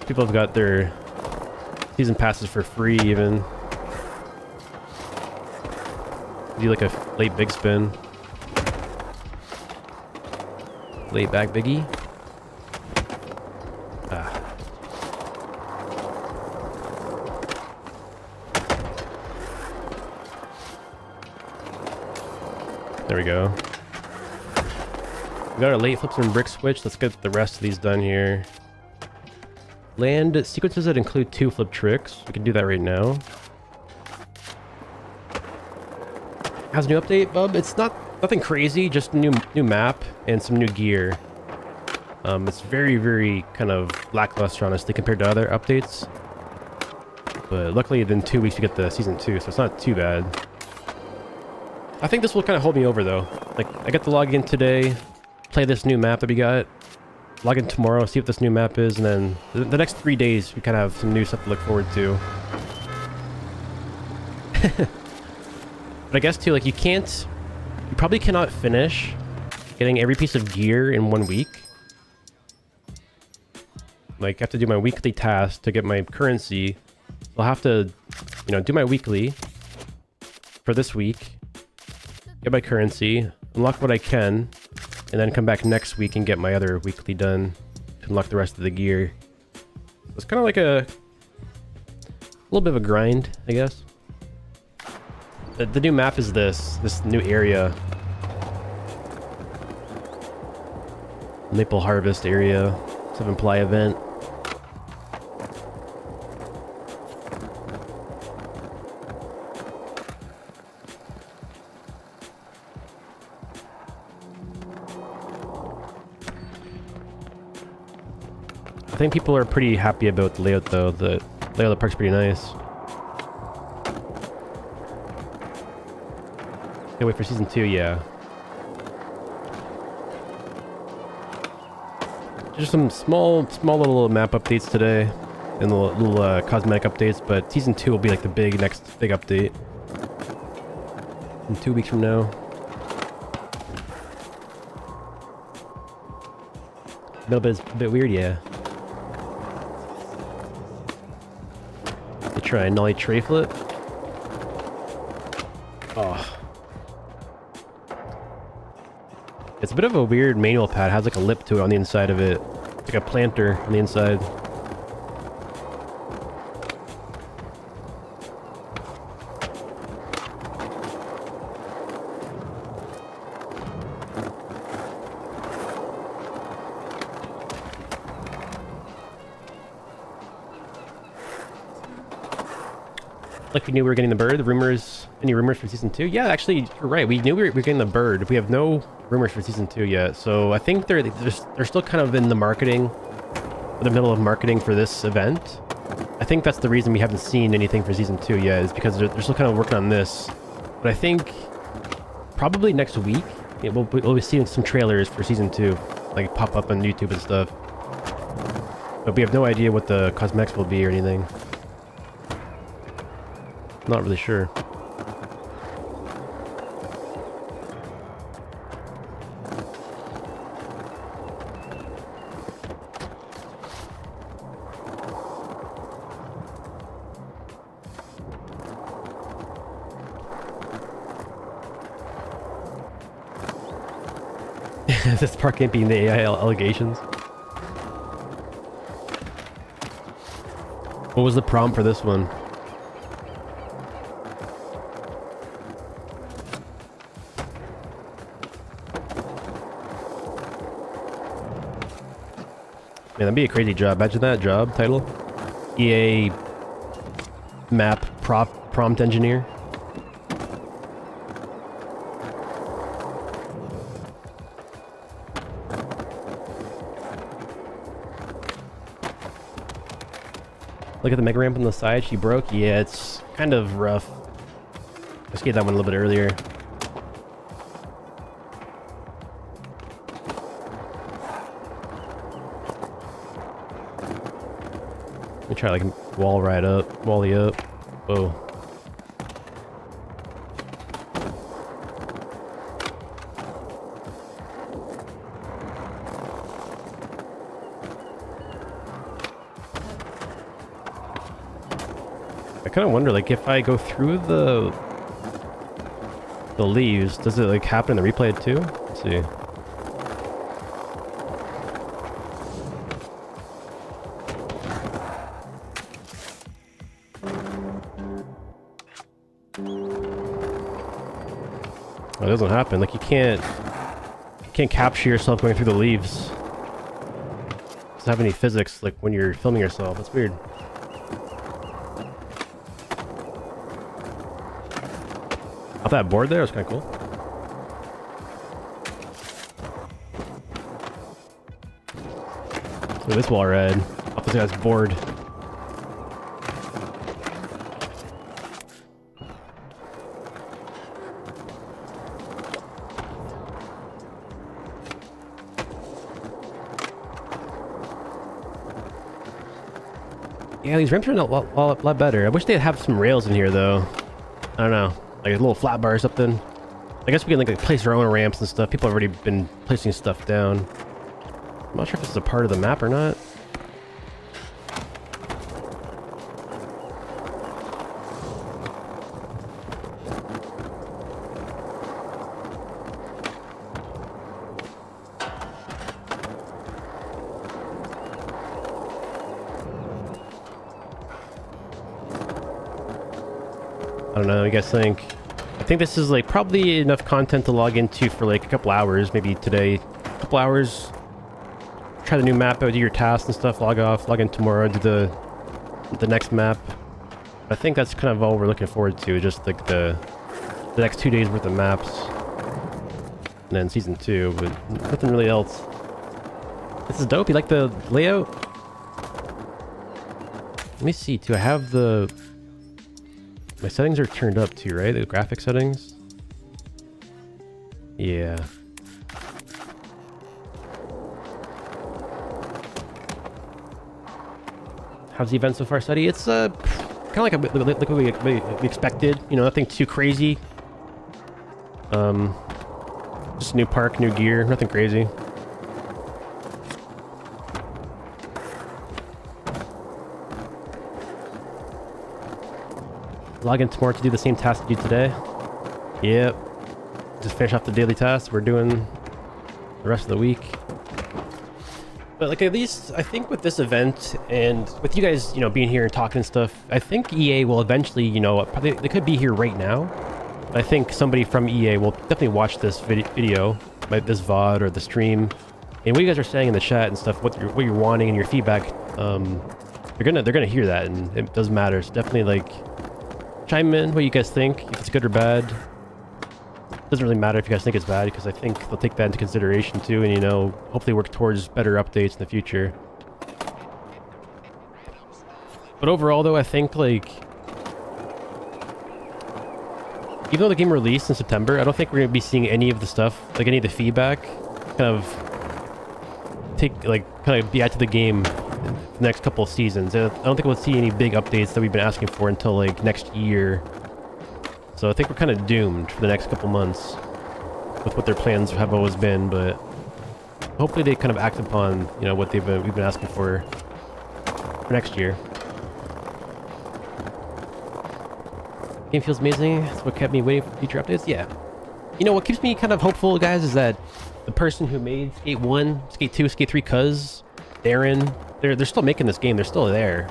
Speaker 1: People have got their season passes for free even. Do like a late big spin. Late back biggie. Ah. There we go. We got our late flips and brick switch. Let's get the rest of these done here. Land sequences that include 2 flip tricks. We can do that right now. How's a new update, bub? It's nothing crazy, just a new map and some new gear. It's very kind of lackluster, honestly, compared to other updates. But luckily, in 2 weeks, we get the season 2, so it's not too bad. I think this will kind of hold me over, though. Like, I get to log in today, play this new map that we got, log in tomorrow, see what this new map is, and then the next 3 days, we kind of have some new stuff to look forward to. But I guess, too, like, you probably cannot finish getting every piece of gear in 1 week. Like, I have to do my weekly task to get my currency. I'll have to, you know, do my weekly for this week, get my currency, unlock what I can, and then come back next week and get my other weekly done to unlock the rest of the gear. It's kind of like a little bit of a grind, I guess. The new map is this new area. Maple Harvest area. 7 PLY event. I think people are pretty happy about the layout though. The layout of the park's pretty nice. Can't wait for season 2, yeah. Just some small little map updates today, and little cosmetic updates. But season 2 will be like the next big update in 2 weeks from now. A bit weird, yeah. Try a nollie tray flip. Oh. It's a bit of a weird manual pad. It has like a lip to it on the inside of it. It's like a planter on the inside. Like we knew we were getting the bird. The rumors, any rumors for season 2? Yeah, actually, you're right. We knew we were getting the bird. We have no rumors for season 2 yet. So I think they're still kind of in the marketing, in the middle of marketing for this event. I think that's the reason we haven't seen anything for season 2 yet, is because they're still kind of working on this. But I think probably next week, we'll be seeing some trailers for season 2, like pop up on YouTube and stuff. But we have no idea what the cosmetics will be or anything. Not really sure. This park can't be in the AI allegations. What was the prompt for this one? Man, that'd be a crazy job. Imagine that job title. EA map prompt engineer. Look at the mega ramp on the side. She broke. Yeah, it's kind of rough. I skated that one a little bit earlier. Let me try like wall ride up, wally up. Whoa. I kind of wonder, like, if I go through the leaves, does it like happen in the replay too? Let's see. Oh, it doesn't happen. Like, you can't capture yourself going through the leaves. It doesn't have any physics like when you're filming yourself. That's weird. Off that board there, it was kind of cool. So this wall ride off this guy's board. Yeah, these ramps are a lot better. I wish they'd have some rails in here though. I don't know. Like a little flat bar or something. I guess we can like place our own ramps and stuff. People have already been placing stuff down. I'm not sure if this is a part of the map or not. I don't know, you guys think? I think this is like probably enough content to log into for like a couple hours, maybe today. A couple hours. Try the new map out, do your tasks and stuff, log off, log in tomorrow, do the next map. I think that's kind of all we're looking forward to, just like the next 2 days worth of maps. And then season 2, but nothing really else. This is dope, you like the layout? Let me see, do I have the... My settings are turned up too, right? The graphic settings? Yeah. How's the event so far, Study? It's kind of like what we expected. You know, nothing too crazy. Just new park, new gear, nothing crazy. Log in tomorrow to do the same task you did today. Yep. Just finish off the daily tasks we're doing the rest of the week. But like at least I think with this event and with you guys, you know, being here and talking and stuff, I think EA will eventually, you know, probably they could be here right now. But I think somebody from EA will definitely watch this video, like this VOD or the stream, and what you guys are saying in the chat and stuff, what you're wanting and your feedback. They're gonna hear that, and it does matter. So definitely like. Chime in what you guys think, if it's good or bad. Doesn't really matter if you guys think it's bad, because I think they'll take that into consideration too, and you know, hopefully work towards better updates in the future. But overall though, I think like... Even though the game released in September, I don't think we're going to be seeing any of the stuff, like any of the feedback, kind of be added to the game the next couple of seasons. I don't think we'll see any big updates that we've been asking for until like next year. So I think we're kind of doomed for the next couple months with what their plans have always been, but hopefully they kind of act upon, you know, what we've been asking for next year. Game feels amazing. That's what kept me waiting for future updates. Yeah. You know what keeps me kind of hopeful, guys, is that the person who made Skate 1, Skate 2, Skate 3, Darren, they're still making this game. They're still there.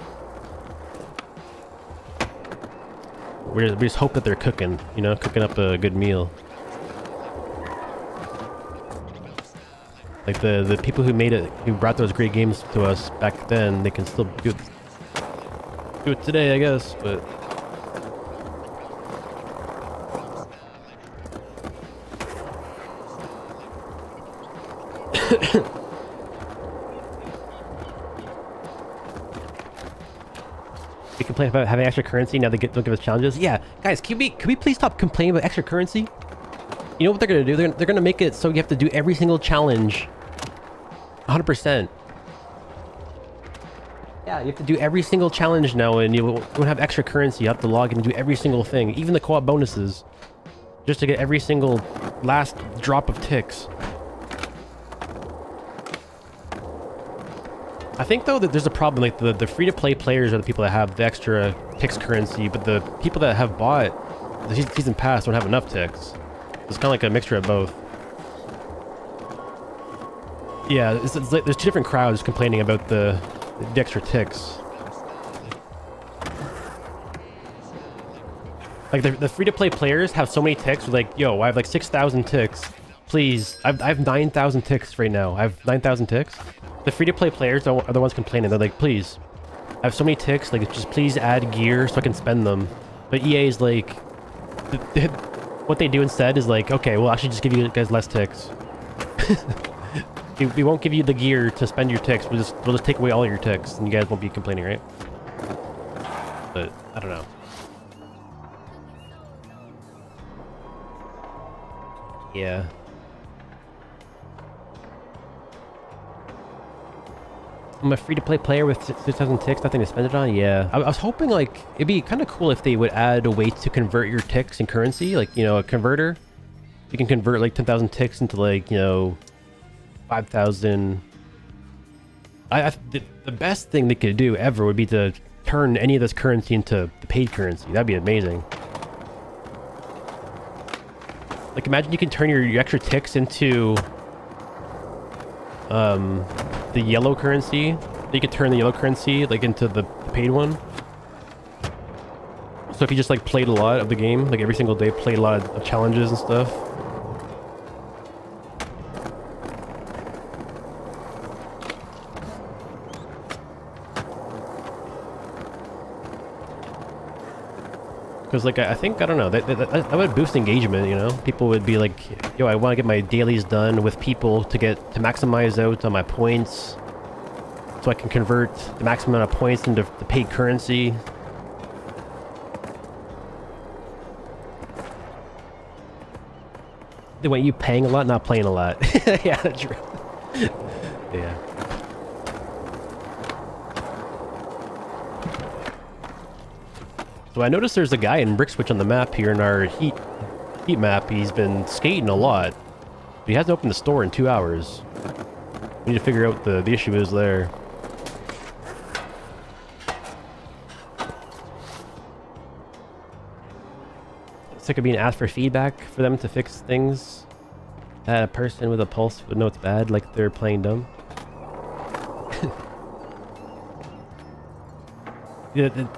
Speaker 1: We just hope that they're cooking, you know, cooking up a good meal. Like the people who made it, who brought those great games to us back then, they can still do it today, I guess. But We complain about having extra currency, now they don't give us challenges. Yeah, guys, can we please stop complaining about extra currency? You know what they're gonna do? They're gonna make it so you have to do every single challenge 100%. Yeah, you have to do every single challenge now, and you won't have extra currency. You have to log in and do every single thing, even the co-op bonuses, just to get every single last drop of ticks. I think though that there's a problem, like the free-to-play players are the people that have the extra ticks currency, but the people that have bought the season pass don't have enough ticks. It's kind of like a mixture of both. Yeah, it's like there's two different crowds complaining about the extra ticks. Like the free-to-play players have so many ticks, like, yo, I have like 6,000 ticks. Please, I have 9,000 ticks right now. I have 9,000 ticks. The free-to-play players are the ones complaining. They're like, please, I have so many ticks, like, just please add gear so I can spend them. But EA is like, what they do instead is like, okay, we'll actually just give you guys less ticks. We won't give you the gear to spend your ticks. We'll just take away all your ticks, and you guys won't be complaining, right? But I don't know. Yeah. I'm a free-to-play player with 6,000 ticks, nothing to spend it on. Yeah, I was hoping like it'd be kind of cool if they would add a way to convert your ticks in currency, like, you know, a converter. You can convert like 10,000 ticks into like, you know, 5,000. The best thing they could do ever would be to turn any of this currency into the paid currency. That'd be amazing. Like, imagine you can turn your extra ticks into the yellow currency. You could turn the yellow currency like into the paid one. So if you just like played a lot of the game, like every single day, played a lot of challenges and stuff. Because like I think, I don't know, that would boost engagement, you know? People would be like, yo, I want to get my dailies done with people to maximize out on my points, so I can convert the maximum amount of points into the paid currency. They want you paying a lot, not playing a lot. Yeah, that's true. Yeah. So I noticed there's a guy in Brick Switch on the map here in our heat map. He's been skating a lot, but he hasn't opened the store in 2 hours. We need to figure out what the issue is there. Sick of being asked for feedback for them to fix things. That a person with a pulse would know it's bad, like they're playing dumb.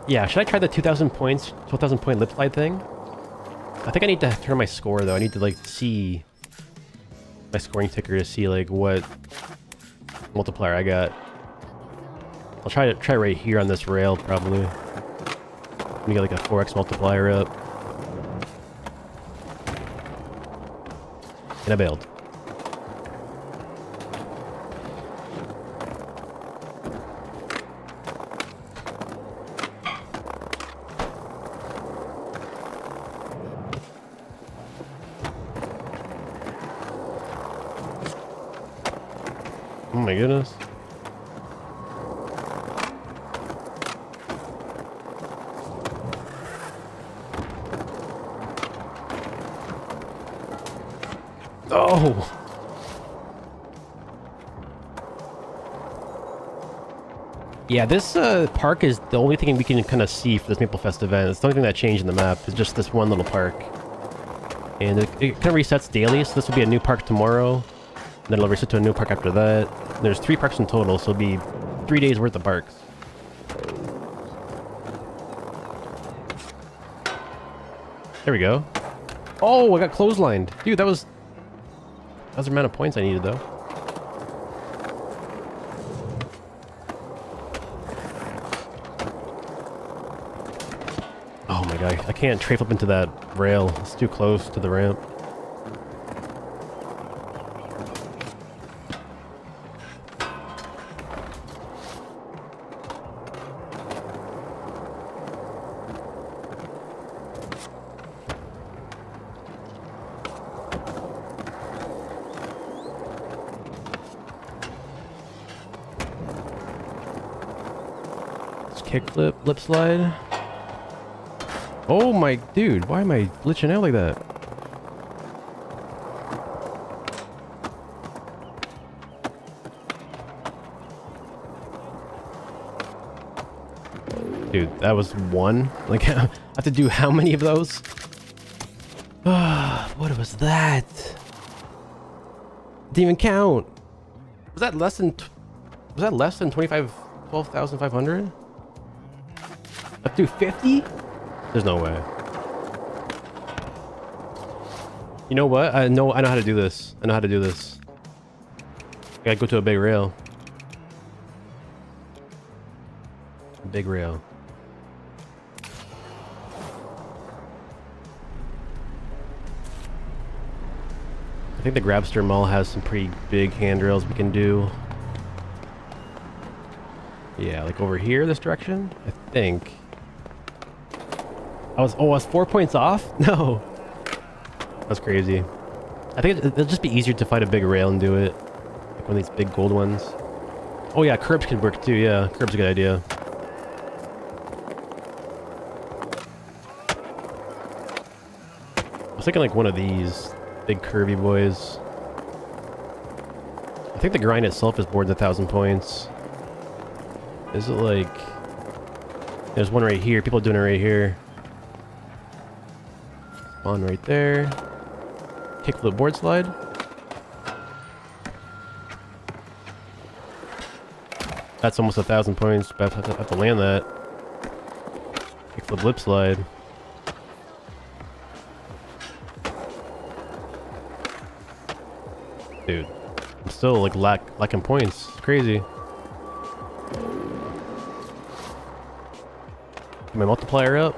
Speaker 1: Yeah, should I try the 2,000 points, 12,000 point lip slide thing? I think I need to turn my score though. I need to like see my scoring ticker to see like what multiplier I got. I'll try right here on this rail probably. Let me get like a 4x multiplier up. And I bailed. Oh my goodness. Oh! Yeah, this park is the only thing we can kind of see for this Maple Fest event. It's the only thing that changed in the map. It's just this one little park. And it kind of resets daily, so this will be a new park tomorrow. And then it'll reset to a new park after that. And there's 3 parks in total, so it'll be 3 days worth of parks. There we go. Oh, I got clotheslined. Dude, that was the amount of points I needed, though. Oh my god, I can't tray flip into that rail. It's too close to the ramp. Kickflip, lip slide. Oh my dude, why am I glitching out like that? Dude, that was one. Like, I have to do how many of those? What was that? Didn't even count. Was that less than 12,500? Up to 50? There's no way. You know what? I know how to do this. I know how to do this. I gotta go to a big rail. Big rail. I think the Grabster Mall has some pretty big handrails we can do. Yeah, like over here, this direction, I think. I was 4 points off? No. That's crazy. I think it'll just be easier to find a big rail and do it. Like one of these big gold ones. Oh yeah, curbs could work too, yeah. Curbs a good idea. I was thinking like one of these big curvy boys. I think the grind itself is more than 1,000 points. Is it like... There's one right here. People are doing it right here. Spawn right there. Kickflip board slide. That's almost 1,000 points, but I have to land that. Kickflip lip slide. Dude, I'm still like lacking points. It's crazy. Get my multiplier up.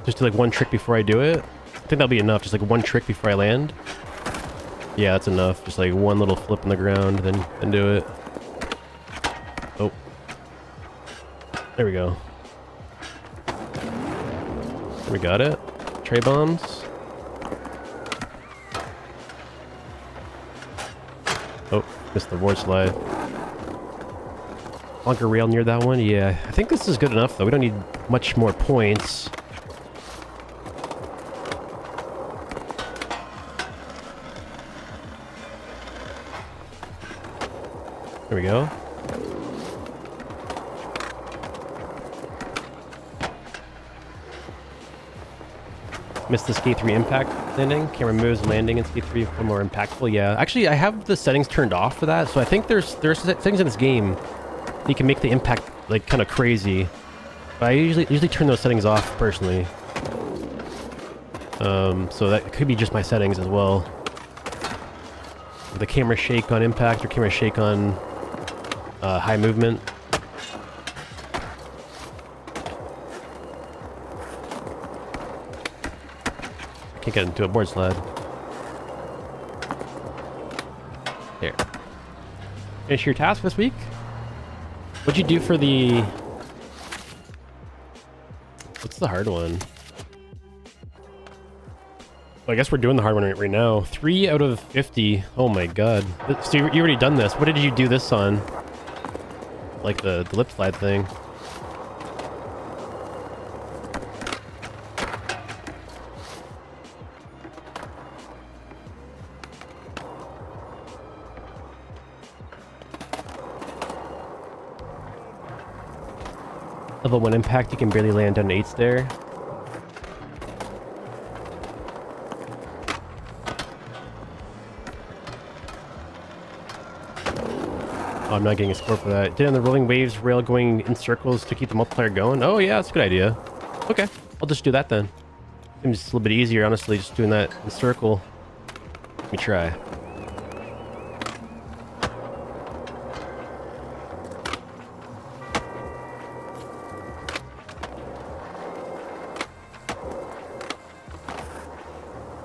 Speaker 1: Just do like one trick before I do it. I think that'll be enough. Just like one trick before I land. Yeah, that's enough. Just like one little flip on the ground, then do it. Oh, there we go. We got it. Tray bombs. Oh, missed the board slide. Longer rail near that one? Yeah, I think this is good enough though. We don't need much more points. There we go. Missed the Skate 3 impact landing. Camera moves landing in Skate 3 for more impactful. Yeah, actually, I have the settings turned off for that, so I think there's settings in this game that you can make the impact like kind of crazy. But I usually turn those settings off personally. So that could be just my settings as well. The camera shake on impact or camera shake on high movement. Can't get into a board slide. There. Finish your task this week. What'd you do for the... What's the hard one? Well, I guess we're doing the hard one right now. 3 out of 50. Oh my god. So you already done this. What did you do this on? Like the lip slide thing. Level 1 impact, you can barely land on 8s there. Oh, I'm not getting a score for that. Did on the rolling waves rail going in circles to keep the multiplier going? Oh yeah, that's a good idea. Okay, I'll just do that then. Seems just a little bit easier, honestly, just doing that in circle. Let me try.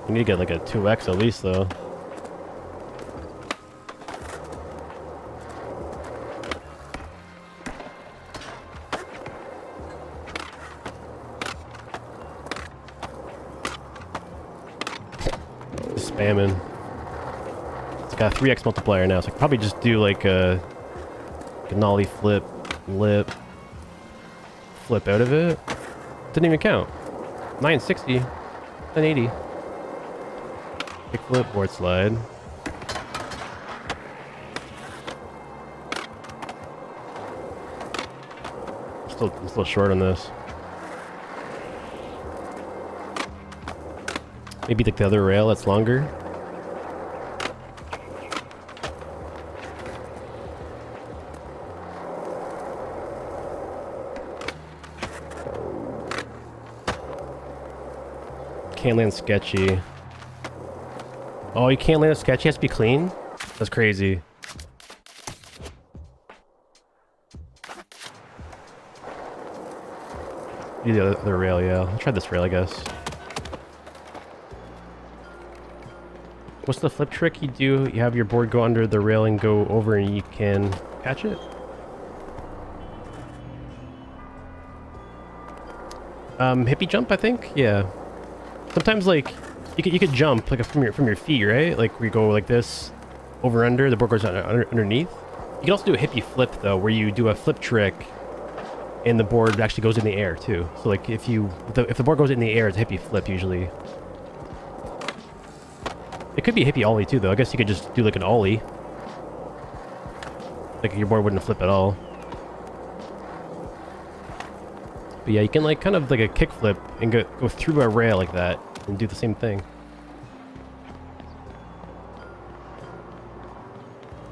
Speaker 1: We need to get like a 2x at least though. Just spamming. It's got a 3x multiplier now, so I could probably just do like a nollie flip, lip, flip out of it. Didn't even count. 960. 1080. Kickflip, board slide. I'm still short on this. Maybe like the other rail that's longer. Can't land sketchy. Oh, you can't land a sketchy? It has to be clean? That's crazy. Do the other rail, yeah. I'll try this rail, I guess. What's the flip trick you do? You have your board go under the rail and go over and you can catch it? Hippie jump, I think? Yeah. Sometimes, like, you could jump, like, from your feet, right? Like, we go like this, over under, the board goes underneath. You can also do a hippie flip, though, where you do a flip trick and the board actually goes in the air, too. So, like, if the board goes in the air, it's a hippie flip, usually. It could be a hippie ollie, too, though. I guess you could just do, like, an ollie. Like, your board wouldn't flip at all. But yeah, you can, like, kind of like a kick flip and go through a rail like that and do the same thing.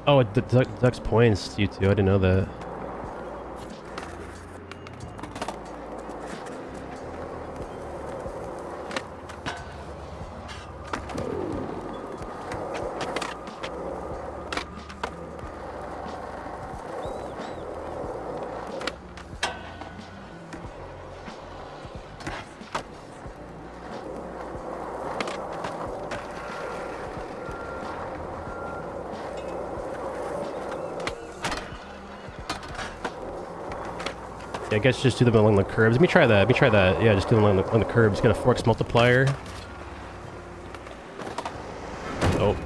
Speaker 1: Oh, it deducts points to you too. I didn't know that. I guess just do them along the curbs. Let me try that. Yeah, just do them along the curbs. Get a Forex multiplier. Oh.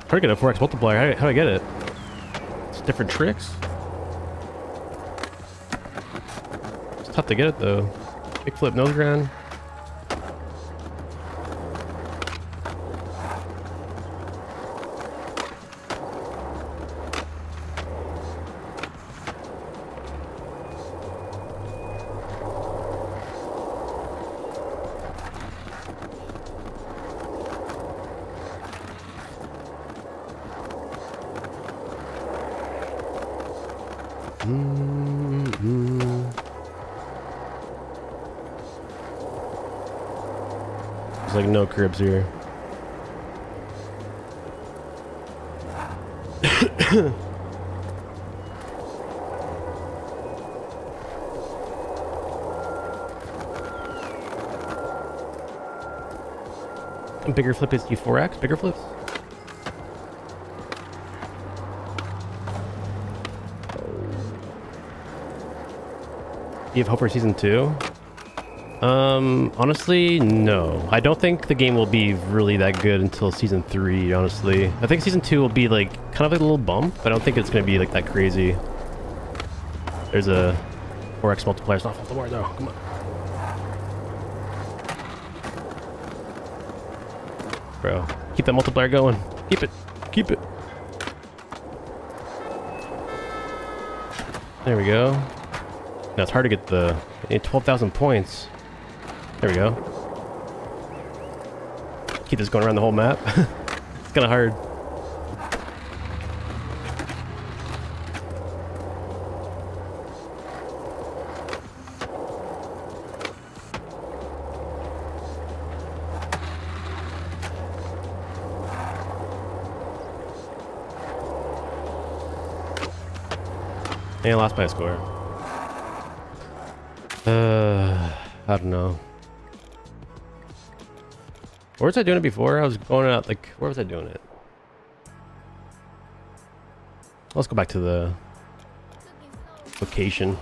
Speaker 1: Hard to get a 4x multiplier. How do I get it? It's different tricks. It's tough to get it though. Kickflip, nose grind. There's like no cribs here. Bigger flip is U4X? Bigger flips? Do you have hope for season 2? Honestly, no. I don't think the game will be really that good until season 3, honestly. I think season 2 will be like, kind of like a little bump, but I don't think it's going to be like that crazy. There's a 4x multiplier. It's not off the board though. Come on. Bro, keep that multiplier going. Keep it. Keep it. There we go. Now it's hard to get the 12,000 points. There we go. Keep this going around the whole map. It's kind of hard. And I lost my score. I don't know. Where was I doing it before? I was going out, like, where was I doing it? Let's go back to the location.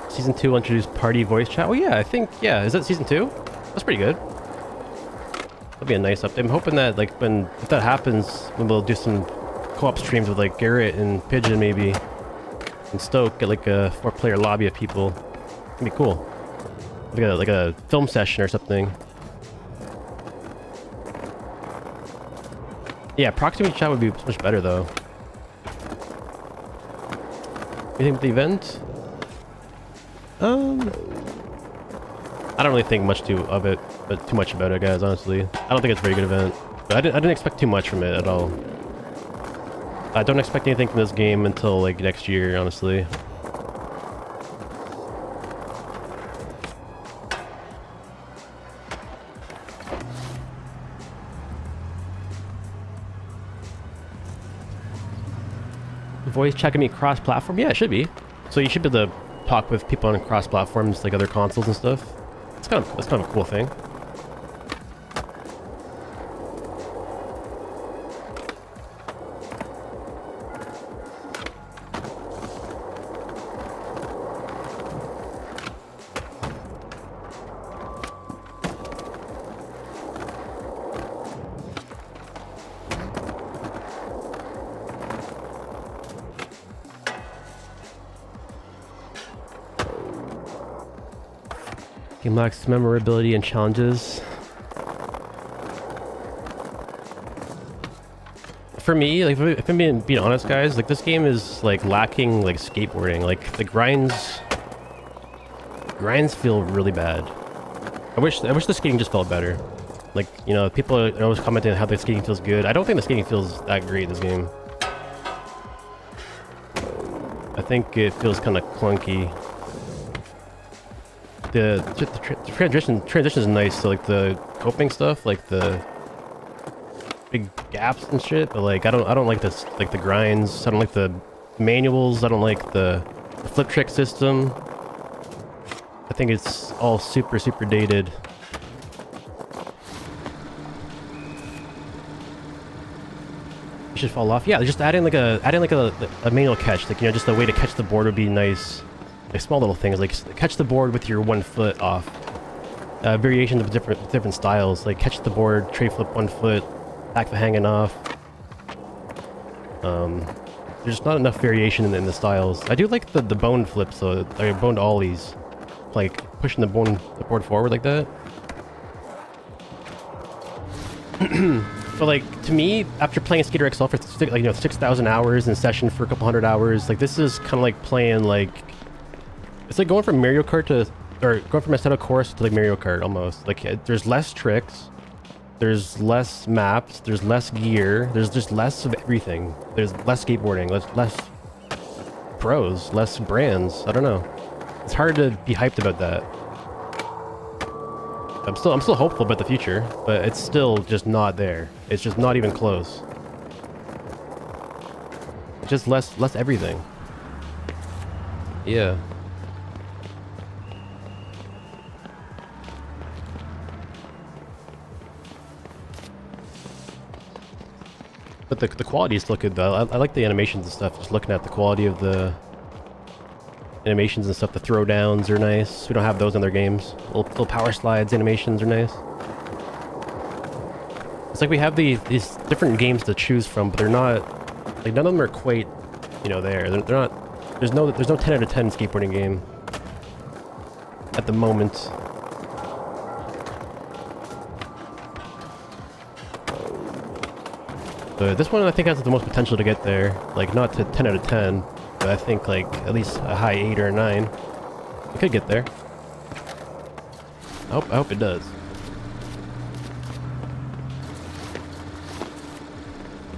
Speaker 1: Season 2 will introduce party voice chat. Oh yeah, I think, yeah, is that season 2? That's pretty good. That'll be a nice update. I'm hoping that, like, if that happens, we'll do some co-op streams with, like, Garrett and Pigeon, maybe. And Stoke, get, like, a 4-player lobby of people. It'd be cool. Like a film session or something. Yeah, proximity chat would be much better, though. You think with the event? I don't really think much too much about it, guys, honestly. I don't think it's a very good event. But I didn't expect too much from it at all. I don't expect anything from this game until, like, next year, honestly. Voice chat can be cross-platform? Yeah, it should be. So you should be able to talk with people on cross-platforms, like other consoles and stuff. That's kind of a cool thing. Game lacks memorability and challenges. For me, like, if I'm being honest, guys, like, this game is, like, lacking, like, skateboarding. Like, the grinds feel really bad. I wish the skating just felt better. Like, you know, people are always commenting on how the skating feels good. I don't think the skating feels that great in this game. I think it feels kind of clunky. The transition is nice, so, like, the coping stuff, like the big gaps and shit, but, like, I don't like this, like, the grinds. I don't like the manuals. I don't like the flip trick system. I think it's all super dated. You should fall off. Yeah, just adding like a manual catch, like, you know, just a way to catch the board would be nice. Like, small little things, like catch the board with your 1 foot off. Variations of different styles, like catch the board, tray flip 1 foot, back the hanging off. There's not enough variation in the styles. I do like the bone flips, though, or boned ollies, like pushing the board forward like that. But, like, to me, after playing Skater XL for 6,000 hours in session for a couple hundred hours, like, this is kind of like playing, like, it's like going from Mario Kart or going from Assetto Course to, like, Mario Kart almost. Like, there's less tricks, there's less maps, there's less gear, there's just less of everything. There's less skateboarding, less pros, less brands. I don't know. It's hard to be hyped about that. I'm still hopeful about the future, but it's still just not there. It's just not even close. It's just less everything. Yeah. But the quality is still good, though. I like the animations and stuff. Just looking at the quality of the animations and stuff. The throwdowns are nice. We don't have those in their games. Little power slides animations are nice. It's like we have these different games to choose from, but they're not, like, none of them are quite, you know, there. They're not. There's no 10 out of 10 skateboarding game at the moment. But this one, I think, has the most potential to get there. Like, not to 10 out of 10, but I think, like, at least a high 8 or a 9. It could get there. I hope it does.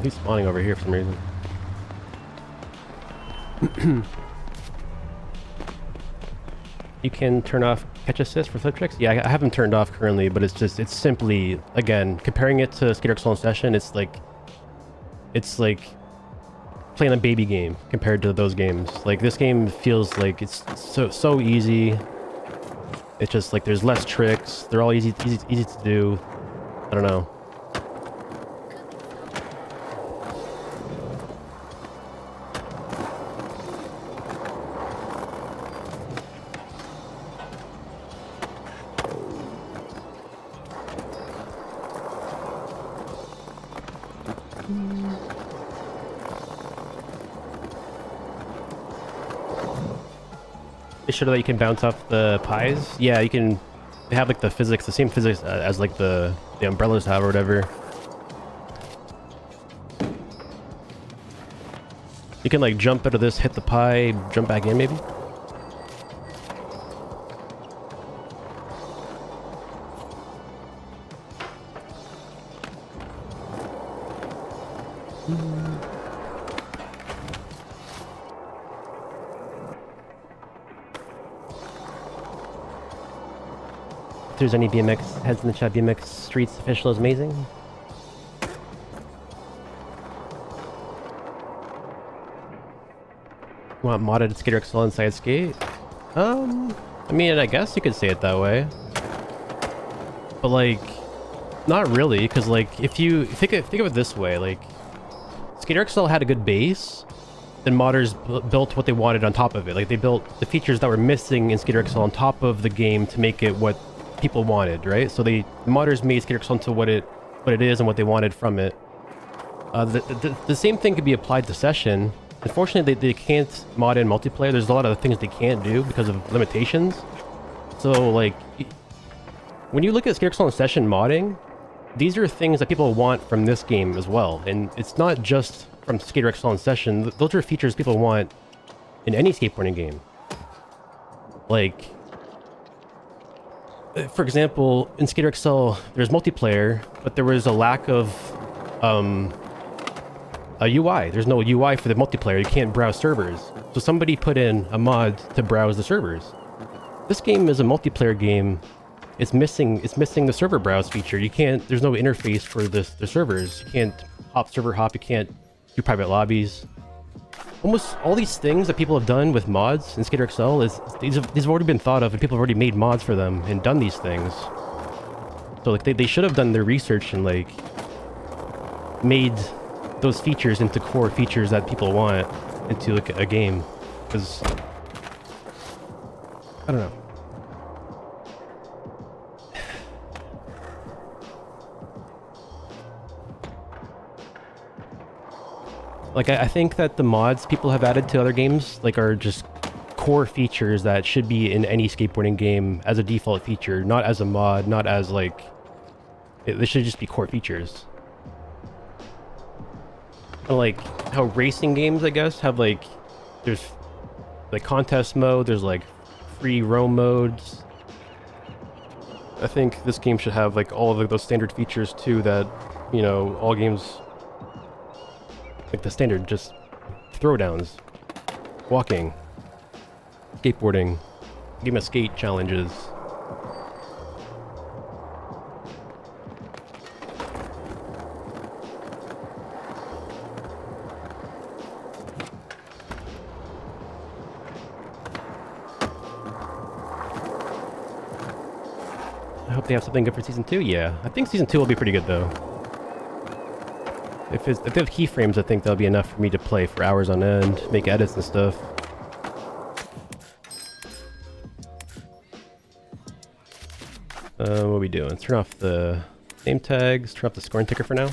Speaker 1: He's spawning over here for some reason. You can turn off Catch assist for flip tricks? Yeah, I have them turned off currently, but it's simply, again, comparing it to Skatepark Solo Session, it's like playing a baby game compared to those games. Like, this game feels like it's so easy. It's just like there's less tricks. They're all easy to do. I don't know. They show that you can bounce off the pies. Yeah, you can. They have like the same physics as like the umbrellas have or whatever. You can like jump out of this, hit the pie, jump back in maybe. If there's any BMX heads in the chat, BMX Streets official is amazing. Want modded Skatepark Solo inside skate? I mean, I guess you could say it that way. But like, not really, because like, if you think of it this way, like, Skatepark Solo had a good base, then modders built what they wanted on top of it. Like, they built the features that were missing in Skatepark Solo on top of the game to make it what people wanted, right? So the modders made Skatepark Solo into what it is and what they wanted from it. The same thing could be applied to Session. Unfortunately, they can't mod in multiplayer. There's a lot of things they can't do because of limitations. So like, when you look at Skatepark Solo Session modding, these are things that people want from this game as well. And it's not just from Skatepark Solo Session. Those are features people want in any skateboarding game. Like, for example, in Skatepark Solo, there's multiplayer, but there was a lack of a UI. There's no UI for the multiplayer. You can't browse servers. So somebody put in a mod to browse the servers. This game is a multiplayer game. It's missing the server browse feature. You can't, there's no interface for the servers. You can't server hop, you can't do private lobbies. Almost all these things that people have done with mods in Skatepark Solo these have already been thought of, and people have already made mods for them and done these things. So like they should have done their research and like made those features into core features that people want into like a game. Because I don't know. Like, I think that the mods people have added to other games, like, are just core features that should be in any skateboarding game as a default feature, not as a mod, not as, like... They should just be core features. And, like, how racing games, I guess, have, like... There's, like, contest mode, there's, like, free roam modes. I think this game should have, like, all of those standard features, too, that, you know, all games... Like the standard, just throwdowns, walking, skateboarding, game of skate challenges. I hope they have something good for Season 2, yeah. I think Season 2 will be pretty good, though. If they have keyframes, I think that'll be enough for me to play for hours on end, make edits and stuff. What are we doing? Let's turn off the name tags, turn off the scoring ticker for now.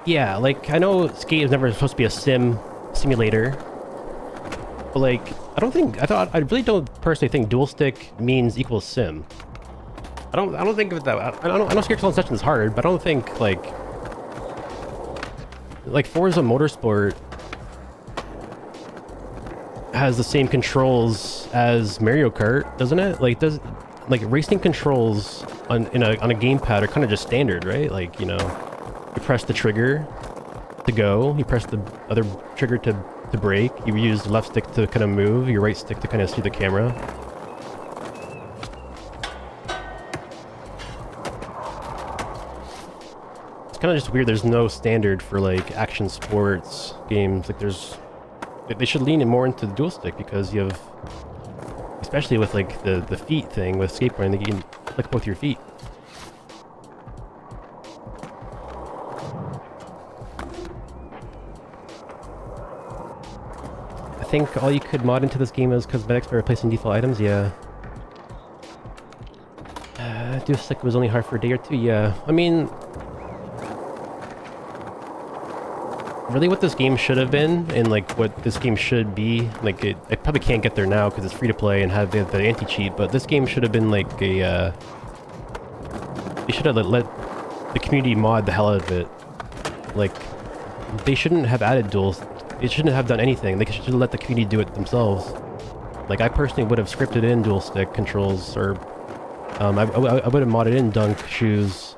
Speaker 1: Yeah, like, I know skate is never supposed to be a simulator, but like, I really don't personally think dual stick means equals sim. I don't think of it that way. I know Skatepark Solo Session is hard, but I don't think like Forza Motorsport has the same controls as Mario Kart, doesn't it? Like racing controls on a gamepad are kind of just standard, right? Like, you know, you press the trigger to go, you press the other trigger to to brake. You use the left stick to kind of move, your right stick to kind of see the camera. It's kind of just weird. There's no standard for like action sports games. Like they should lean in more into the dual stick because you have, especially with like the feet thing with skateboarding, that you can flick both your feet. I think all you could mod into this game is cosmetics by replacing default items. Yeah. Dual stick was only hard for a day or two. Yeah. I mean, really what this game should have been, and like what this game should be, like I probably can't get there now because it's free to play and have the anti-cheat, but this game should have been like a, they should have let the community mod the hell out of it. Like, they shouldn't have added duels. They shouldn't have done anything. They should have let the community do it themselves. Like, I personally would have scripted in dual stick controls, or I would have modded in Dunk shoes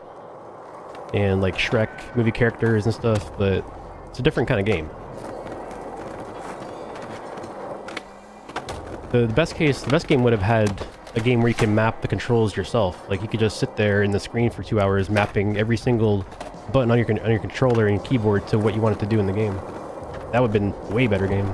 Speaker 1: and like Shrek movie characters and stuff, but it's a different kind of game. The best game would have had a game where you can map the controls yourself. Like you could just sit there in the screen for 2 hours mapping every single button on your controller and keyboard to what you want it to do in the game. That would have been a way better game.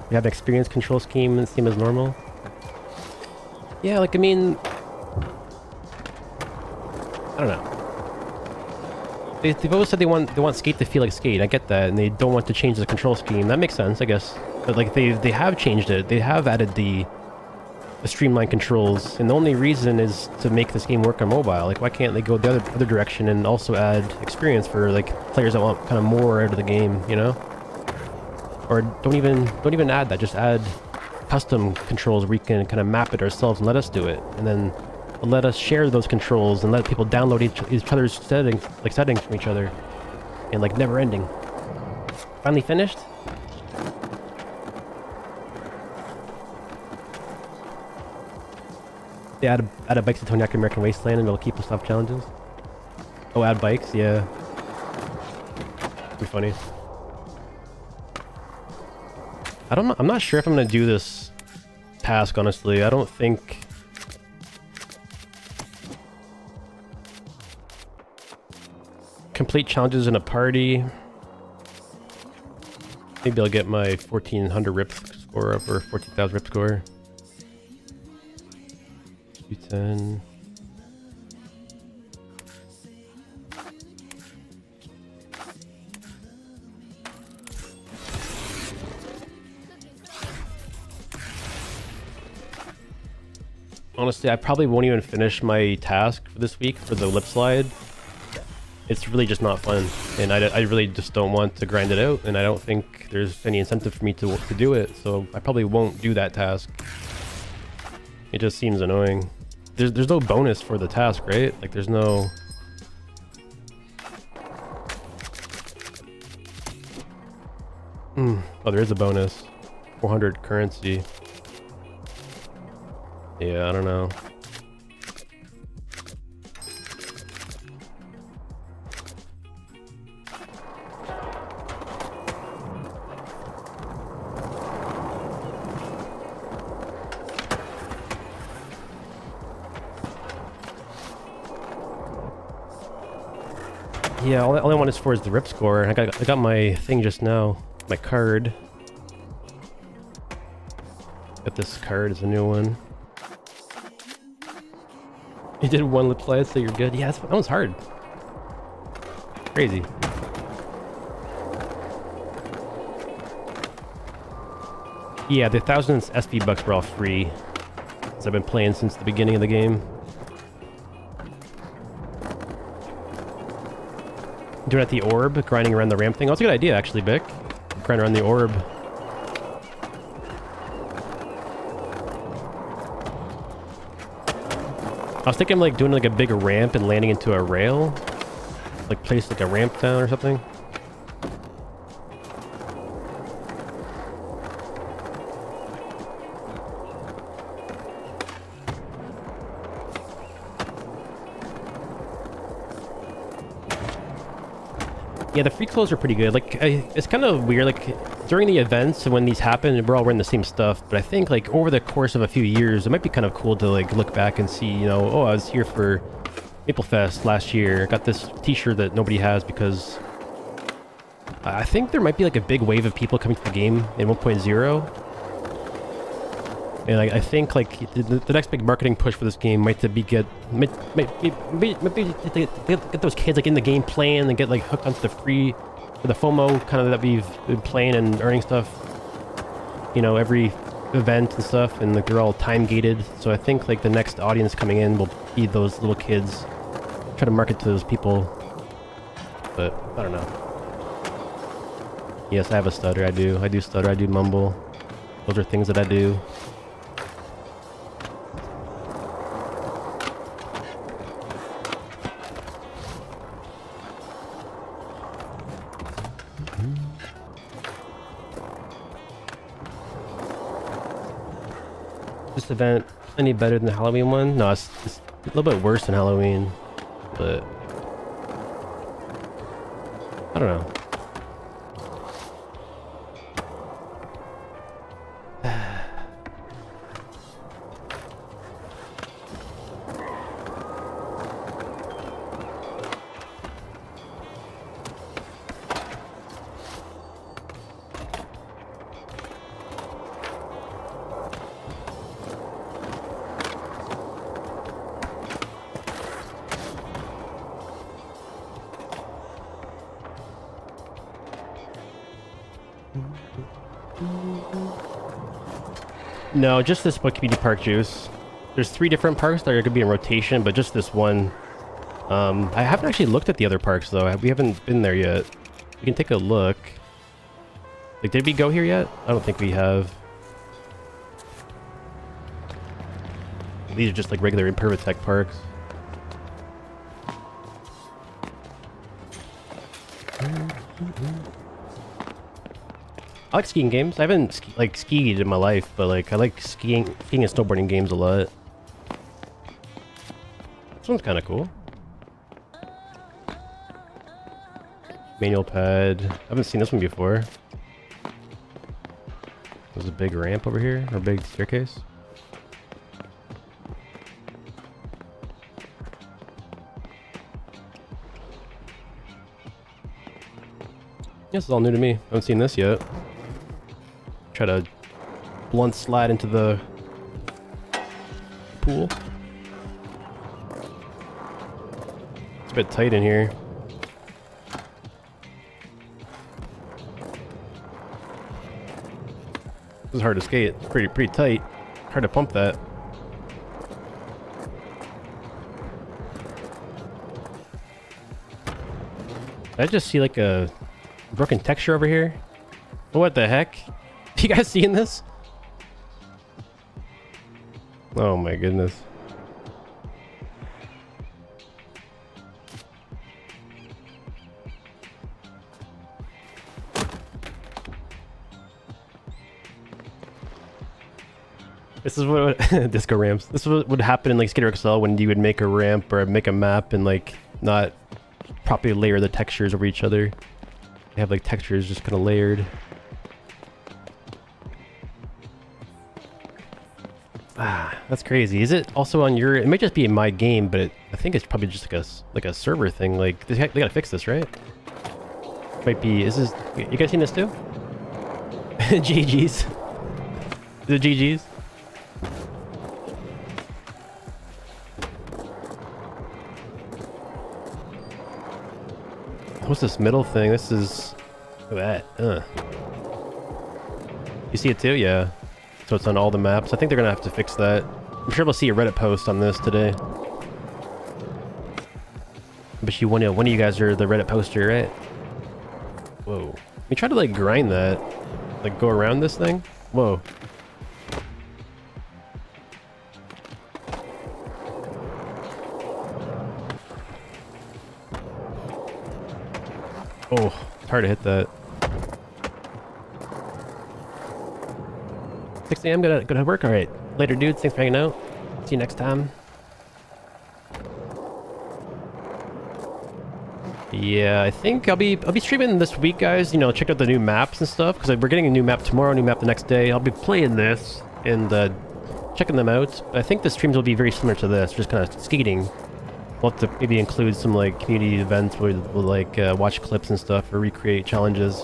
Speaker 1: You have an experience control scheme and same as normal. Yeah, like I mean, I don't know. They've always said they want Skate to feel like Skate. I get that, and they don't want to change the control scheme. That makes sense, I guess. But like they have changed it. They have added the streamlined controls, and the only reason is to make this game work on mobile. Like why can't they go the other direction and also add experience for like players that want kind of more out of the game, you know? Or don't even add that. Just add custom controls where we can kind of map it ourselves and let us do it, and then let us share those controls and let people download each other's settings from each other, and like never ending. Finally finished. They add a bikes to Toniac American Wasteland and it'll keep us off challenges. Oh, add bikes, yeah. Be funny. I'm not sure if I'm gonna do this task, honestly. I don't think... Complete challenges in a party. Maybe I'll get my 1400 rip score up, or 14,000 rip score. 210. Honestly, I probably won't even finish my task for this week for the lip slide. It's really just not fun, and I really just don't want to grind it out, and I don't think there's any incentive for me to do it, so I probably won't do that task. It just seems annoying. There's no bonus for the task, right? Like there's no... Oh, there is a bonus. 400 currency. Yeah, I don't know. Yeah, all I want is for is the rip score. I got my thing just now. My card. Got this card as a new one. You did one lip slide, so you're good. Yeah, that one's hard. Crazy. Yeah, the 1,000 SV bucks were all free, because I've been playing since the beginning of the game. Doing it at the orb, grinding around the ramp thing. Oh, that's a good idea, actually, Bick. Grind around the orb. I was thinking like doing like a big ramp and landing into a rail. Like place like a ramp down or something. Yeah, the free clothes are pretty good. Like, it's kind of weird. Like, during the events and when these happen, we're all wearing the same stuff. But I think, like, over the course of a few years, it might be kind of cool to, like, look back and see, you know, oh, I was here for Maple Fest last year. Got this t-shirt that nobody has because I think there might be, like, a big wave of people coming to the game in 1.0. And I think, like, the next big marketing push for this game might be get those kids, like, in the game playing and get, like, hooked onto the free, or the FOMO kind of that we've been playing and earning stuff, you know, every event and stuff, and, like, they're all time-gated. So I think, like, the next audience coming in will be those little kids. Try to market to those people. But, I don't know. Yes, I have a stutter, I do. I do stutter, I do mumble. Those are things that I do. This event any better than the Halloween one? No, it's a little bit worse than Halloween, but I don't know. No, just this one community park juice. There's 3 different parks that are going to be in rotation, but just this one. I haven't actually looked at the other parks though. We haven't been there yet. We can take a look. Like, did we go here yet? I don't think we have. These are just like regular Impervatech parks. I like skiing games. I haven't skied in my life, but like I like skiing and snowboarding games a lot. This one's kind of cool. Manual pad. I haven't seen this one before. There's a big ramp over here, or a big staircase. This is all new to me. I haven't seen this yet. Try to blunt slide into the pool. It's a bit tight in here. This is hard to skate. It's pretty tight. Hard to pump that. Did I just see like a broken texture over here? What the heck? You guys seeing this? Oh my goodness. This is what disco ramps. This is what would happen in like Skatepark XL when you would make a ramp or make a map and like not properly layer the textures over each other. They have like textures just kind of layered. Ah, that's crazy. Is it also on your? It might just be in my game, but I think it's probably just like a server thing. Like they gotta fix this, right? Might be. Is this? You guys seen this too? GG's. The GG's. What's this middle thing? This is... Look at that. You see it too? Yeah. So it's on all the maps. I think they're gonna have to fix that. I'm sure we'll see a Reddit post on this today. But one of you guys are the Reddit poster, right? Whoa. Let me try to like grind that. Like go around this thing? Whoa. Oh, it's hard to hit that. 6 a.m. Gotta work. All right. Later, dudes. Thanks for hanging out. See you next time. Yeah, I think I'll be streaming this week, guys. You know, check out the new maps and stuff because we're getting a new map tomorrow, new map the next day. I'll be playing this and checking them out. I think the streams will be very similar to this, just kind of skating. We'll have to maybe include some like community events where we'll like watch clips and stuff or recreate challenges.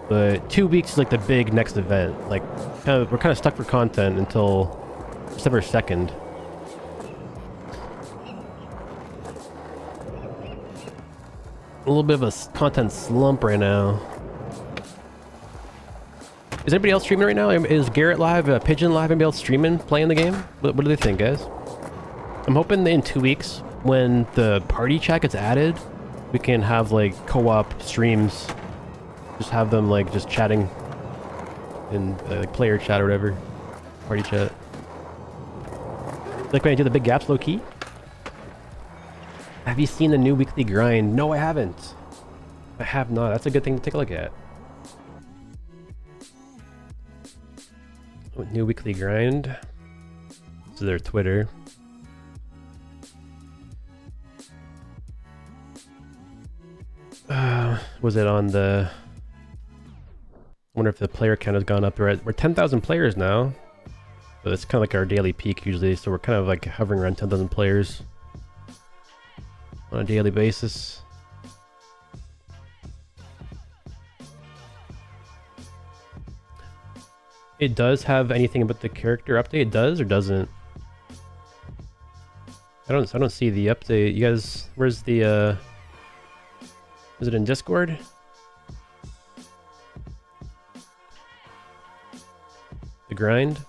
Speaker 1: But 2 weeks is like the big next event. Like, we're kind of stuck for content until December 2nd. A little bit of a content slump right now. Is anybody else streaming right now? Is Garrett live? Pigeon live? Anybody else streaming, playing the game? What do they think, guys? I'm hoping that in 2 weeks, when the party chat gets added, we can have like co-op streams. Just have them like just chatting in like player chat or whatever, party chat. Like when I do the big gaps, low key. Have you seen the new weekly grind? No, I haven't. I have not. That's a good thing to take a look at. New weekly grind. This is their Twitter. Was it on the... I wonder if the player count has gone up. We're 10,000 players now. So it's kind of like our daily peak usually. So we're kind of like hovering around 10,000 players on a daily basis. It does have anything about the character update? It does or doesn't? I don't see the update. You guys, where's the is it in Discord? The grind?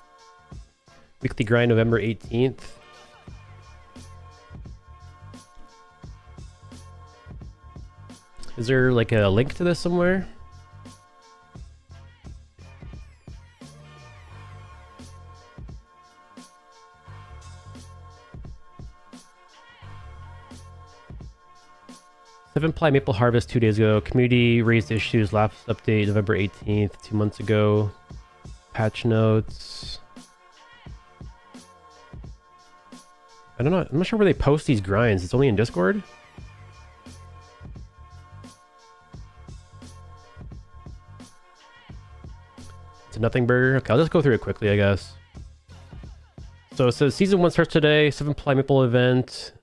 Speaker 1: Weekly grind November 18th. Is there like a link to this somewhere? PLY Maple Harvest 2 days ago. Community raised issues. Last update November 18th, 2 months ago. Patch notes. I don't know. I'm not sure where they post these grinds. It's only in Discord? It's a nothing burger. Okay, I'll just go through it quickly, I guess. So it says season 1 starts today. 7-ply Maple event.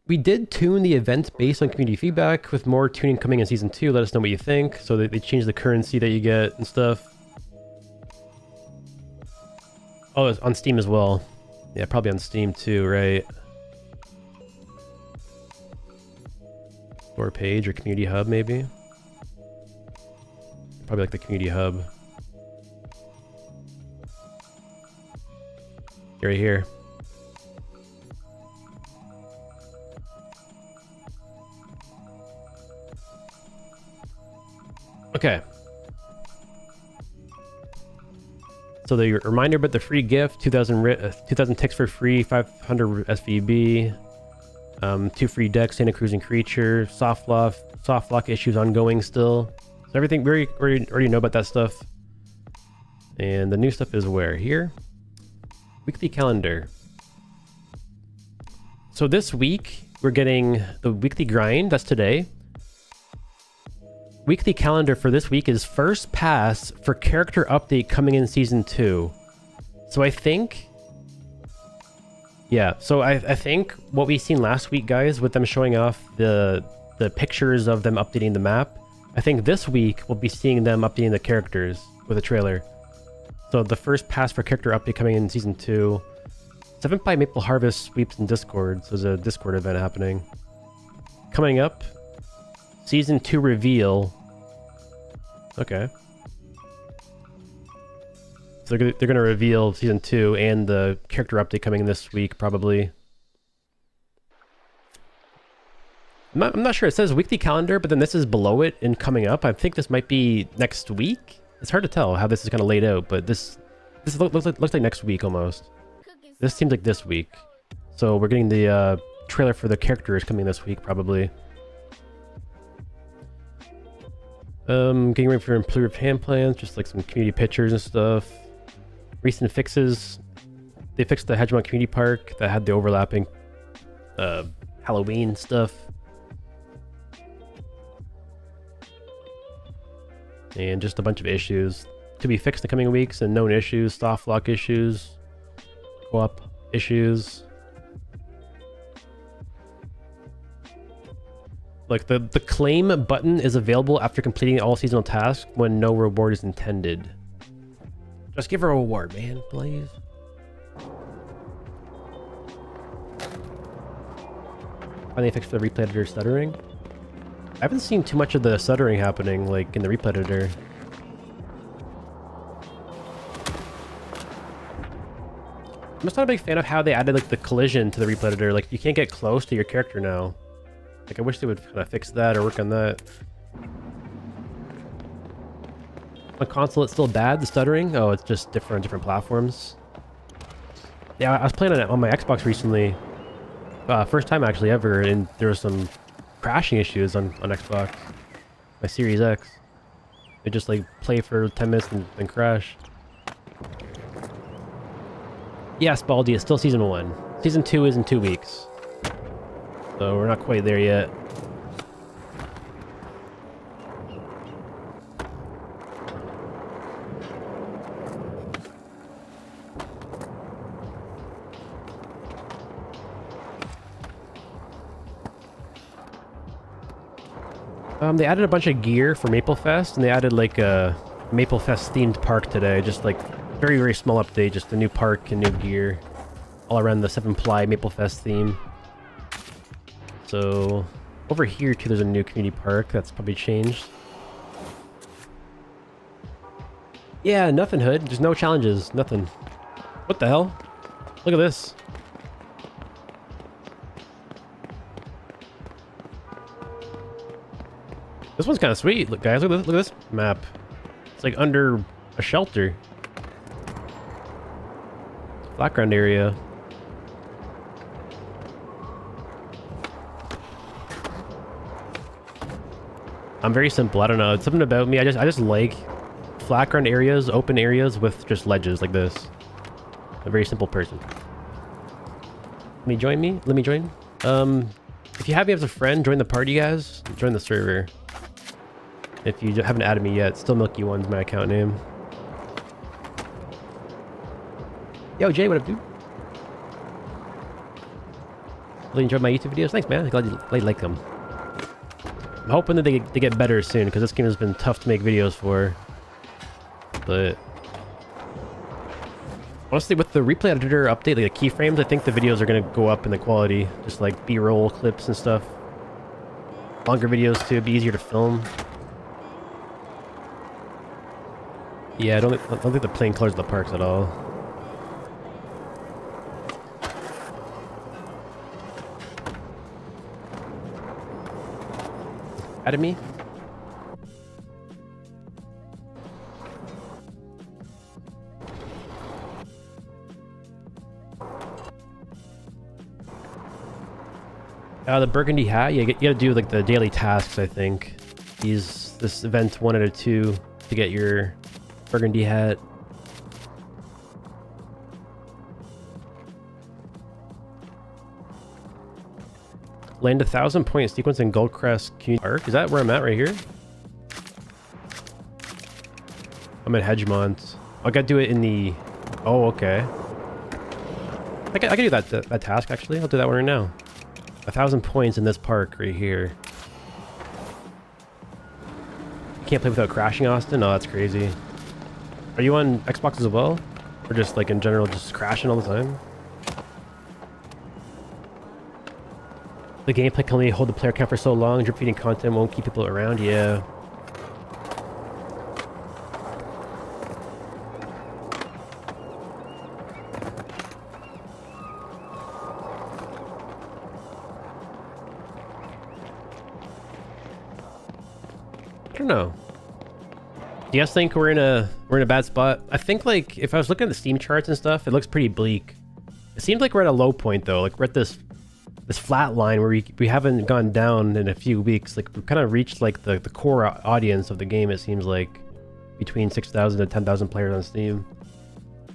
Speaker 1: We did tune the event based on community feedback, with more tuning coming in season 2. Let us know what you think. So they changed the currency that you get and stuff. Oh, it's on Steam as well. Yeah, probably on Steam too, right? Store page or community hub, maybe. Probably like the community hub. Right here. Okay. So the reminder about the free gift: 2,000 ticks for free, 500 SVB, 2 free decks, Santa Cruising Creature, soft lock issues ongoing still. So everything we already know about that stuff. And the new stuff is where? Here? Weekly calendar. So this week we're getting the weekly grind. That's today. Weekly calendar for this week is first pass for character update coming in season 2. So I think... Yeah, so I think what we seen last week, guys, with them showing off the pictures of them updating the map, I think this week we'll be seeing them updating the characters with a trailer. So the first pass for character update coming in season 2. 7-ply Maple Harvest sweeps in Discord, so there's a Discord event happening. Coming up, season 2 reveal. Okay. So they're going to reveal season 2 and the character update coming this week, probably. I'm not sure. It says weekly calendar, but then this is below it and coming up. I think this might be next week. It's hard to tell how this is kind of laid out, but this looks like next week almost. This seems like this week. So we're getting the trailer for the characters coming this week, probably. Getting ready for improved hand plans, just like some community pictures and stuff. Recent fixes. They fixed the Hegemon Community Park that had the overlapping Halloween stuff. And just a bunch of issues to be fixed in the coming weeks, and known issues, soft lock issues, co-op issues. Like the claim button is available after completing all seasonal tasks when no reward is intended. Just give her a reward, man, please. Finally fixed the replay editor stuttering. I haven't seen too much of the stuttering happening like in the replay editor. I'm just not a big fan of how they added like the collision to the replay editor. Like you can't get close to your character now. Like I wish they would kind of fix that or work on that. On console, it's still bad, the stuttering. Oh, it's just different on different platforms. Yeah, I was playing on my Xbox recently. First time actually ever, and there was some crashing issues on Xbox. My Series X. It just like play for 10 minutes and crash. Yes, Baldi, it's still season 1. Season 2 is in 2 weeks. So we're not quite there yet. They added a bunch of gear for Maple Fest, and they added like a Maple Fest themed park today. Just like very, very small update, just a new park and new gear all around the 7 PLY Maple Fest theme. So over here too, there's a new community park that's probably changed. Yeah, nothing, Hood. There's no challenges, nothing. What the hell? Look at this. This one's kind of sweet. Look, guys, look at this map. It's like under a shelter. Background area. I'm very simple. I don't know. It's something about me. I just like flat ground areas, open areas with just ledges like this. I'm a very simple person. Let me join me. Let me join. If you have me as a friend, join the party, guys. Join the server. If you haven't added me yet, still Milky One's my account name. Yo, Jay, what up, dude? Really enjoyed my YouTube videos. Thanks, man. Glad you like them. I'm hoping that they get better soon, because this game has been tough to make videos for. But honestly, with the replay editor update, like the keyframes, I think the videos are going to go up in the quality. Just like B-roll clips and stuff. Longer videos too, it'd be easier to film. Yeah, I don't think the plain colors of the parks at all. Added me? The burgundy hat, you gotta do like the daily tasks, I think. This event 1 out of 2 to get your burgundy hat. Land 1,000-point sequence in Goldcrest Community Park. Is that where I'm at right here? I'm at Hedgemont. I gotta do it in the... Oh, okay. I can do that task, actually. I'll do that one right now. 1,000 points in this park right here. You can't play without crashing, Austin? Oh, that's crazy. Are you on Xbox as well? Or just like in general, just crashing all the time? The gameplay can only hold the player count for so long. Drip feeding content won't keep people around. Yeah. I don't know. Do you guys think we're in a bad spot? I think like if I was looking at the Steam charts and stuff, it looks pretty bleak. It seems like we're at a low point though. Like we're at this flat line where we haven't gone down in a few weeks. Like we've kind of reached like the core audience of the game. It seems like between 6,000 to 10,000 players on Steam,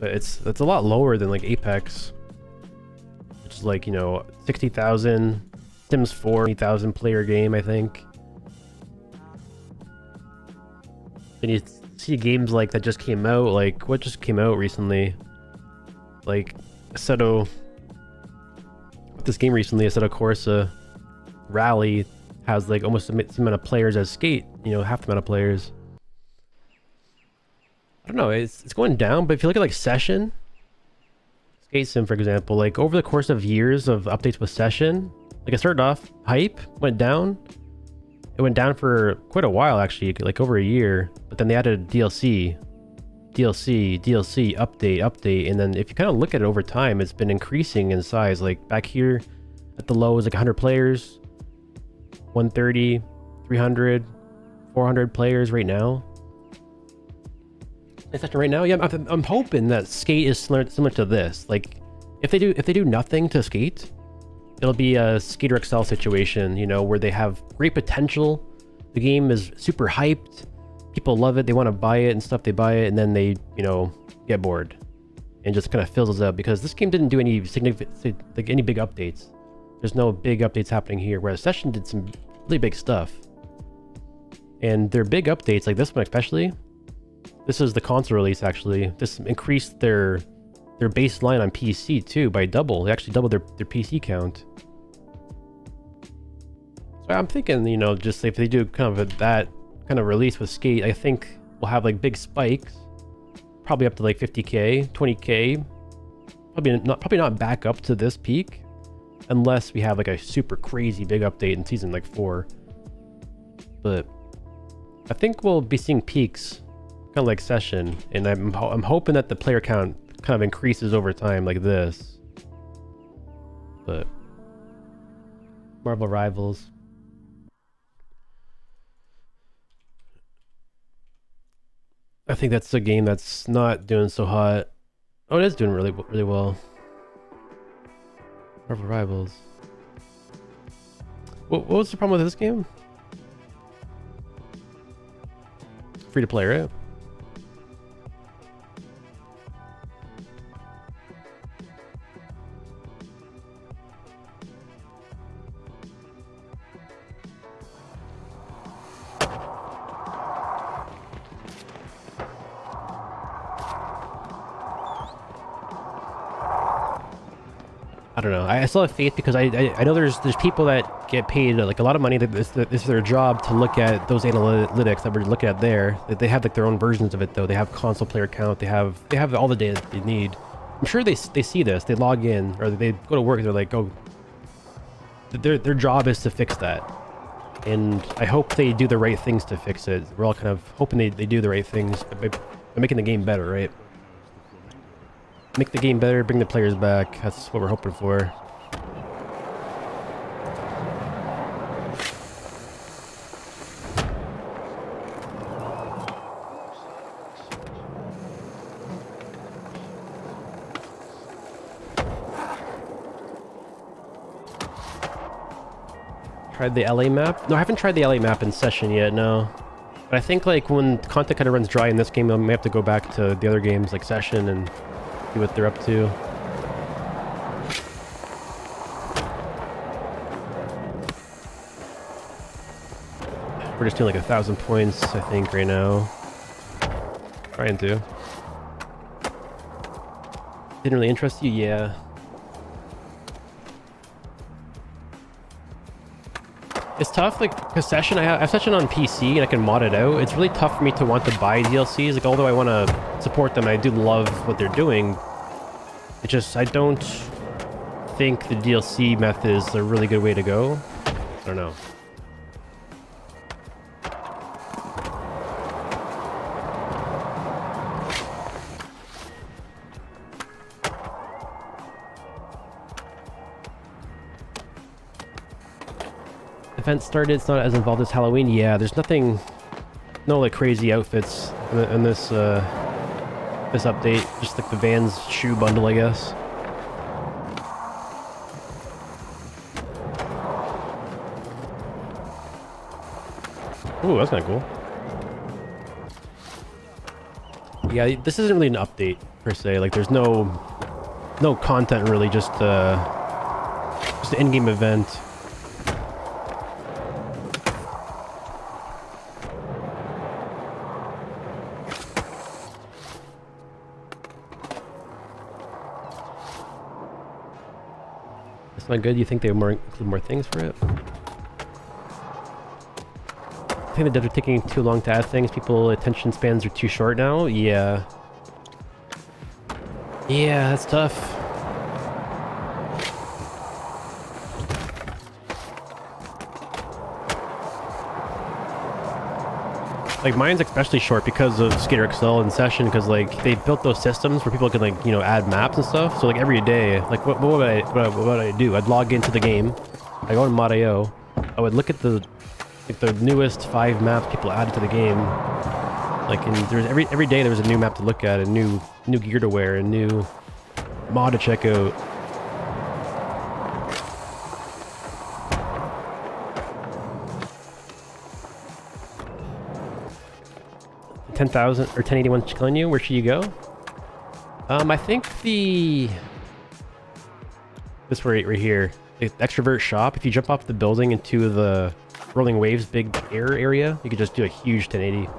Speaker 1: but it's a lot lower than like Apex, which is like, you know, 60,000. Sims 4, 20,000 player game, I think. And you see games like that just came out, like what just came out recently? Like Assetto, this game recently, Assetto Corsa Rally has like almost the same amount of players as Skate, you know, half the amount of players. I don't know, it's going down, but if you look at like Session, Skate Sim for example, like over the course of years of updates with Session, like it started off hype, went down. It went down for quite a while actually, like over a year. But then they added DLC, update. And then if you kind of look at it over time, it's been increasing in size. Like back here at the low is like 100 players, 130, 300, 400 players right now. Right now, yeah, I'm hoping that Skate is similar to this. Like if they do nothing to Skate, it'll be a Skater XL situation, you know, where they have great potential. The game is super hyped. People love it. They want to buy it and stuff. They buy it and then they, you know, get bored and just kind of fizzles out because this game didn't do any significant, like any big updates. There's no big updates happening here, whereas Session did some really big stuff. And their big updates, like this one especially, this is the console release actually. This increased their baseline on PC too by double. They actually doubled their PC count. So I'm thinking, you know, just if they do kind of that kind of release with Skate, I think we'll have like big spikes, probably up to like 50k, 20k, probably not back up to this peak, unless we have like a super crazy big update in season like 4. But I think we'll be seeing peaks, kind of like Session, and I'm hoping that the player count kind of increases over time like this. But Marvel Rivals, I think that's a game that's not doing so hot. Oh, it is doing really well. Marvel Rivals. What was the problem with this game? Free to play, right? I don't know. I still have faith because I know there's people that get paid like a lot of money. That this is their job to look at those analytics that we're looking at there. They have like their own versions of it though. They have console player count. They have all the data that they need. I'm sure they see this. They log in or they go to work. They're like, oh, their job is to fix that. And I hope they do the right things to fix it. We're all kind of hoping they do the right things by making the game better, right? Make the game better, bring the players back. That's what we're hoping for. Tried the LA map? No, I haven't tried the LA map in Session yet, no. But I think like when content kind of runs dry in this game, I may have to go back to the other games like Session and see what they're up to. We're just doing like 1,000 points, I think, right now. Trying to. Didn't really interest you? Yeah. It's tough, like, because Session, I have Session on PC and I can mod it out. It's really tough for me to want to buy DLCs. Like, although I want to support them, I do love what they're doing. It's just, I don't think the DLC method is a really good way to go. I don't know. Event started, it's not as involved as Halloween. Yeah, there's nothing, no like crazy outfits in this this update. Just like the Vans shoe bundle, I guess. Ooh, that's kind of cool. Yeah, this isn't really an update per se. Like, there's no content really. Just It's an in-game event. That's not good. You think they would include more things for it? I think the devs are taking too long to add things. People attention spans are too short now. Yeah. Yeah, that's tough. Like mine's especially short because of Skater XL and Session, because like they built those systems where people can like, you know, add maps and stuff. So like every day, like what would I do? I'd log into the game. I go on Mod.io. I would look at the newest 5 maps people added to the game. Like, and there's every day there was a new map to look at, a new gear to wear, a new mod to check out. $10,000 or 1081 killing you. Where should you go? I think this right here, the extrovert shop. If you jump off the building into the rolling waves big air area, you could just do a huge 1080.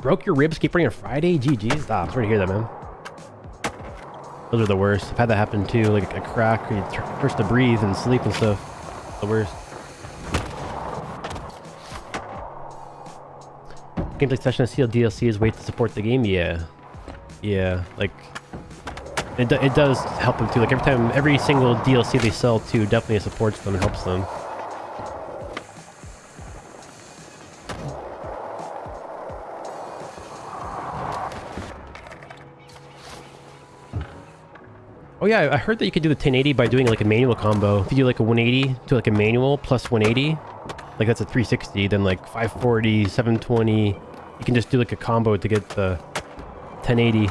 Speaker 1: Broke your ribs skateboarding on Friday? GG. Stop. Sorry to hear that, man. Those are the worst. I've had that happen too, like a crack, or you first to breathe and sleep and stuff. The worst. Gameplay session of seal DLC is way to support the game. Yeah, like it does help them too. Like every single DLC they sell too definitely supports them and helps them. Oh yeah, I heard that you could do the 1080 by doing like a manual combo. If you do like a 180 to like a manual plus 180, like that's a 360, then like 540, 720, you can just do like a combo to get the 1080.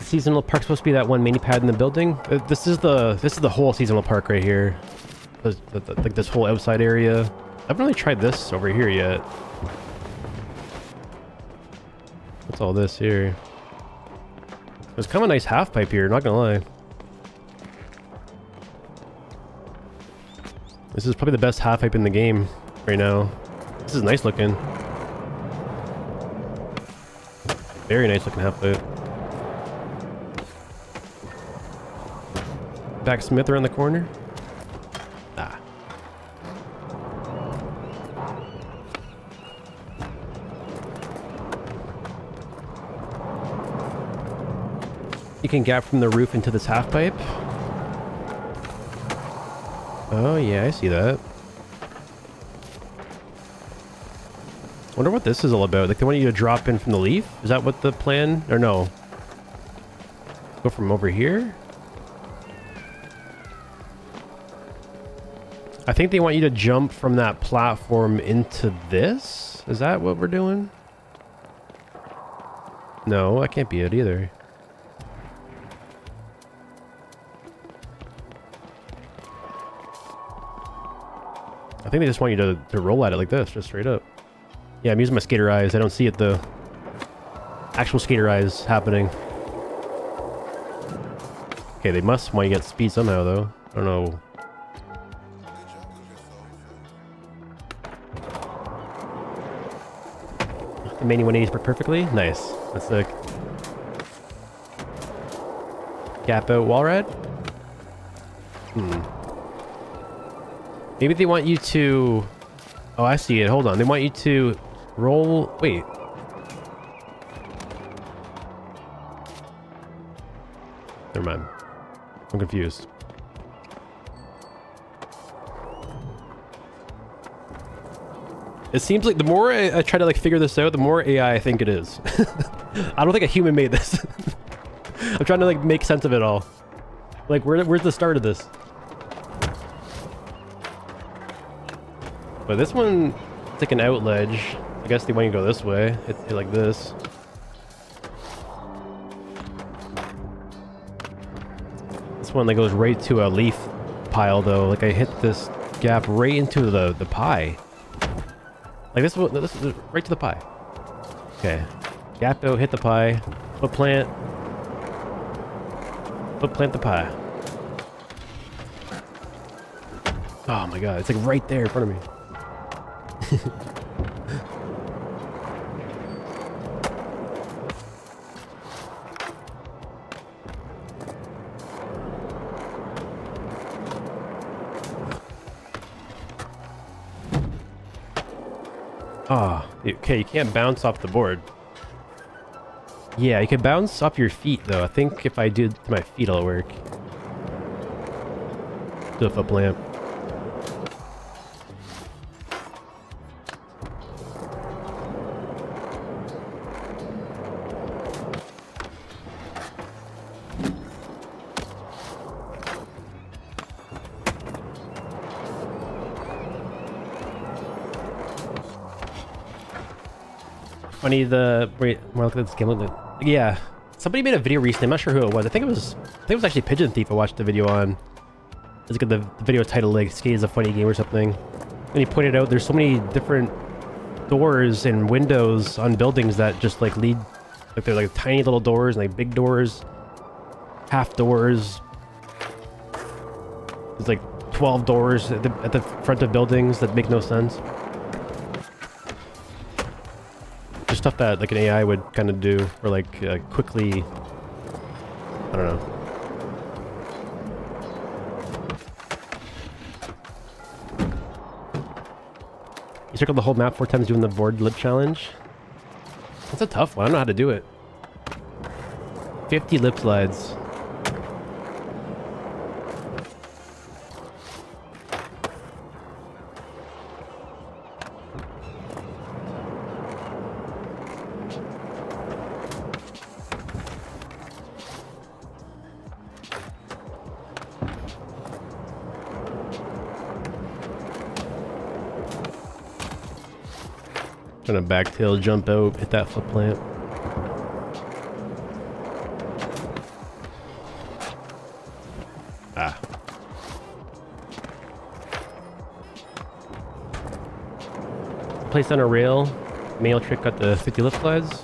Speaker 1: Seasonal park's supposed to be that one mini pad in the building. This is the whole seasonal park right here. Like this whole outside area. I haven't really tried this over here yet. What's all this here? There's kind of a nice half pipe here, not gonna lie. This is probably the best half pipe in the game right now. This is nice looking. Very nice looking half pipe. Backsmith around the corner. Ah. You can gap from the roof into this half pipe. Oh yeah, I see that. Wonder what this is all about. Like they want you to drop in from the leaf? Is that what the plan? Or no? Go from over here? I think they want you to jump from that platform into this? Is that what we're doing? No, that can't be it either. I think they just want you to roll at it like this, just straight up. Yeah, I'm using my skater eyes. I don't see it though. Actual skater eyes happening. Okay, they must want you to get speed somehow though. I don't know. The mini 180s work perfectly. Nice. That's sick. Gap out wall ride? Maybe they want you to... Oh, I see it. Hold on. They want you to roll... Wait. Never mind. I'm confused. It seems like the more I try to like figure this out, the more AI I think it is. I don't think a human made this. I'm trying to like make sense of it all. Like where's the start of this? But this one, it's like an out ledge. I guess they want you to go this way. Hit like this. this one that goes right to a leaf pile though. Like I hit this gap right into the pie. Like this is right to the pie. Okay. Gap out, hit the pie. Foot plant. Foot plant the pie. Oh my god, it's like right there in front of me. Ah, oh, okay, you can't bounce off the board. Yeah, you can bounce off your feet though. I think if I do it to my feet it'll work. Do a foot plant. Funny wait, look at this game. Yeah, somebody made a video recently. I'm not sure who it was. I think it was actually Pigeon Thief. I watched the video on. Let's look at the video title, like "Skate is a funny game" or something. And he pointed out there's so many different doors and windows on buildings that just like lead, like they're like tiny little doors and like big doors, half doors. There's like 12 doors at the front of buildings that make no sense. Stuff that like an AI would kind of do, or like quickly, I don't know. You circled the whole map 4 times doing the board lip challenge. That's a tough one. I don't know how to do it. 50 lip slides. Gonna backtail, jump out, hit that foot plant. Ah. Placed on a rail. Mail trick got the 50 lip slides.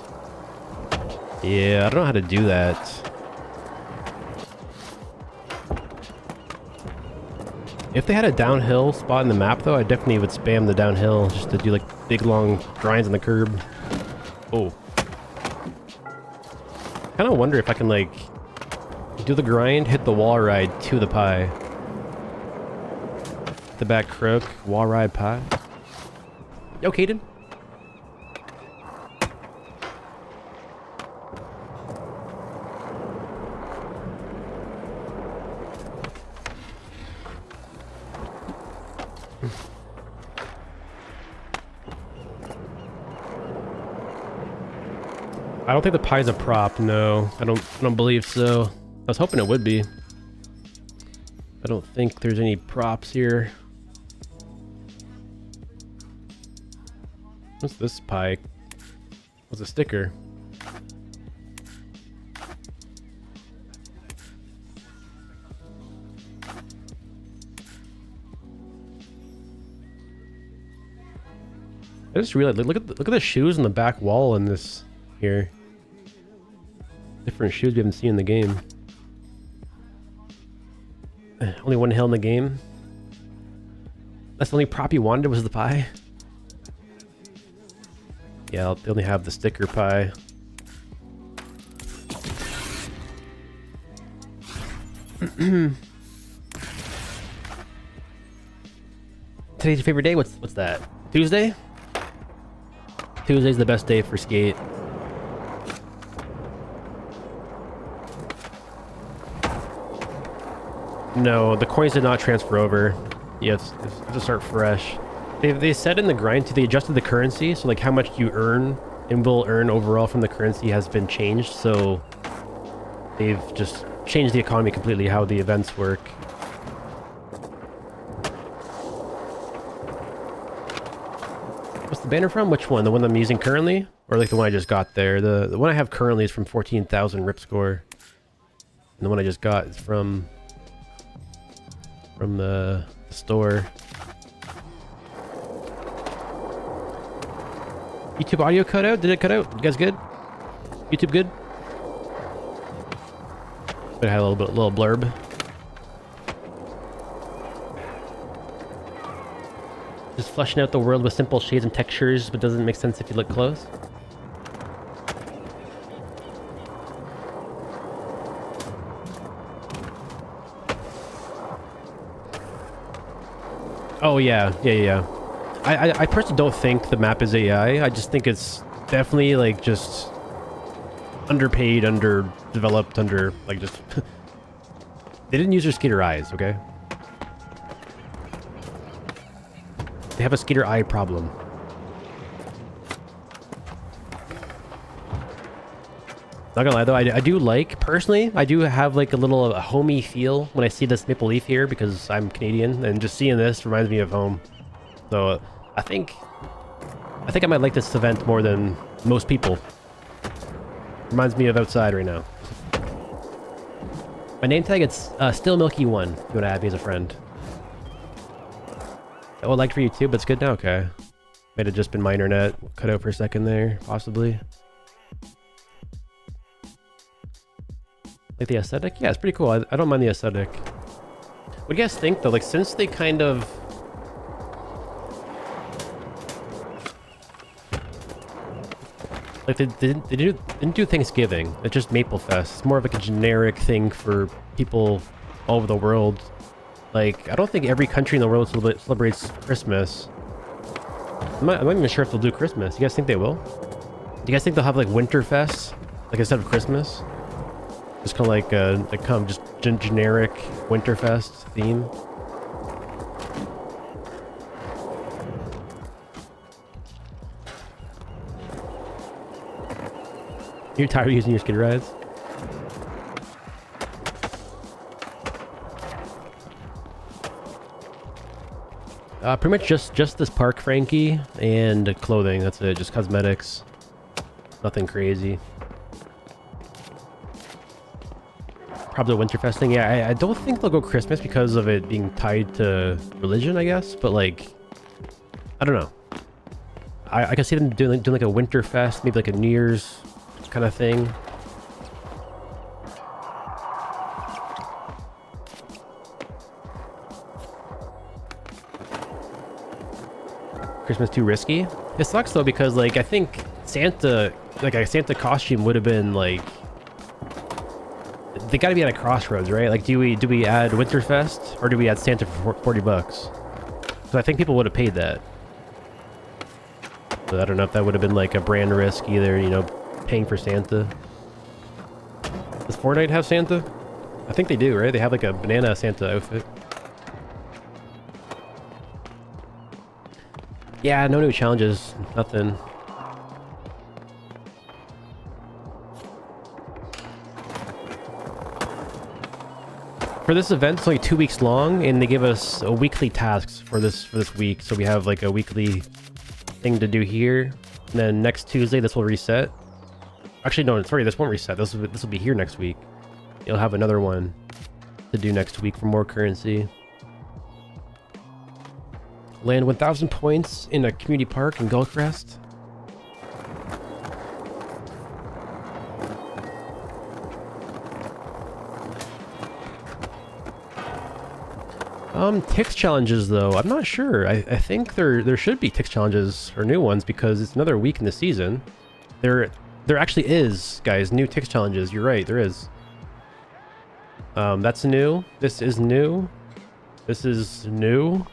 Speaker 1: Yeah, I don't know how to do that. If they had a downhill spot in the map though, I definitely would spam the downhill just to do like big long grinds on the curb. Oh. Kind of wonder if I can like do the grind, hit the wall ride to the pie. The back crook, wall ride pie. Yo, Caden. I don't think the pie's a prop, no. I don't believe so. I was hoping it would be. I don't think there's any props here. What's this pie? What's a sticker? I just realized, look at the shoes on the back wall in this here. Different shoes we haven't seen in the game. Only one hill in the game. That's the only prop you wanted was the pie. Yeah, they only have the sticker pie. Today's your favorite day? What's that? Tuesday? Tuesday's the best day for skate. No, the coins did not transfer over. You have to start fresh. They said in the grind too, they adjusted the currency, so like how much you earn and will earn overall from the currency has been changed, so they've just changed the economy completely, how the events work. What's the banner from? Which one? The one I'm using currently? Or like the one I just got there? The one I have currently is from 14,000 rip score. And the one I just got is from from the store. YouTube audio cut out? Did it cut out? You guys good? YouTube good? But I had a little blurb. Just fleshing out the world with simple shades and textures, but doesn't make sense if you look close. Oh yeah. I personally don't think the map is AI. I just think it's definitely like just underpaid, underdeveloped, like just they didn't use their skater eyes, okay? They have a skater eye problem. Not gonna lie though, I do like, personally, I do have like a little homey feel when I see this maple leaf here because I'm Canadian, and just seeing this reminds me of home. So I think I might like this event more than most people. Reminds me of outside right now. My name tag, it's still Milky 1 if you want to add me as a friend. I would like for you too, but it's good now. Okay. Might have just been my internet cut out for a second there, possibly. Like the aesthetic? Yeah, it's pretty cool. I don't mind the aesthetic. What do you guys think though? Like, since they kind of... like, they didn't do Thanksgiving. It's just Maple Fest. It's more of like a generic thing for people all over the world. Like, I don't think every country in the world celebrates Christmas. I'm not even sure if they'll do Christmas. You guys think they will? Do you guys think they'll have like Winterfest, like instead of Christmas? Just kind of like kind of just generic Winterfest theme. You're tired of using your skid rides? Pretty much just this park, Frankie, and clothing. That's it. Just cosmetics. Nothing crazy. Probably the Winterfest thing. Yeah, I don't think they'll go Christmas because of it being tied to religion, I guess. But like, I don't know. I can see them doing like a Winterfest, maybe like a New Year's kind of thing. Christmas too risky. It sucks though because like I think Santa, like a Santa costume would have been like, they got to be at a crossroads, right? Like, do we add Winterfest or do we add Santa for 40 bucks? So I think people would have paid that. So I don't know if that would have been like a brand risk either, you know, paying for Santa. Does Fortnite have Santa? I think they do, right? They have like a banana Santa outfit. Yeah, no new challenges, nothing. For this event, it's only 2 weeks long, and they give us weekly tasks for this week. So we have like a weekly thing to do here, and then next Tuesday this will reset. Actually, no, sorry, this won't reset. This will be here next week. You'll have another one to do next week for more currency. Land 1,000 points in a community park in Gullcrest. Tix challenges though, I'm not sure. I think there should be Tix challenges or new ones because it's another week in the season. There actually is, guys, new Tix challenges. You're right, there is. That's new. This is new. This is new.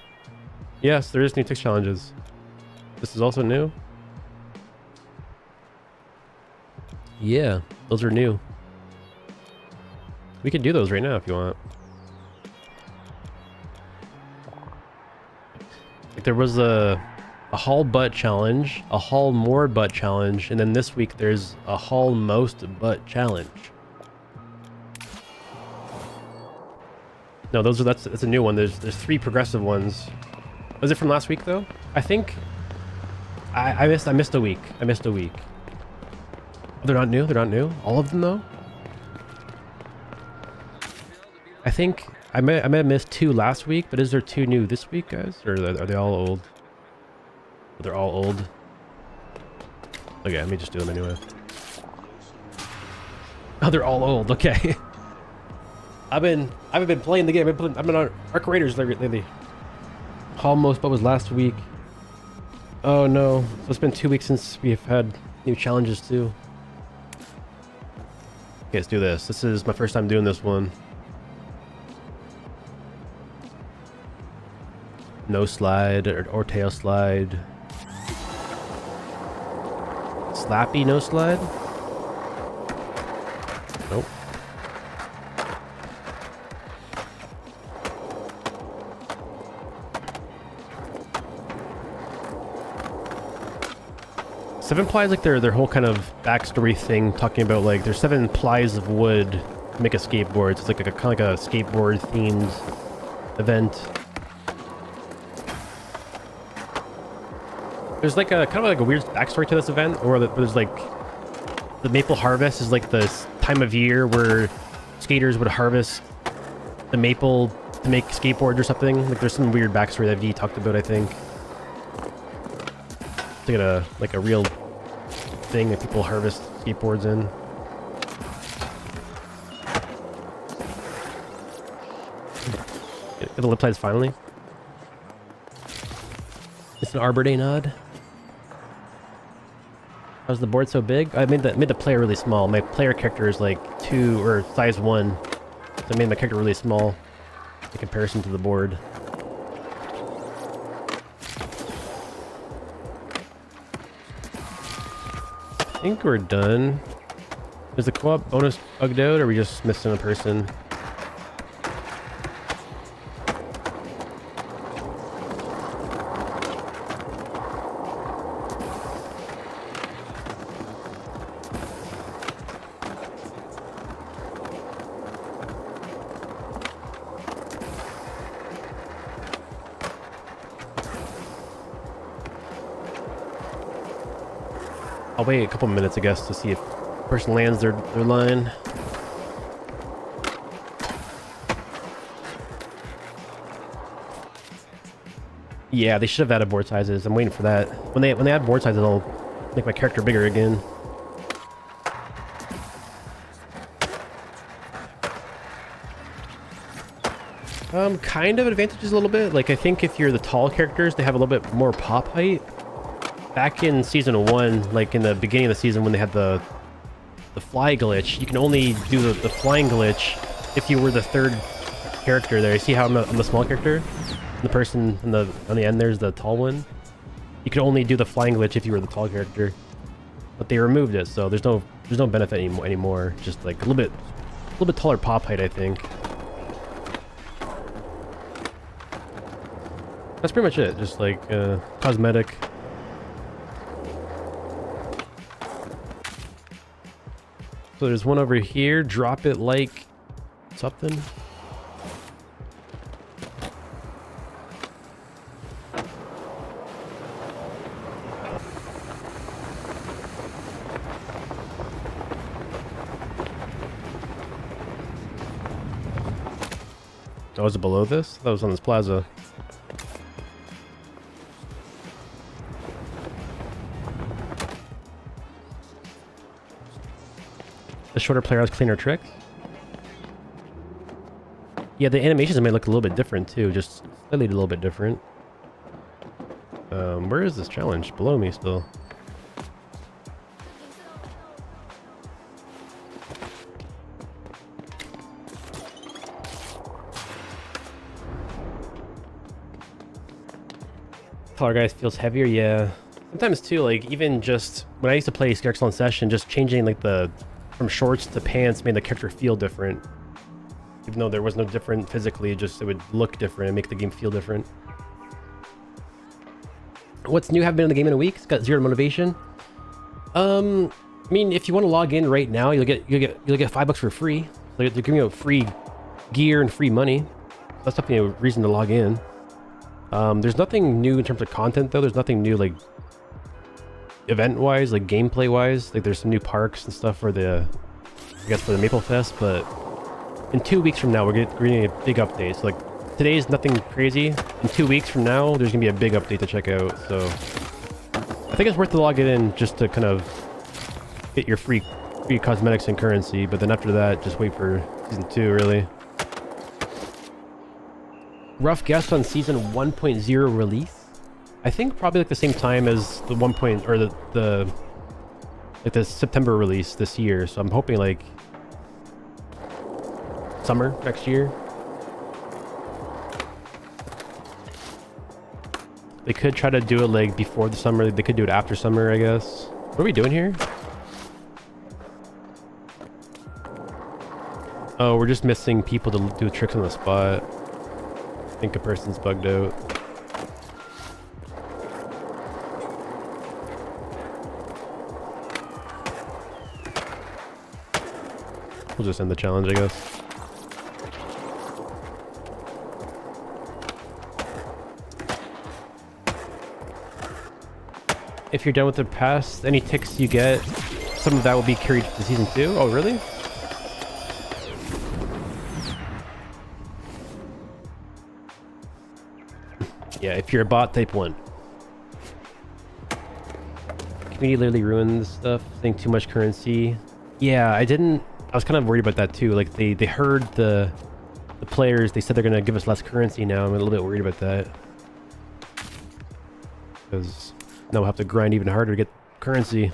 Speaker 1: Yes, there is new Tix challenges. This is also new. Yeah, those are new. We can do those right now if you want. Like there was a haul butt challenge, a haul more butt challenge, and then this week there's a haul most butt challenge. No, that's a new one. There's 3 progressive ones. Was it from last week though? I think I missed a week. I missed a week. Oh, they're not new. They're not new. All of them though. I think I may have missed 2 last week, but is there 2 new this week, guys? Or are they all old? They're all old. Okay, let me just do them anyway. Oh, they're all old. Okay. I haven't been playing the game. I've been on Arc Raiders lately. Almost, but was last week. Oh no. So it's been 2 weeks since we've had new challenges too. Okay, let's do this. This is my first time doing this one. No slide or tail slide. Slappy no slide? Nope. Seven plies, like their whole kind of backstory thing, talking about like there's 7 plies of wood to make a skateboard. So it's like a kind of like a skateboard themed event. There's like a kind of like a weird backstory to this event, or there's like the maple harvest is like the time of year where skaters would harvest the maple to make skateboards or something. Like there's some weird backstory that V talked about, I think. It's like a real thing that people harvest skateboards in. Get the lip slides finally. It's an Arbor Day nod. How's the board so big? I made the player really small. My player character is like 2 or size 1. So I made my character really small in comparison to the board. I think we're done. Is the co-op bonus bugged out, or are we just missing a person? I'll wait a couple minutes, I guess, to see if the person lands their line. Yeah, they should have added board sizes. I'm waiting for that. When they add board sizes, I'll make my character bigger again. Kind of advantages a little bit. Like, I think if you're the tall characters, they have a little bit more pop height. Back in season 1, like in the beginning of the season when they had the fly glitch, you can only do the flying glitch if you were the 3rd character there. You see how I'm the small character? The person on the end there's the tall one. You can only do the flying glitch if you were the tall character. But they removed it, so there's no benefit anymore. Just like a little bit taller pop height, I think. That's pretty much it. Just like cosmetic. So there's one over here. Drop it like something. Oh, was it below this? That was on this plaza. The shorter player has cleaner tricks. Yeah, the animations may look a little bit different too, just slightly a little bit different. Where is this challenge? Below me still. Taller guys feels heavier, yeah. Sometimes too, like even just when I used to play Skatepark on session, just changing like from shorts to pants made the character feel different. Even though there was no different physically, just it would look different and make the game feel different. What's new have been in the game in a week? It's got 0 motivation. I mean, if you want to log in right now, you'll get $5 for free. So they're giving you free gear and free money. That's definitely a reason to log in. There's nothing new in terms of content though. There's nothing new like event-wise, like gameplay-wise. Like there's some new parks and stuff for the Maple Fest, but in 2 weeks from now, we're getting a big update. So like today's nothing crazy. In 2 weeks from now, there's gonna be a big update to check out. So I think it's worth to log it in just to kind of get your free cosmetics and currency. But then after that, just wait for season 2, really. Rough guess on season 1.0 release. I think probably like the same time as the the September release this year. So I'm hoping like summer next year. They could try to do it like before the summer. They could do it after summer, I guess. What are we doing here? Oh, we're just missing people to do tricks on the spot. I think a person's bugged out. We'll just end the challenge, I guess. If you're done with the pass, any ticks you get, some of that will be carried to season 2. Oh, really? Yeah, if you're a bot, type 1. Community literally ruins stuff, saying too much currency. Yeah, I was kind of worried about that too. Like they heard the players, they said they're gonna give us less currency now. I'm a little bit worried about that. Because now we'll have to grind even harder to get currency.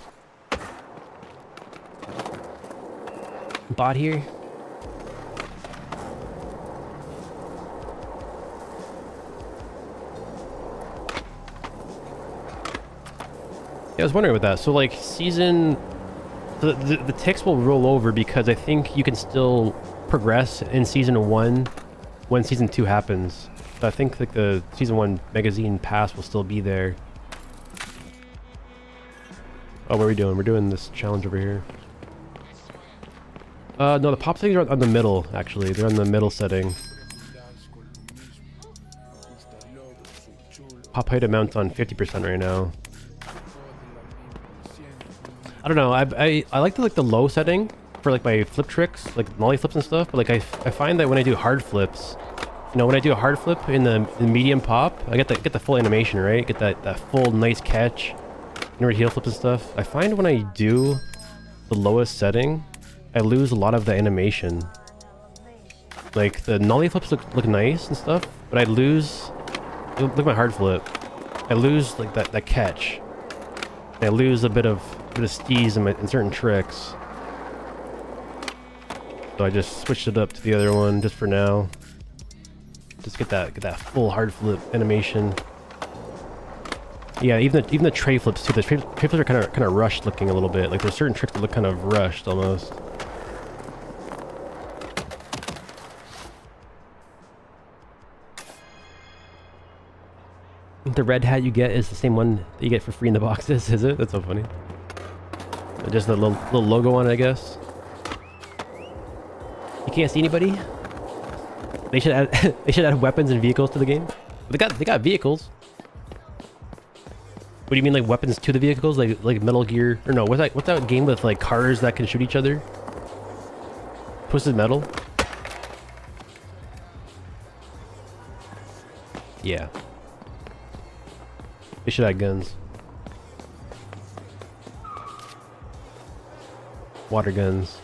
Speaker 1: Bot here. Yeah, I was wondering about that. So like season... The ticks will roll over because I think you can still progress in season 1 when season 2 happens. So I think like the season 1 magazine pass will still be there. Oh, what are we doing? We're doing this challenge over here. No, the pop settings are on the middle, actually. They're on the middle setting. Pop height amount on 50% right now. I don't know. I like the low setting for like my flip tricks, like nollie flips and stuff. But like I find that when I do hard flips, you know, when I do a hard flip in the medium pop, I get the full animation, right? Get that full nice catch, inward heel flips and stuff. I find when I do the lowest setting, I lose a lot of the animation. Like the nollie flips look nice and stuff, but I lose. Look at my hard flip. I lose like that catch. And I lose a bit of steez in certain tricks. So I just switched it up to the other one just for now. Just get that full hard flip animation. Yeah, even the tray flips too. The tray flips are kind of rushed looking a little bit. Like there's certain tricks that look kind of rushed almost. The red hat you get is the same one that you get for free in the boxes, is it? That's so funny. Just a little logo on it, I guess. You can't see anybody. They should add they should add weapons and vehicles to the game. But they got vehicles. What do you mean, like weapons to the vehicles, like Metal Gear? Or no, what's that game with like cars that can shoot each other? Twisted Metal. Yeah. They should add guns. Water guns.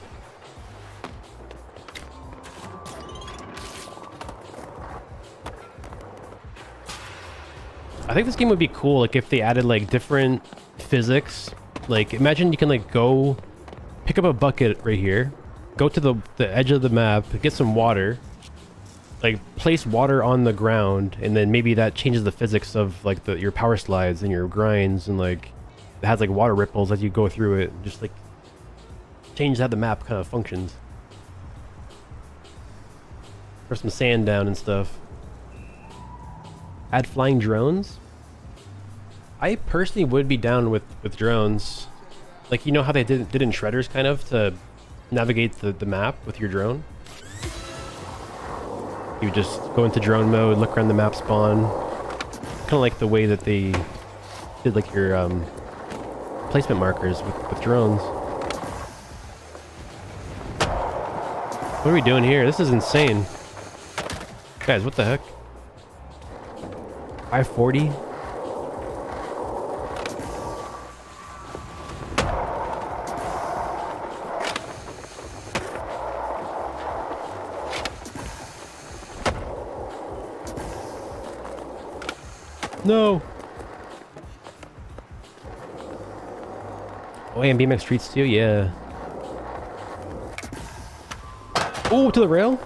Speaker 1: I think this game would be cool, like if they added like different physics. Like imagine you can like go pick up a bucket right here, go to the edge of the map, get some water, like place water on the ground, and then maybe that changes the physics of like your power slides and your grinds, and like it has like water ripples as you go through it. Just like change how the map kind of functions. Throw some sand down and stuff. Add flying drones. I personally would be down with drones. Like, you know how they did in Shredders, kind of, to navigate the map with your drone? You just go into drone mode, look around the map spawn. Kind of like the way that they did like your placement markers with drones. What are we doing here? This is insane. Guys, what the heck? 540? No! Oh, and BMX Streets too? Yeah. Oh, to the rail?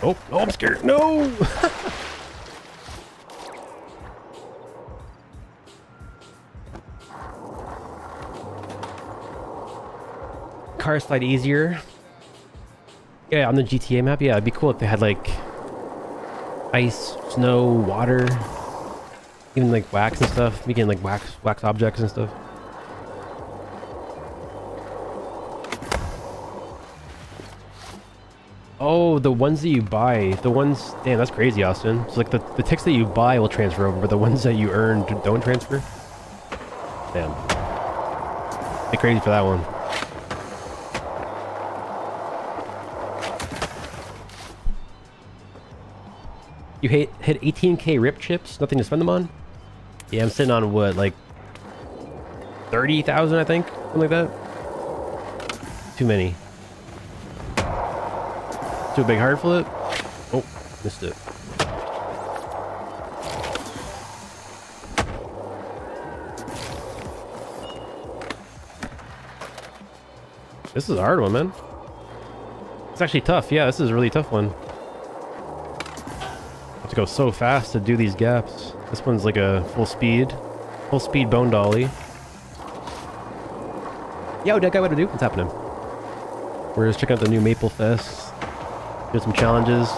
Speaker 1: Oh, I'm scared. No! Car slide easier. Yeah, on the GTA map, yeah, it'd be cool if they had like ice, snow, water, even like wax and stuff. We can like wax objects and stuff. Oh, the ones that you buy, the ones, damn, that's crazy, Austin. So like the tickets that you buy will transfer over, but the ones that you earn don't transfer. Damn. Be crazy for that one. You hit 18k rip chips, nothing to spend them on? Yeah, I'm sitting on what, like 30,000, I think, something like that. Too many. Do a big hard flip. Oh, missed it. This is a hard one, man. It's actually tough. Yeah, this is a really tough one. Have to go so fast to do these gaps. This one's like a full speed bone dolly. Yo, that guy, what to do? What's happening? We're just checking out the new Maple Fest. Do some challenges.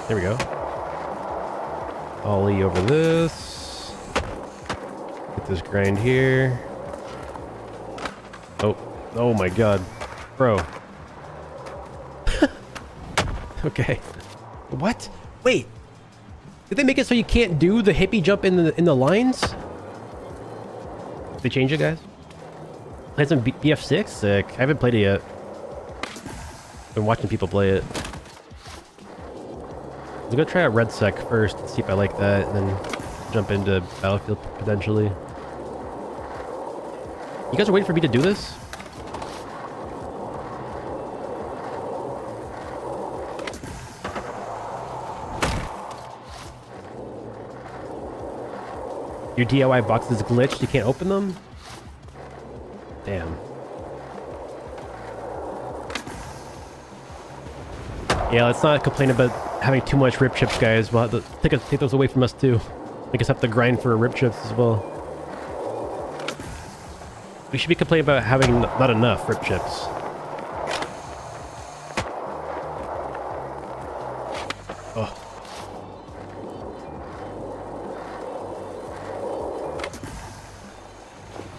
Speaker 1: There we go. Ollie over this. Get this grind here. Oh my god. Bro. Okay. What? Wait. Did they make it so you can't do the hippie jump in the lines? Did they change it, guys? Played some BF6? Sick. I haven't played it yet. Been watching people play it. Let's go try out Red Sec first and see if I like that, and then jump into Battlefield potentially. You guys are waiting for me to do this? Your DIY box is glitched, you can't open them? Damn. Yeah, let's not complain about having too much rip chips, guys. We'll have to take those away from us too. Make us have to grind for rip chips as well. We should be complaining about having not enough rip chips. Oh.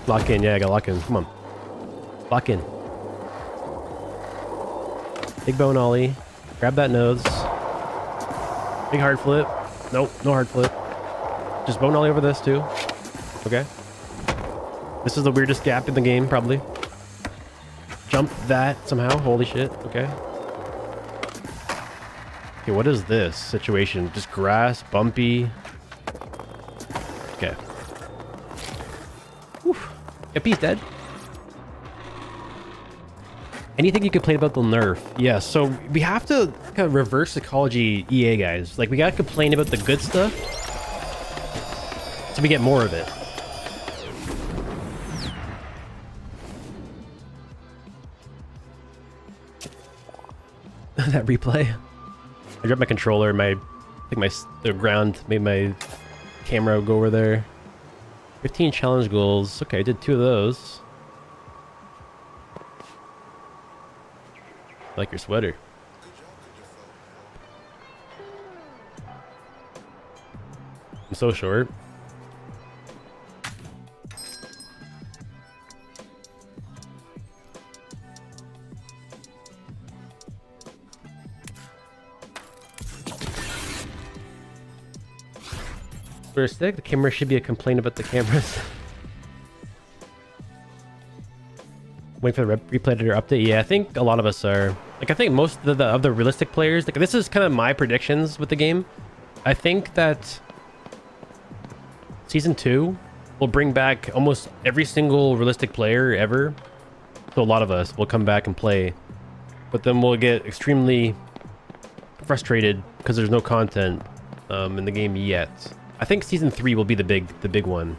Speaker 1: Lock in, yeah, I got lock in. Come on. Lock in. Big bone ollie. Grab that nose. Big hard flip. Nope, no hard flip. Just bone ollie over this too. Okay. This is the weirdest gap in the game, probably. Jump that somehow. Holy shit. Okay. Okay, what is this situation? Just grass, bumpy. Okay. Whew. Yep, he's dead. Anything you complain about the nerf? Yeah, so we have to kind of reverse psychology, EA guys. Like, we gotta complain about the good stuff so we get more of it. That replay. I dropped my controller. I think the ground made my camera go over there. 15 challenge goals. Okay, I did 2 of those. I like your sweater. I'm so short. For a stick, the camera should be a complaint about the cameras. Waiting for the replay editor update. Yeah, I think a lot of us are. Like, I think most of the realistic players, like, this is kind of my predictions with the game. I think that Season 2 will bring back almost every single realistic player ever. So a lot of us will come back and play. But then we'll get extremely frustrated because there's no content in the game yet. I think Season 3 will be the big one.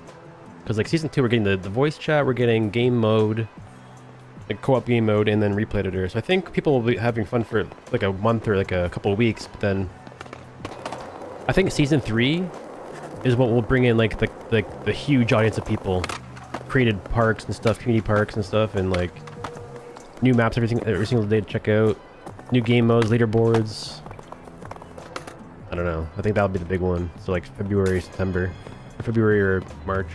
Speaker 1: Because, like, Season 2, we're getting the voice chat, we're getting game mode, like co-op game mode, and then replay editor. So I think people will be having fun for like a month or like a couple of weeks, but then I think Season 3 is what will bring in like the huge audience of people, created parks and stuff, community parks and stuff, and like new maps every single day to check out, new game modes, leaderboards. I don't know. I think that'll be the big one. So like February, September, or February or March.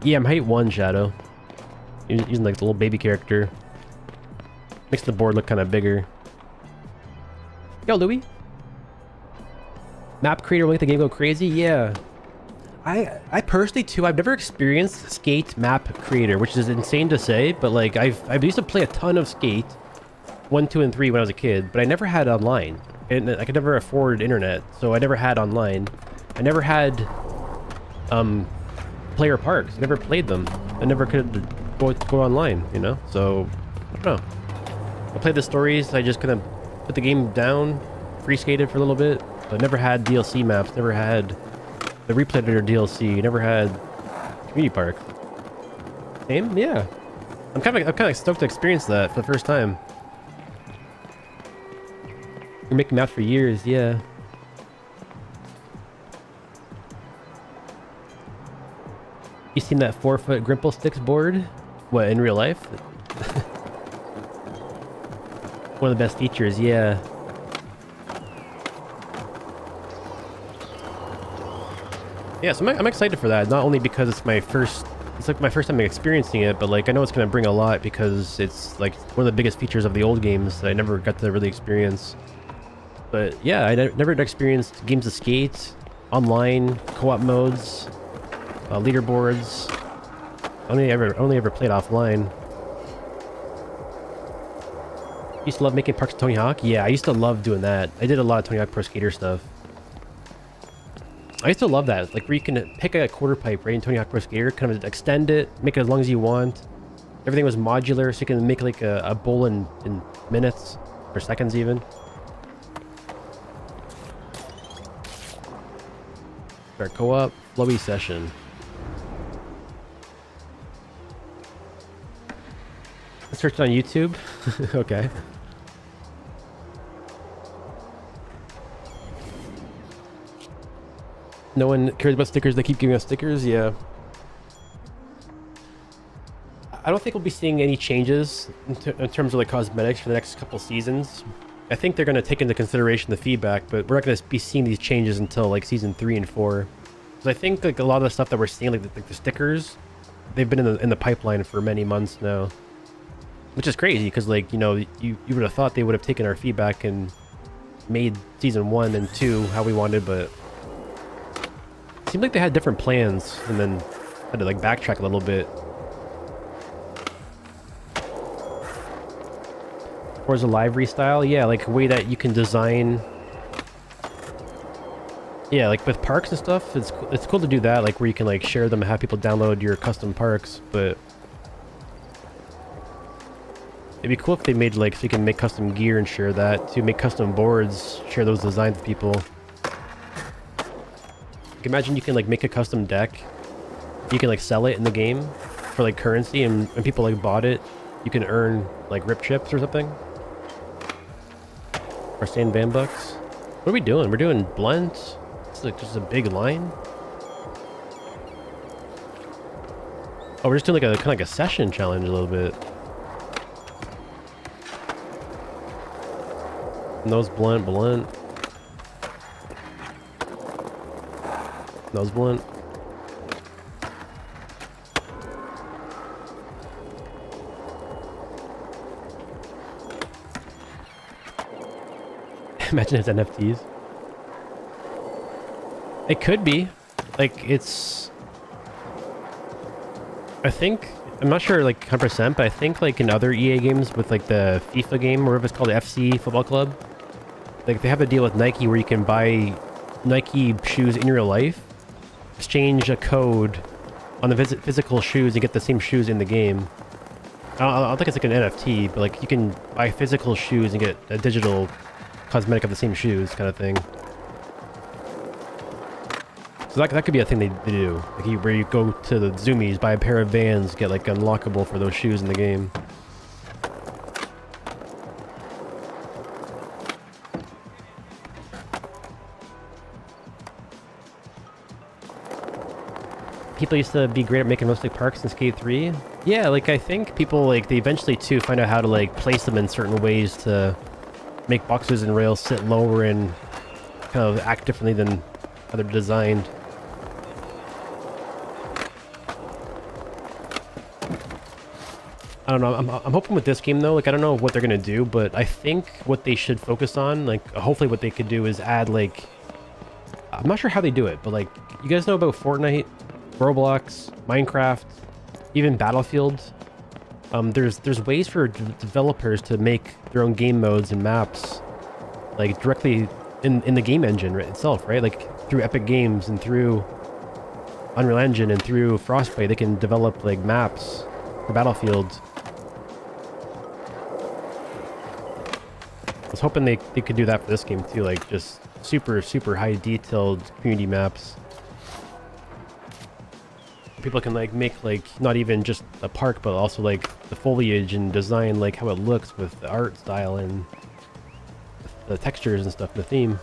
Speaker 1: Yeah, I'm height 1 Shadow. Using like the little baby character. Makes the board look kind of bigger. Yo, Louis. Map creator will make the game go crazy? Yeah. I personally too, I've never experienced Skate map creator, which is insane to say, but like I used to play a ton of Skate 1, 2, and 3 when I was a kid, but I never had online. And I could never afford internet, so I never had online. I never had player parks. I never played them. I never could go online, you know? So, I don't know. I played the stories, I just kind of put the game down, free skated for a little bit, but never had DLC maps, never had the replay editor DLC, never had community park. Same? Yeah. I'm kind of stoked to experience that for the first time. You're making maps for years, yeah. You seen that 4-foot Grimple Sticks board? What, in real life? One of the best features, yeah. Yeah, so I'm excited for that. Not only because it's like my first time experiencing it, but like I know it's going to bring a lot because it's like one of the biggest features of the old games that I never got to really experience. But yeah, I never experienced games of Skate, online, co-op modes, leaderboards. I only ever played offline. Used to love making parks with Tony Hawk. Yeah, I used to love doing that. I did a lot of Tony Hawk Pro Skater stuff. I used to love that, like where you can pick a quarter pipe right in Tony Hawk Pro Skater, kind of extend it, make it as long as you want. Everything was modular, so you can make like a bowl in minutes or seconds even. Start co-op, flowy session. Search on YouTube. Okay. No one cares about stickers. They keep giving us stickers. Yeah. I don't think we'll be seeing any changes in terms of like cosmetics for the next couple seasons. I think they're going to take into consideration the feedback, but we're not going to be seeing these changes until like season 3 and 4. Because I think like a lot of the stuff that we're seeing, like the stickers, they've been in the pipeline for many months now. Which is crazy because, like, you know, you would have thought they would have taken our feedback and made season 1 and 2 how we wanted, but it seemed like they had different plans and then had to like backtrack a little bit. Or as a library style, yeah, like a way that you can design. Yeah, like with parks and stuff, it's cool to do that, like where you can like share them and have people download your custom parks, but it'd be cool if they made like so you can make custom gear and share that, to make custom boards, share those designs with people. Like, imagine you can like make a custom deck, you can like sell it in the game for like currency, and when people like bought it, you can earn like rip chips or something, or sand van bucks. What are we doing? We're doing blunt. It's like just a big line. Oh, we're just doing like a kind of like a session challenge a little bit. Nose blunt. Nose blunt. Imagine it's NFTs. It could be. Like, it's... I think, I'm not sure like 100%, but I think like in other EA games with like the FIFA game, or if it's called the FC Football Club, like they have a deal with Nike where you can buy Nike shoes in real life, exchange a code on the physical shoes and get the same shoes in the game. I don't think it's like an NFT, but like you can buy physical shoes and get a digital cosmetic of the same shoes kind of thing. So that could be a thing they do, like where you go to the Zoomies, buy a pair of Vans, get like unlockable for those shoes in the game. People used to be great at making realistic parks in Skate 3. Yeah, like I think people like they eventually too find out how to like place them in certain ways to make boxes and rails sit lower and kind of act differently than how they're designed. I don't know. I'm hoping with this game though, like I don't know what they're gonna do, but I think what they should focus on, like hopefully what they could do is add like, I'm not sure how they do it, but like you guys know about Fortnite, Roblox, Minecraft, even Battlefield. There's ways for developers to make their own game modes and maps, like directly in the game engine itself, right? Like through Epic Games and through Unreal Engine and through Frostbite, they can develop like maps for Battlefield. I was hoping they could do that for this game too, like just super high detailed community maps. People can like make like not even just a park, but also like the foliage and design like how it looks with the art style and the textures and stuff, the theme.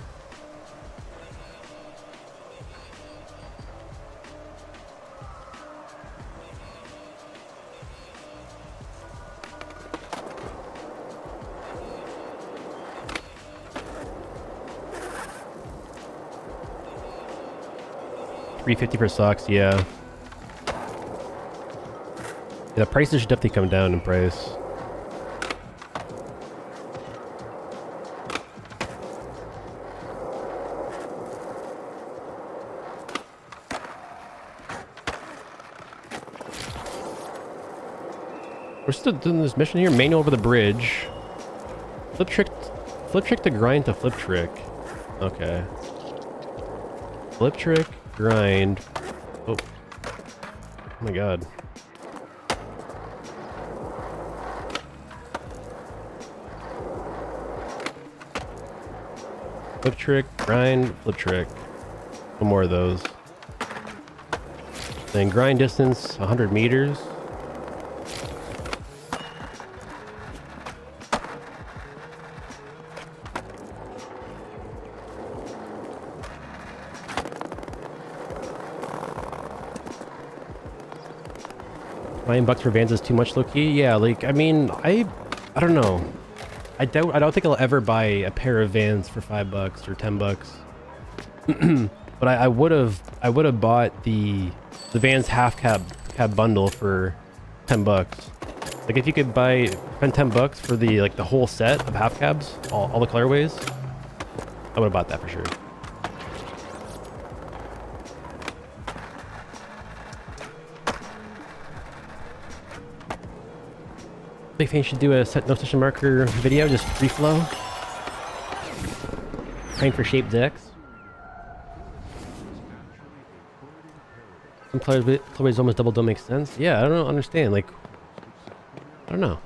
Speaker 1: $350 for socks, yeah. The prices should definitely come down in price. We're still doing this mission here. Manual over the bridge. Flip trick to grind to flip trick. Okay. Flip trick, grind. Oh. Oh my god. Flip trick, grind, flip trick. One more of those. Then grind distance, 100 meters. $9 for Vans is too much, low-key. Yeah, like, I mean, I don't know. I don't think I'll ever buy a pair of Vans for $5 or $10. But I would have bought the Vans half cab bundle for $10. Like if you could spend $10 for the whole set of half cabs, all the colorways, I would have bought that for sure. I think you should do a no session marker video, just free flow. Praying for shaped decks. Some colorways almost double don't make sense. Yeah, I don't understand. Like, I don't know.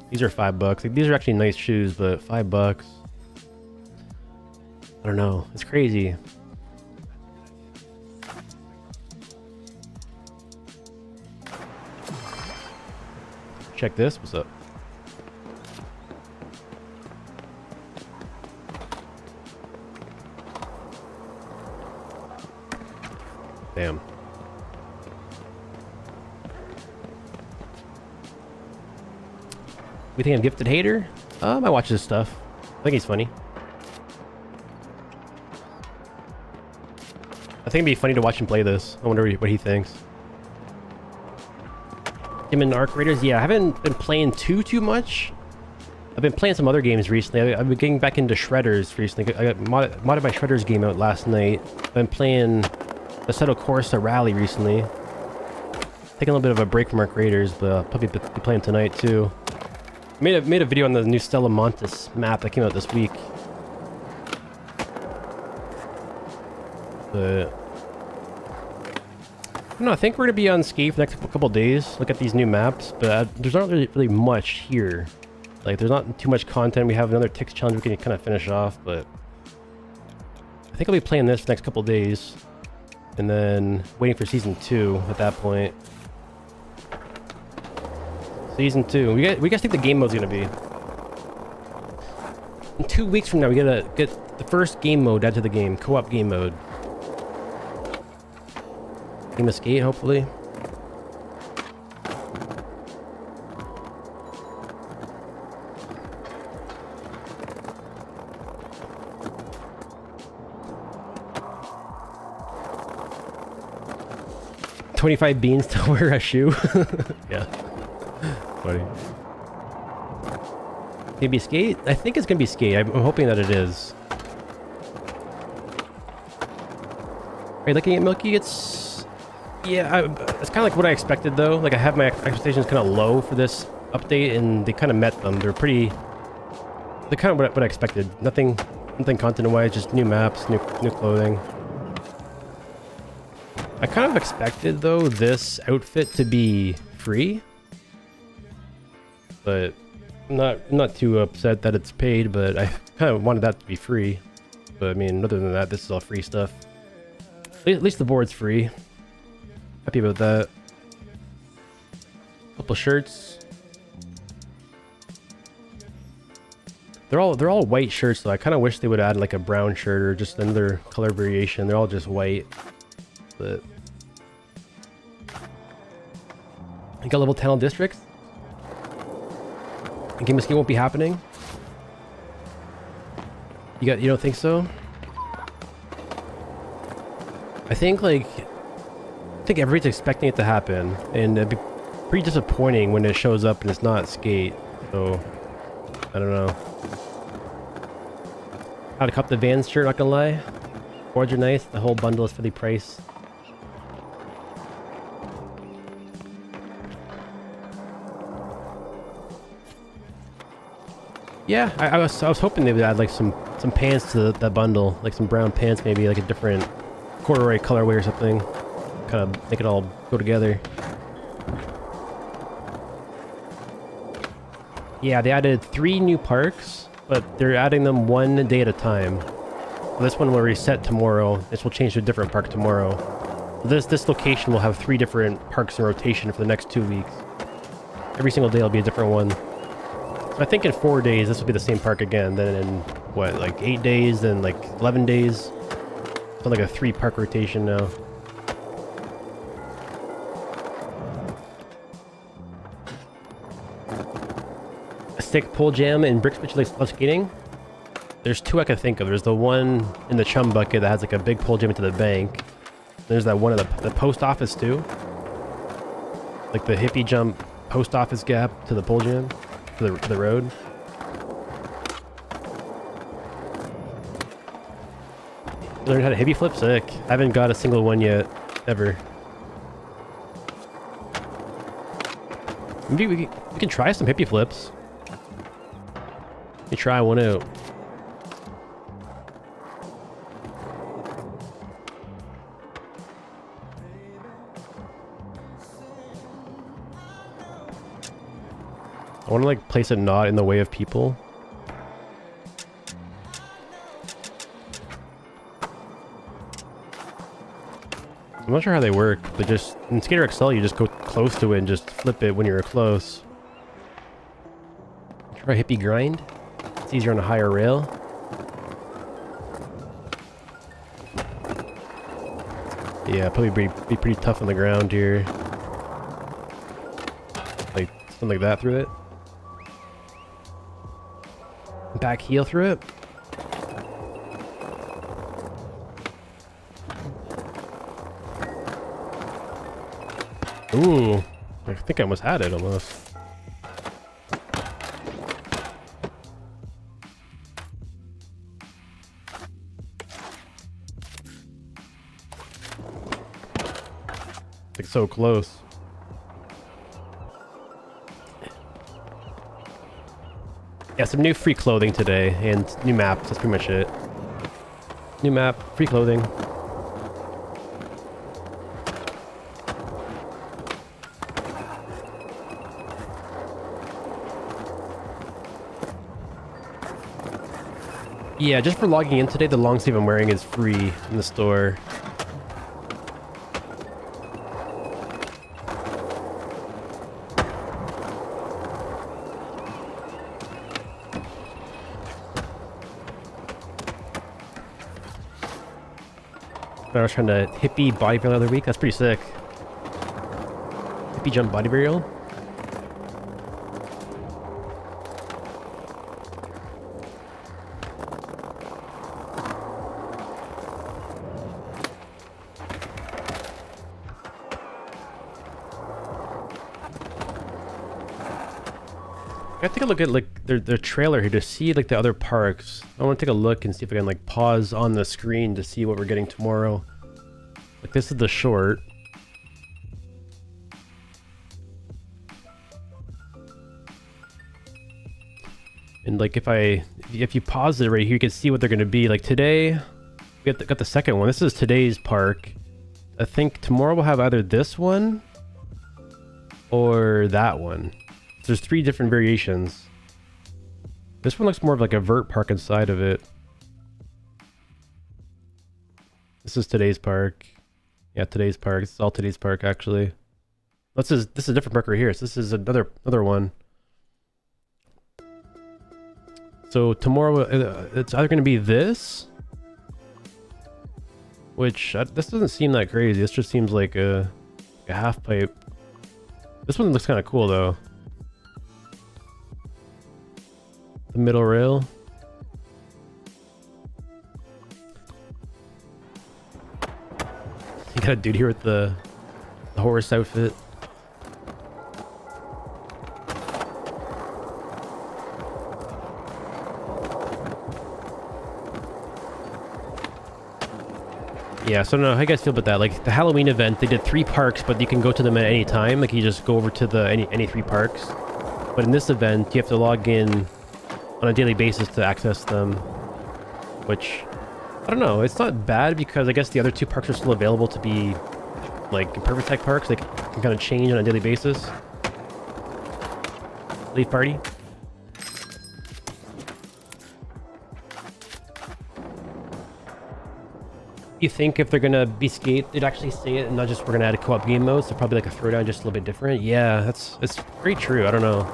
Speaker 1: These are $5. Like, these are actually nice shoes, but $5. I don't know. It's crazy. Check this. What's up? Damn. We think I'm gifted hater? I watch his stuff. I think he's funny. I think it'd be funny to watch him play this. I wonder what he thinks. Him and Arc Raiders, yeah, I haven't been playing too much. I've been playing some other games recently. I've been getting back into Shredders recently. I got modded my Shredders game out last night. I've been playing Assetto Corsa Rally recently. Taking a little bit of a break from our creators, but I'll probably be playing tonight too. Made a video on the new Stella Montes map that came out this week. But I don't know, I think we're gonna be on skate for the next couple days. Look at these new maps, but there's not really much here. Like, there's not too much content. We have another Tix challenge we can kind of finish off, but I think I'll be playing this for the next couple days, and then waiting for season 2 at that point. Season 2. We guys think the game mode's gonna be? In 2 weeks from now, we gotta get the first game mode added to the game, co-op game mode. Game of Skate, hopefully. $25 beans to wear a shoe. Yeah. Funny. Gonna be skate? I think it's gonna be skate. I'm hoping that it is. Are you looking at Milky? It's... Yeah, it's kind of like what I expected though. Like, I have my expectations kind of low for this update, and they kind of met them. They're kind of what I expected. Nothing content-wise, just new maps, new clothing. I kind of expected though this outfit to be free, but I'm not too upset that it's paid. But I kind of wanted that to be free. But I mean, other than that, this is all free stuff. At least the board's free. Happy about that. Couple shirts. They're all white shirts though. I kind of wish they would add like a brown shirt or just another color variation. They're all just white. But you got level 10 on districts. Game of Skate won't be happening. You don't think so? I think everybody's expecting it to happen, and it'd be pretty disappointing when it shows up and it's not skate. So I don't know. How to cop the Vans shirt, not gonna lie. Boards are nice. The whole bundle is for the price. Yeah, I was hoping they would add like some pants to that bundle, like some brown pants, maybe like a different corduroy colorway or something. Kind of make it all go together. Yeah, they added 3 new parks, but they're adding them one day at a time. So this one will reset tomorrow. This will change to a different park tomorrow. So this location will have 3 different parks in rotation for the next 2 weeks. Every single day will be a different one. So I think in 4 days this will be the same park again. Then in what, like 8 days, then like 11 days. So like a 3 park rotation now. A stick pull jam in Brixbridge love skating. There's 2 I can think of. There's the one in the chum bucket that has like a big pull jam into the bank. There's that one at the post office too. Like the hippie jump post office gap to the pull jam, to the road. Learned how to hippie flip? Sick. I haven't got a single one yet, ever. Maybe we can try some hippie flips. Let me try one out. I want to like place it not in the way of people. I'm not sure how they work, but just in Skater XL you just go close to it and just flip it when you're close. Try hippie grind. It's easier on a higher rail. Yeah, probably be pretty tough on the ground here. Like something like that through it. Back heel through it. Ooh, I think I almost had it almost. so close. Yeah, some new free clothing today and new maps. That's pretty much it. New map, free clothing. Yeah, just for logging in today, the long sleeve I'm wearing is free in the store. I was trying to hippie body varial the other week. That's pretty sick. Hippie jump body varial. I gotta take a look at like their trailer here to see like the other parks. I want to take a look and see if I can like pause on the screen to see what we're getting tomorrow. Like this is the short. And like if you pause it right here, you can see what they're gonna be. Like today, we got the second one. This is today's park. I think tomorrow we'll have either this one or that one. There's 3 different variations. This one looks more of like a vert park inside of it. This is today's park. Yeah, today's park. This is all today's park actually. This is a different park right here. So this is another one. So tomorrow it's either going to be this, which this doesn't seem that crazy. This just seems like a half pipe. This one looks kind of cool though. The middle rail. You got a dude here with the horse outfit. Yeah, so I don't know how you guys feel about that. Like the Halloween event, they did 3 parks, but you can go to them at any time. Like you just go over to the any 3 parks. But in this event, you have to log in on a daily basis to access them, which I don't know, it's not bad because I guess the other 2 parks are still available to be like perfect tech parks. They can kind of change on a daily basis. Leaf party. You think if they're gonna be skate, they'd actually say it and not just we're gonna add a co-op game mode, so probably like a throwdown just a little bit different. Yeah, it's very true. I don't know.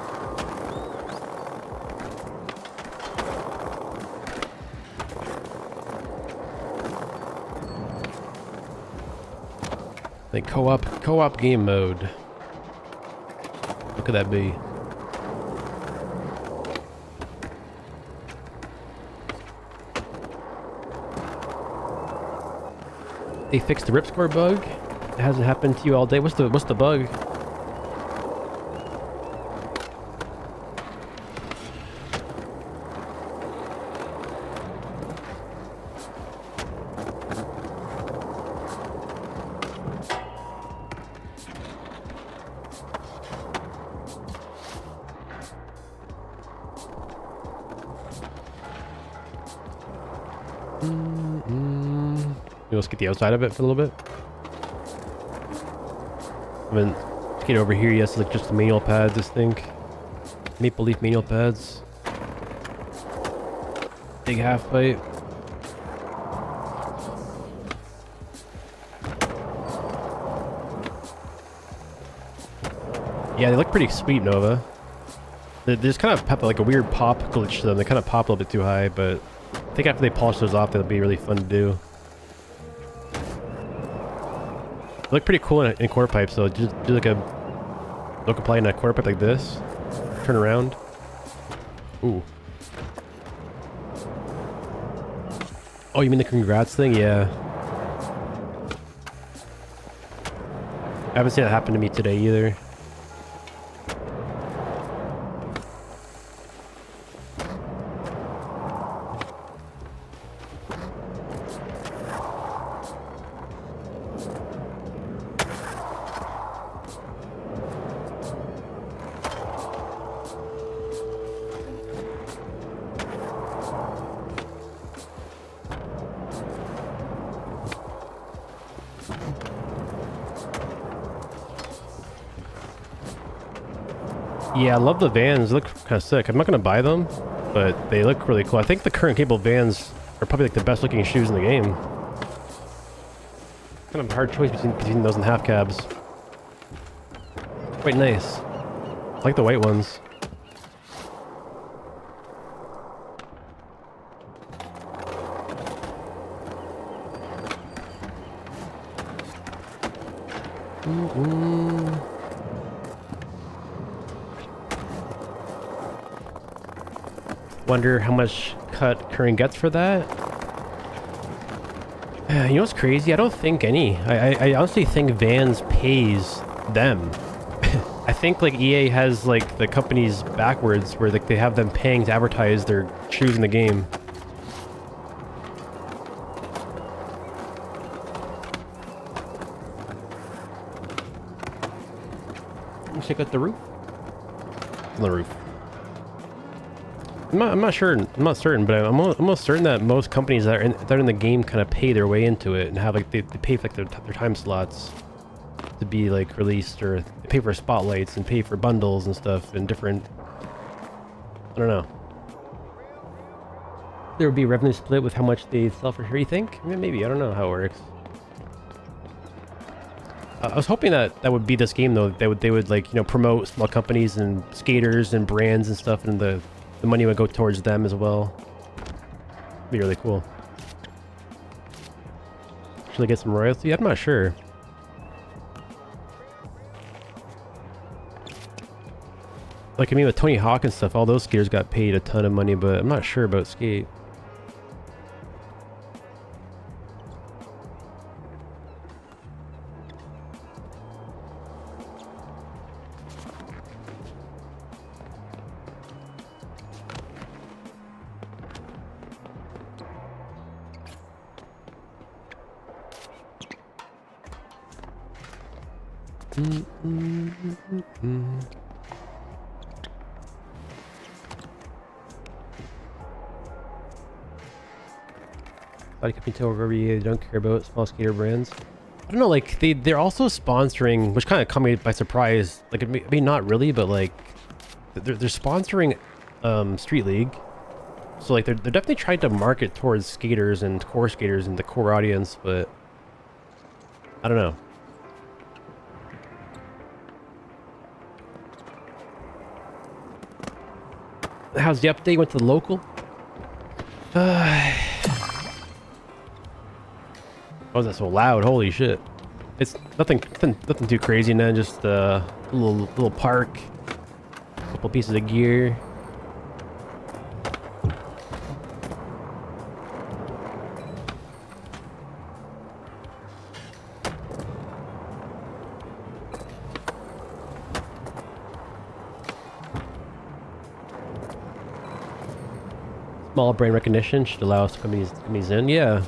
Speaker 1: Like co-op game mode. What could that be? They fixed the ripscore bug. It hasn't happened to you all day. What's the bug? Let's get the outside of it for a little bit. And then let's get over here. Yes, like just the manual pads, I think. Maple leaf manual pads. Big half pipe. Yeah, they look pretty sweet, Nova. They just kind of have like a weird pop glitch to them. They kind of pop a little bit too high, but I think after they polish those off, they'll be really fun to do. They look pretty cool in quarter pipe, so just do like a local play in a quarter pipe like this. Turn around. Ooh. Oh, you mean the congrats thing? Yeah. I haven't seen that happen to me today either. Yeah, I love the vans. They look kind of sick. I'm not gonna buy them, but they look really cool. I think the current cable vans are probably like the best looking shoes in the game. Kind of a hard choice between those and half cabs. Quite nice. I like the white ones. Wonder how much cut Curran gets for that. You know what's crazy? I don't think any. I honestly think Vans pays them. I think like EA has like the companies backwards where like they have them paying to advertise their shoes in the game. Let's check out the roof. On the roof. I'm not sure. I'm not certain, but I'm almost certain that most companies that are in the game kind of pay their way into it and have like they pay for like their time slots to be like released, or they pay for spotlights and pay for bundles and stuff and different. I don't know. There would be a revenue split with how much they sell for here. You think? Maybe. I don't know how it works. I was hoping that would be this game though. They would like, you know, promote small companies and skaters and brands and stuff, and the money would go towards them as well. Be really cool. Should I get some royalty? I'm not sure. Like, I mean, with Tony Hawk and stuff, all those skaters got paid a ton of money, but I'm not sure about Skate. Body company tell wherever they don't care about small skater brands. I don't know, like they're also sponsoring, which kind of caught me by surprise. Like, I mean, not really, but like they're sponsoring Street League. So like they're definitely trying to market towards skaters and core skaters and the core audience, but I don't know. How's the update? Went to the local. Why was that so loud? Holy shit! It's nothing too crazy, and then just a little park, a couple pieces of gear. Small brand recognition should allow us companies in. Yeah.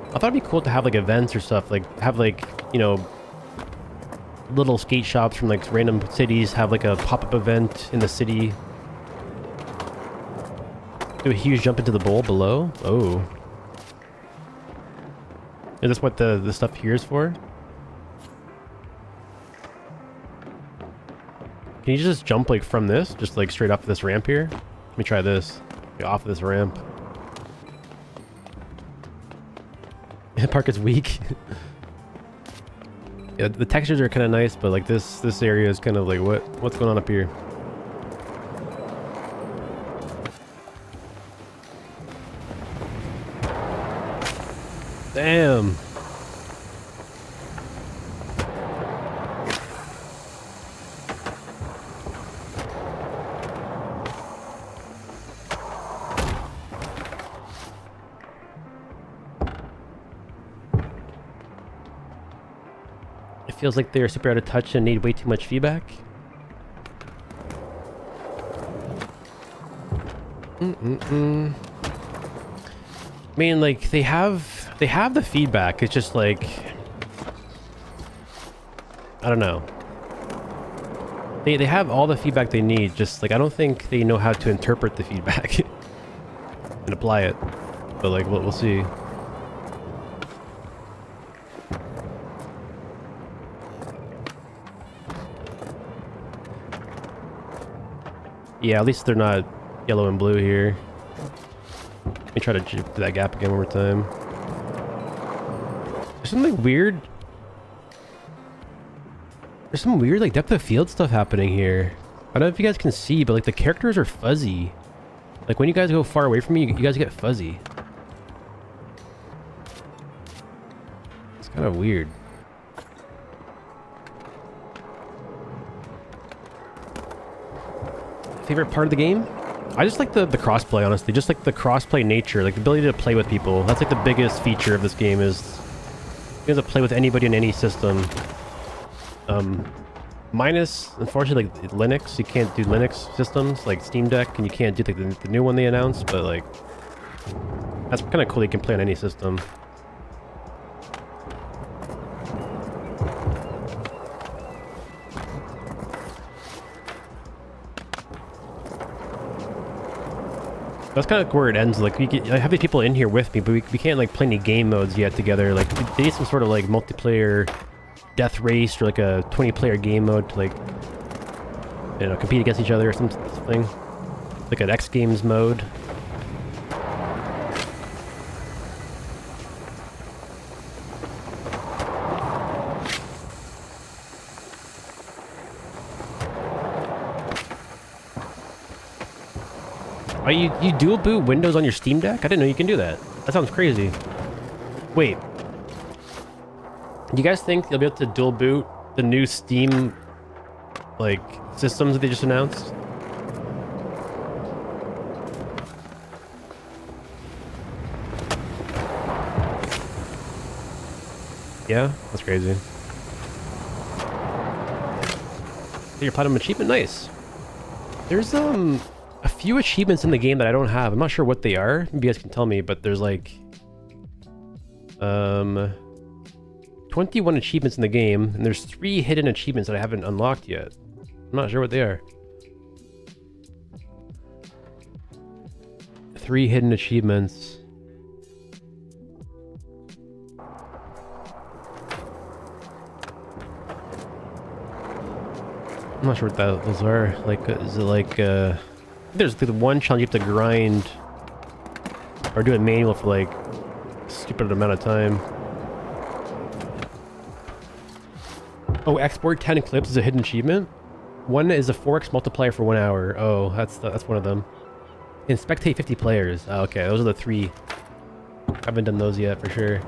Speaker 1: I thought it'd be cool to have like events or stuff, like have like, you know, little skate shops from like random cities have like a pop-up event in the city. Do a huge jump into the bowl below. Oh. Is this what the stuff here is for? Can you just jump like from this? Just like straight off this ramp here? Let me try this. Get off of this ramp. Park is weak. Yeah, the textures are kind of nice, but like this area is kind of like what's going on up here? Damn. Feels like they're super out of touch and need way too much feedback. I mean, like they have the feedback. It's just like, I don't know. They have all the feedback they need. Just like I don't think they know how to interpret the feedback and apply it. But like we'll see. Yeah, at least they're not yellow and blue here. Let me try to jump through that gap again one more time. There's something weird. There's some weird like depth of field stuff happening here. I don't know if you guys can see, but like the characters are fuzzy. Like when you guys go far away from me, you guys get fuzzy. It's kind of weird. Favorite part of the game? I just like the crossplay, honestly. Just like the crossplay nature, like the ability to play with people. That's like the biggest feature of this game is you have to play with anybody in any system. Minus, unfortunately, like Linux. You can't do Linux systems like Steam Deck, and you can't do like the new one they announced. But like, that's kind of cool. You can play on any system. That's kind of where it ends. Like, I have these people in here with me, but we can't like play any game modes yet together. Like, they need some sort of like multiplayer death race or like a 20-player game mode to like, you know, compete against each other or something. Like an X Games mode. Oh, you dual boot Windows on your Steam Deck? I didn't know you can do that. That sounds crazy. Wait. Do you guys think you'll be able to dual boot the new Steam, like, systems that they just announced? Yeah? That's crazy. Your platinum achievement? Nice. There's, a few achievements in the game that I don't have. I'm not sure what they are. Maybe you guys can tell me, but there's like 21 achievements in the game, and there's 3 hidden achievements that I haven't unlocked yet. I'm not sure what they are. 3 hidden achievements. I'm not sure what those are. Like, is it like, there's the one challenge you have to grind or do it manual for like a stupid amount of time. Oh, export 10 clips is a hidden achievement. One is a 4x multiplier for 1 hour. Oh, that's one of them. And spectate 50 players. Oh, okay, those are the 3. I haven't done those yet for sure.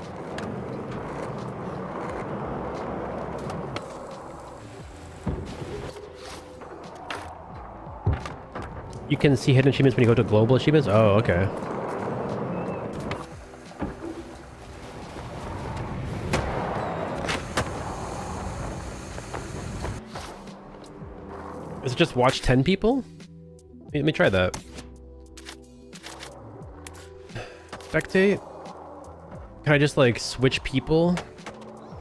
Speaker 1: You can see hidden achievements when you go to global achievements? Oh, okay. Is it just watch 10 people? Let me try that. Spectate? Can I just like switch people?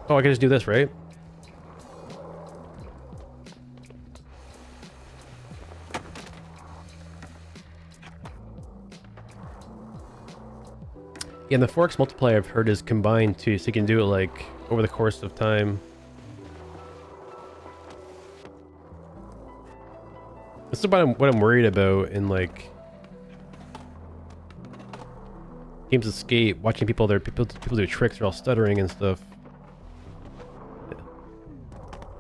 Speaker 1: Oh, I can just do this, right? Yeah, and the 4x multiplier I've heard is combined too, so you can do it like over the course of time. This is what I'm worried about in like games of Skate, watching people do tricks, they're all stuttering and stuff.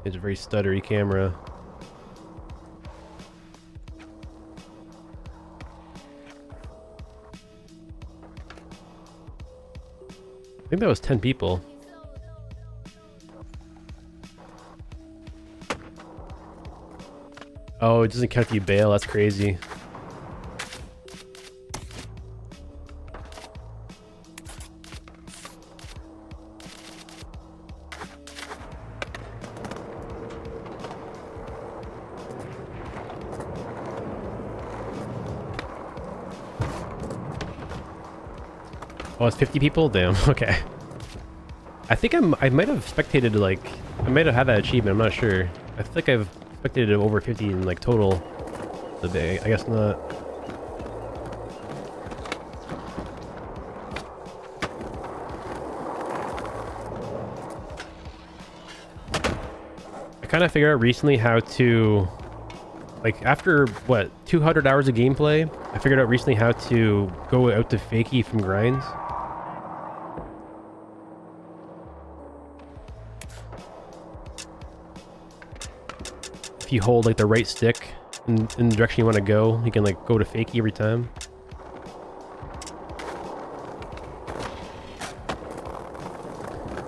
Speaker 1: It's a very stuttery camera. I think that was 10 people. Oh, it doesn't count if you bail. That's crazy. Oh, it's 50 people? Damn, okay. I think I might have spectated, like, I might have had that achievement, I'm not sure. I think I've spectated over 50 in, like, total today. I guess not. I kind of figured out recently how to Like after what 200 hours of gameplay, I figured out recently how to go out to fakie from grinds. If you hold like the right stick in the direction you want to go, you can like go to fakie every time.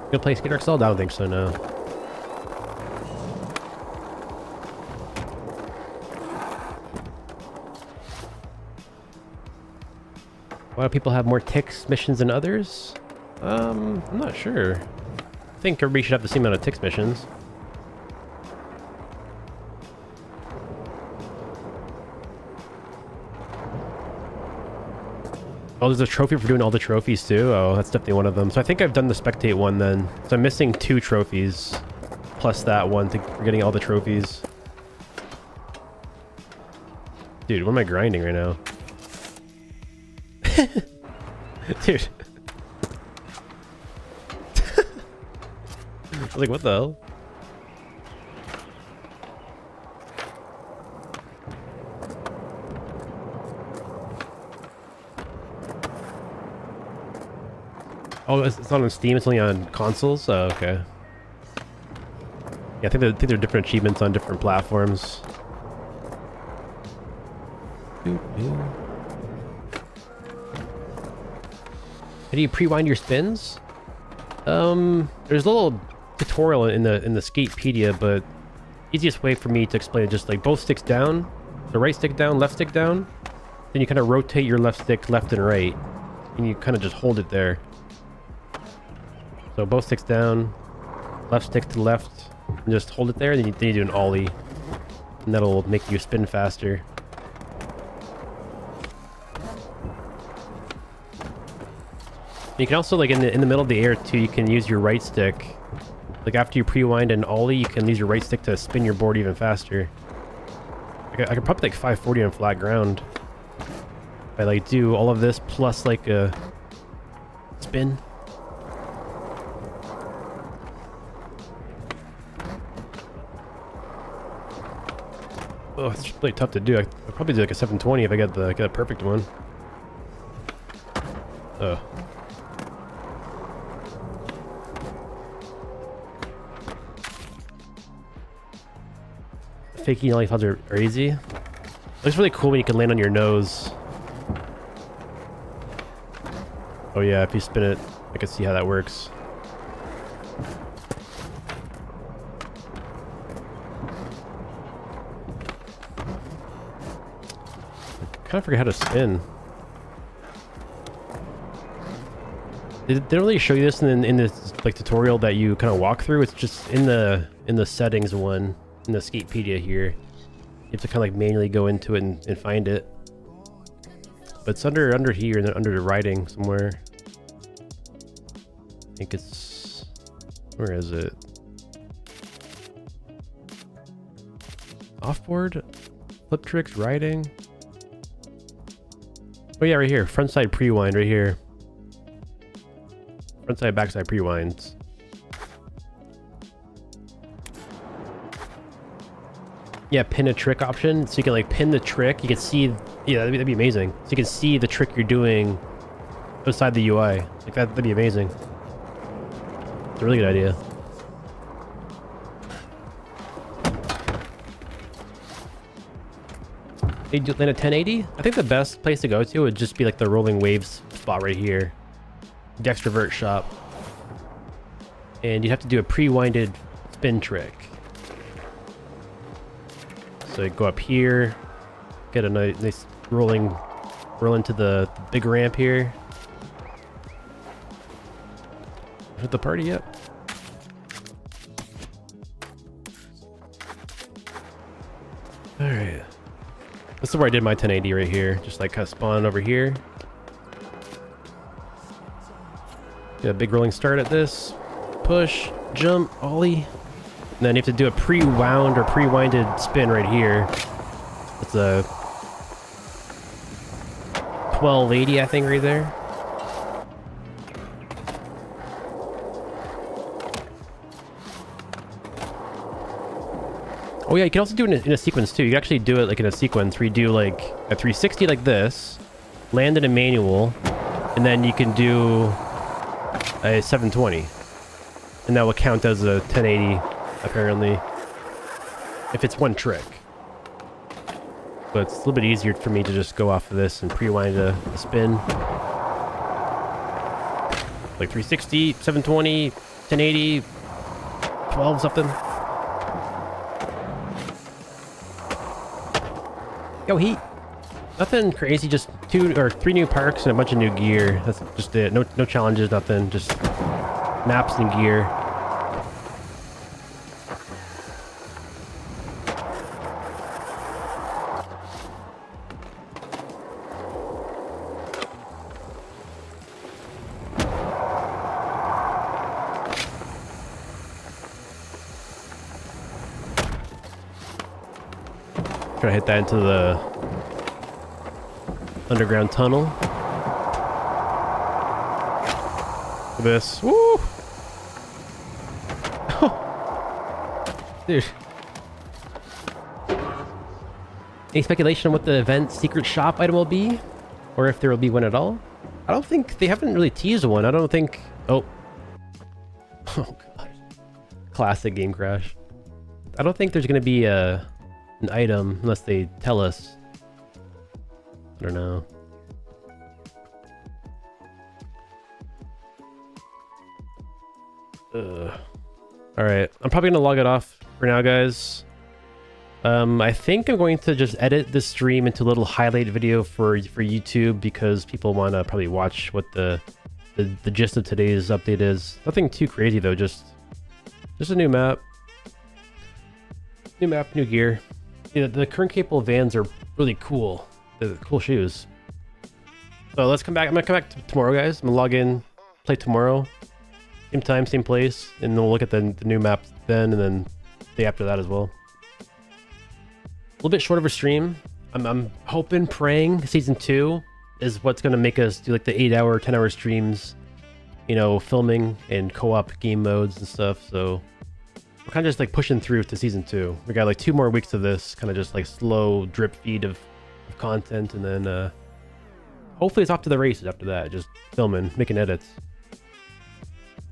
Speaker 1: You gonna play Skatepark still? I don't think so, no. Why do people have more ticks missions than others? I'm not sure. I think everybody should have the same amount of ticks missions. Oh, there's a trophy for doing all the trophies too? Oh, that's definitely one of them. So I think I've done the spectate one then. So I'm missing 2 trophies. Plus that one for getting all the trophies. Dude, what am I grinding right now? Dude. I was like, what the hell? Oh, it's not on Steam, it's only on consoles? Oh, okay. Yeah, I think there are different achievements on different platforms. How do you pre-wind your spins? There's a little tutorial in the Skatepedia, but easiest way for me to explain it, just like both sticks down, the right stick down, left stick down, then you kind of rotate your left stick left and right, and you kind of just hold it there. So both sticks down, left stick to the left, and just hold it there, and then you do an ollie, and that'll make you spin faster. You can also, like, in the middle of the air too, you can use your right stick. Like after you pre-wind and ollie, you can use your right stick to spin your board even faster. I could probably like 540 on flat ground. If I like do all of this plus like a spin. Oh, it's really tough to do. I'd probably do like a 720 if I get the perfect one. Oh. Fakie ollie pods are easy. It looks really cool when you can land on your nose. Oh yeah, if you spin it, I can see how that works. I kind of forget how to spin. They don't really show you this in this like tutorial that you kind of walk through. It's just in the settings one. In the Skatepedia here, you have to kind of like manually go into it and find it, but it's under here and then under the writing somewhere. I think it's, where is it? Offboard, flip tricks, writing. Oh yeah, right here, frontside pre-wind right here. Frontside, backside pre-winds. Yeah, pin a trick option, so you can like pin the trick. You can see, yeah, that'd be amazing. So you can see the trick you're doing outside the UI. Like that'd be amazing. It's a really good idea. You do land a 1080? I think the best place to go to would just be like the rolling waves spot right here. Dextrovert shop. And you'd have to do a pre-winded spin trick. So you go up here, get a nice roll into the big ramp here. Hit the party yet? Alright. This is where I did my 1080 right here. Just like kind of spawn over here. Get a big rolling start at this. Push, jump, ollie. And then you have to do a pre-wound or pre-winded spin right here. It's a 1280, I think, right there. Oh yeah, you can also do it in a sequence too. You can actually do it like in a sequence where you do like a 360 like this, land in a manual, and then you can do a 720. And that will count as a 1080, apparently, if it's one trick. But it's a little bit easier for me to just go off of this and pre-wind a spin. Like 360, 720, 1080, 12 something. Yo, heat. Nothing crazy, just 2 or 3 new parks and a bunch of new gear. That's just it. No challenges, nothing. Just maps and gear. Try to hit that into the underground tunnel. Look at this. Woo! Dude. Any speculation on what the event secret shop item will be? Or if there will be one at all? I don't think... They haven't really teased one. I don't think... Oh. Oh, God. Classic game crash. I don't think there's going to be an item unless they tell us. I don't know. Alright, I'm probably gonna log it off for now, guys. I think I'm going to just edit this stream into a little highlight video for YouTube because people want to probably watch what the gist of today's update is. Nothing too crazy though, just a new map. New map, new gear. Yeah, the current capable vans are really cool. They're cool shoes. So let's come back. I'm gonna come back tomorrow, guys. I'm gonna log in, play tomorrow. Same time, same place, and then we'll look at the new map then, and then the day after that as well. A little bit short of a stream. I'm hoping, praying season 2 is what's gonna make us do like the 8-hour, 10-hour streams, you know, filming and co-op game modes and stuff. So we're kind of just like pushing through to season 2. We got like 2 more weeks of this, kind of just like slow drip feed of content, and then hopefully it's off to the races after that. Just filming, making edits.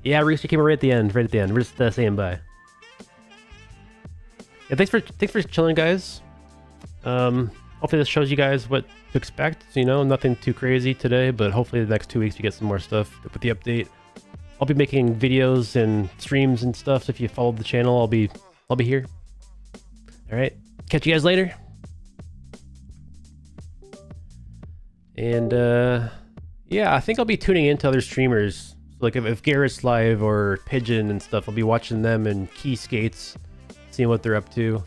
Speaker 1: Yeah, Reese, you came right at the end. We're just saying bye. Yeah, thanks for chilling, guys. Hopefully this shows you guys what to expect. So, you know, nothing too crazy today, but hopefully the next 2 weeks you get some more stuff with the update. I'll be making videos and streams and stuff. So if you followed the channel, I'll be here. All right, catch you guys later. And yeah, I think I'll be tuning into other streamers. So like if Garrett's live or Pigeon and stuff, I'll be watching them and Key Skates, seeing what they're up to,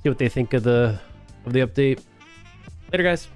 Speaker 1: see what they think of the update. Later, guys.